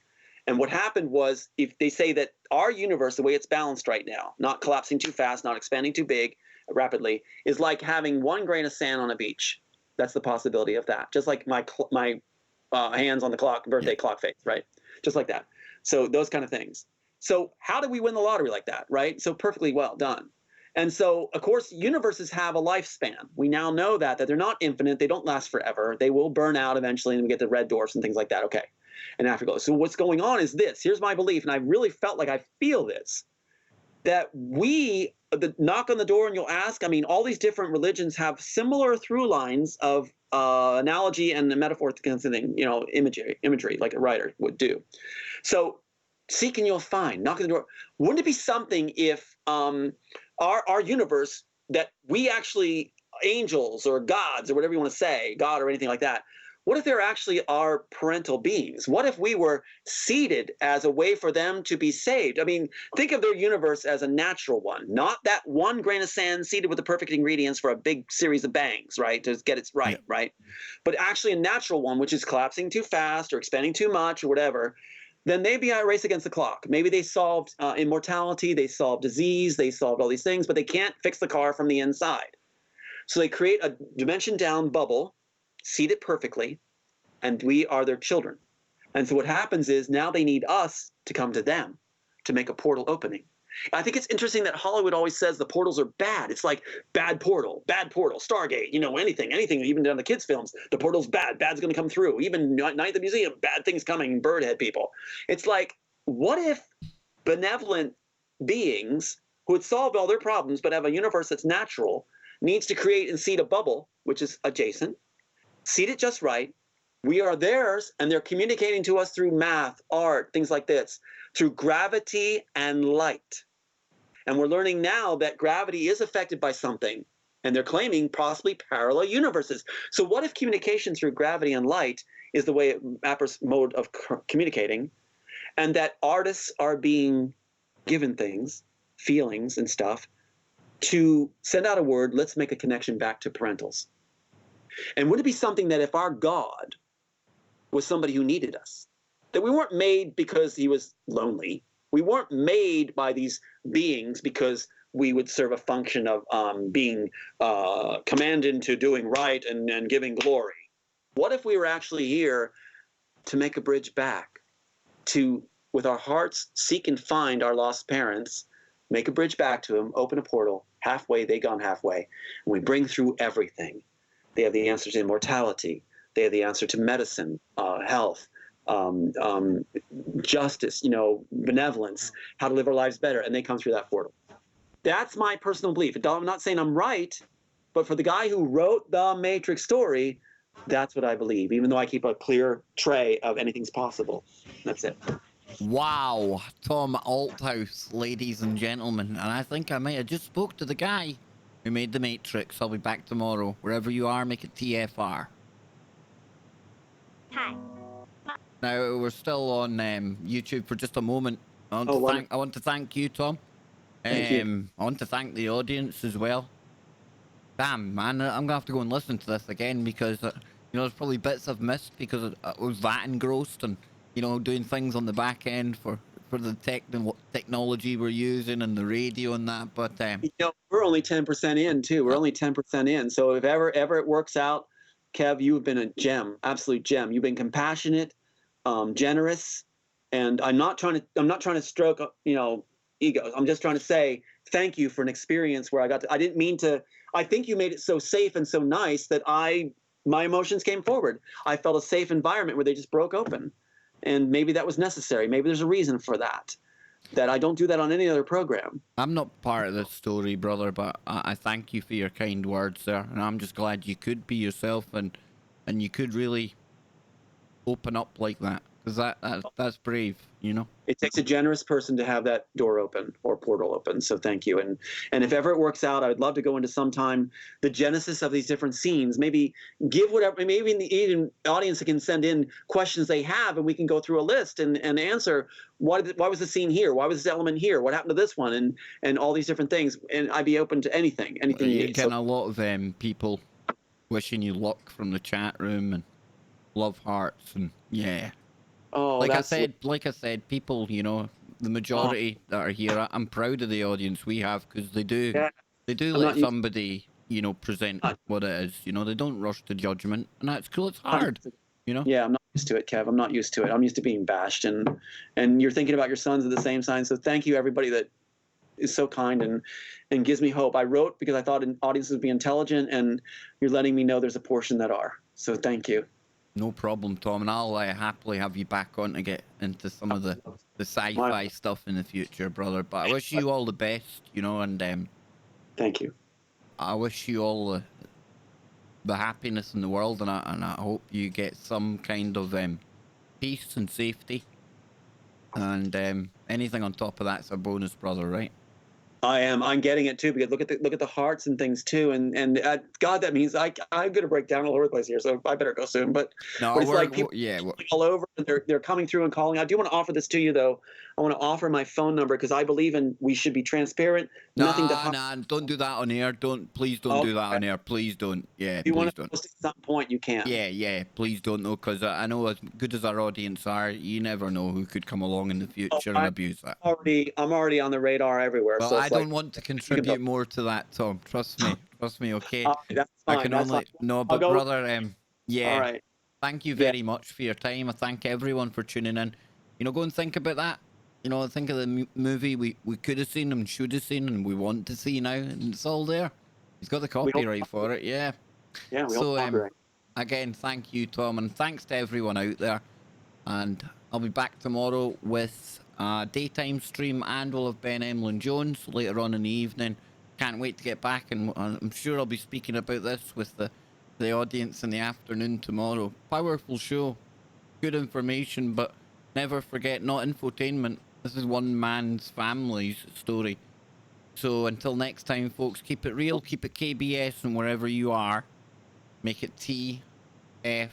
And what happened was, if they say that our universe, the way it's balanced right now, not collapsing too fast, not expanding too big, rapidly, is like having one grain of sand on a beach. That's the possibility of that. Just like my hands on the clock, birthday clock face, right? Just like that. So those kind of things. So how do we win the lottery like that, right? So perfectly well done. And so, of course, universes have a lifespan. We now know that they're not infinite. They don't last forever. They will burn out eventually, and we get the red dwarfs and things like that. Okay. And afterglow. So what's going on is this. Here's my belief, and I really felt like I feel this, that we, the knock on the door and you'll ask, I mean, all these different religions have similar through lines of analogy and the metaphor kind of thing, you know, imagery like a writer would do. So seek and you'll find, knock on the door. Wouldn't it be something if our universe, that we actually, angels or gods or whatever you want to say, God or anything like that, what if there actually are parental beings? What if we were seeded as a way for them to be saved? I mean, think of their universe as a natural one, not that one grain of sand seeded with the perfect ingredients for a big series of bangs, right, to get it right, right? But actually a natural one, which is collapsing too fast or expanding too much or whatever. Then maybe I race against the clock. Maybe they solved immortality, they solved disease, they solved all these things, but they can't fix the car from the inside. So they create a dimension down bubble, seed it perfectly, and we are their children. And so what happens is now they need us to come to them to make a portal opening. I think it's interesting that Hollywood always says the portals are bad. It's like bad portal, Stargate, you know, anything, even down the kids' films. The portal's bad, bad's going to come through. Even Night at the Museum, bad things coming, birdhead people. It's like, what if benevolent beings who had solved all their problems but have a universe that's natural needs to create and seed a bubble, which is adjacent, seed it just right. We are theirs, and they're communicating to us through math, art, things like this, through gravity and light. And we're learning now that gravity is affected by something, and they're claiming possibly parallel universes. So what if communication through gravity and light is the way Apper's mode of communicating, and that artists are being given things feelings and stuff, to send out a word, let's make a connection back to parentals. And would it be something that if our God was somebody who needed us, that we weren't made because he was lonely, we weren't made by these beings because we would serve a function of being commanded to doing right and giving glory. What if we were actually here to make a bridge back, to, with our hearts, seek and find our lost parents, make a bridge back to them, open a portal, halfway, they gone halfway, and we bring through everything. They have the answer to immortality. They have the answer to medicine, health, justice, benevolence, how to live our lives better, and they come through that portal. That's my personal belief. I'm not saying I'm right, but for the guy who wrote the Matrix story, that's what I believe, even though I keep a clear tray of anything's possible. That's it. Wow, Tom Althouse, ladies and gentlemen. And I think I might have just spoke to the guy who made the Matrix. I'll be back tomorrow. Wherever you are, make it TFR. Hi. Now, we're still on YouTube for just a moment. I want to thank you, Tom. Thank you. I want to thank the audience as well. Damn, man, I'm going to have to go and listen to this again because, there's probably bits I've missed because I was that engrossed and, doing things on the back end for the technology we're using and the radio and that. But, we're only 10% in, too. We're only 10% in. So if ever it works out, Kev, you've been a gem, absolute gem. You've been compassionate, generous, and I'm not trying to stroke, egos. I'm just trying to say thank you for an experience where I didn't mean to. I think you made it so safe and so nice that my emotions came forward. I felt a safe environment where they just broke open, and maybe that was necessary. Maybe there's a reason for that. That I don't do that on any other program. I'm not part of this story, brother, but I thank you for your kind words there, and I'm just glad you could be yourself and you could really open up like that, because that's brave, It takes a generous person to have that door open or portal open. So thank you. And if ever it works out, I would love to go into sometime the genesis of these different scenes. Maybe give whatever. Maybe the audience can send in questions they have, and we can go through a list and answer why was the scene here? Why was this element here? What happened to this one? And all these different things. And I'd be open to anything you need. Getting a lot of people wishing you luck from the chat room and love hearts and yeah. Oh, like I said, people, the majority that are here, I'm proud of the audience we have because they do let somebody, present what it is. They don't rush to judgment, and that's cool. It's hard, Yeah, I'm not used to it, Kev. I'm not used to it. I'm used to being bashed, and you're thinking about your sons at the same time. So thank you, everybody that is so kind and gives me hope. I wrote because I thought audiences would be intelligent, and you're letting me know there's a portion that are. So thank you. No problem, Tom, and I'll happily have you back on to get into some of the sci-fi stuff in the future, brother. But I wish you all the best, and thank you. I wish you all the happiness in the world, and I hope you get some kind of peace and safety, and anything on top of that's a bonus, brother, right? I'm getting it too, because look at the hearts and things too, and God, that means I'm gonna break down all over the place here, so I better go soon. But it's like people all over, and they're coming through and calling. I do want to offer this to you though. I want to offer my phone number because I believe we should be transparent. Nothing to don't do that on air. Please don't do that on air. Please don't. Yeah, if you want to don't. post at some point, you can. Yeah. Please don't know, because I know as good as our audience are, you never know who could come along in the future and abuse that. I'm already on the radar everywhere. Well, so I don't want to contribute more to that, Tom. Trust me. Okay. That's fine. I can only no, but brother, yeah. All right. Thank you very much for your time. I thank everyone for tuning in. Go and think about that. Think of the movie we could have seen and should have seen and we want to see now, and it's all there. He's got the copyright for it, yeah. Yeah, so again, thank you, Tom, and thanks to everyone out there. And I'll be back tomorrow with a daytime stream, and we'll have Ben Emlyn Jones later on in the evening. Can't wait to get back, and I'm sure I'll be speaking about this with the audience in the afternoon tomorrow. Powerful show, good information, but never forget, not infotainment. This is one man's family's story. So until next time, folks, keep it real, keep it KBS, and wherever you are, make it TFR.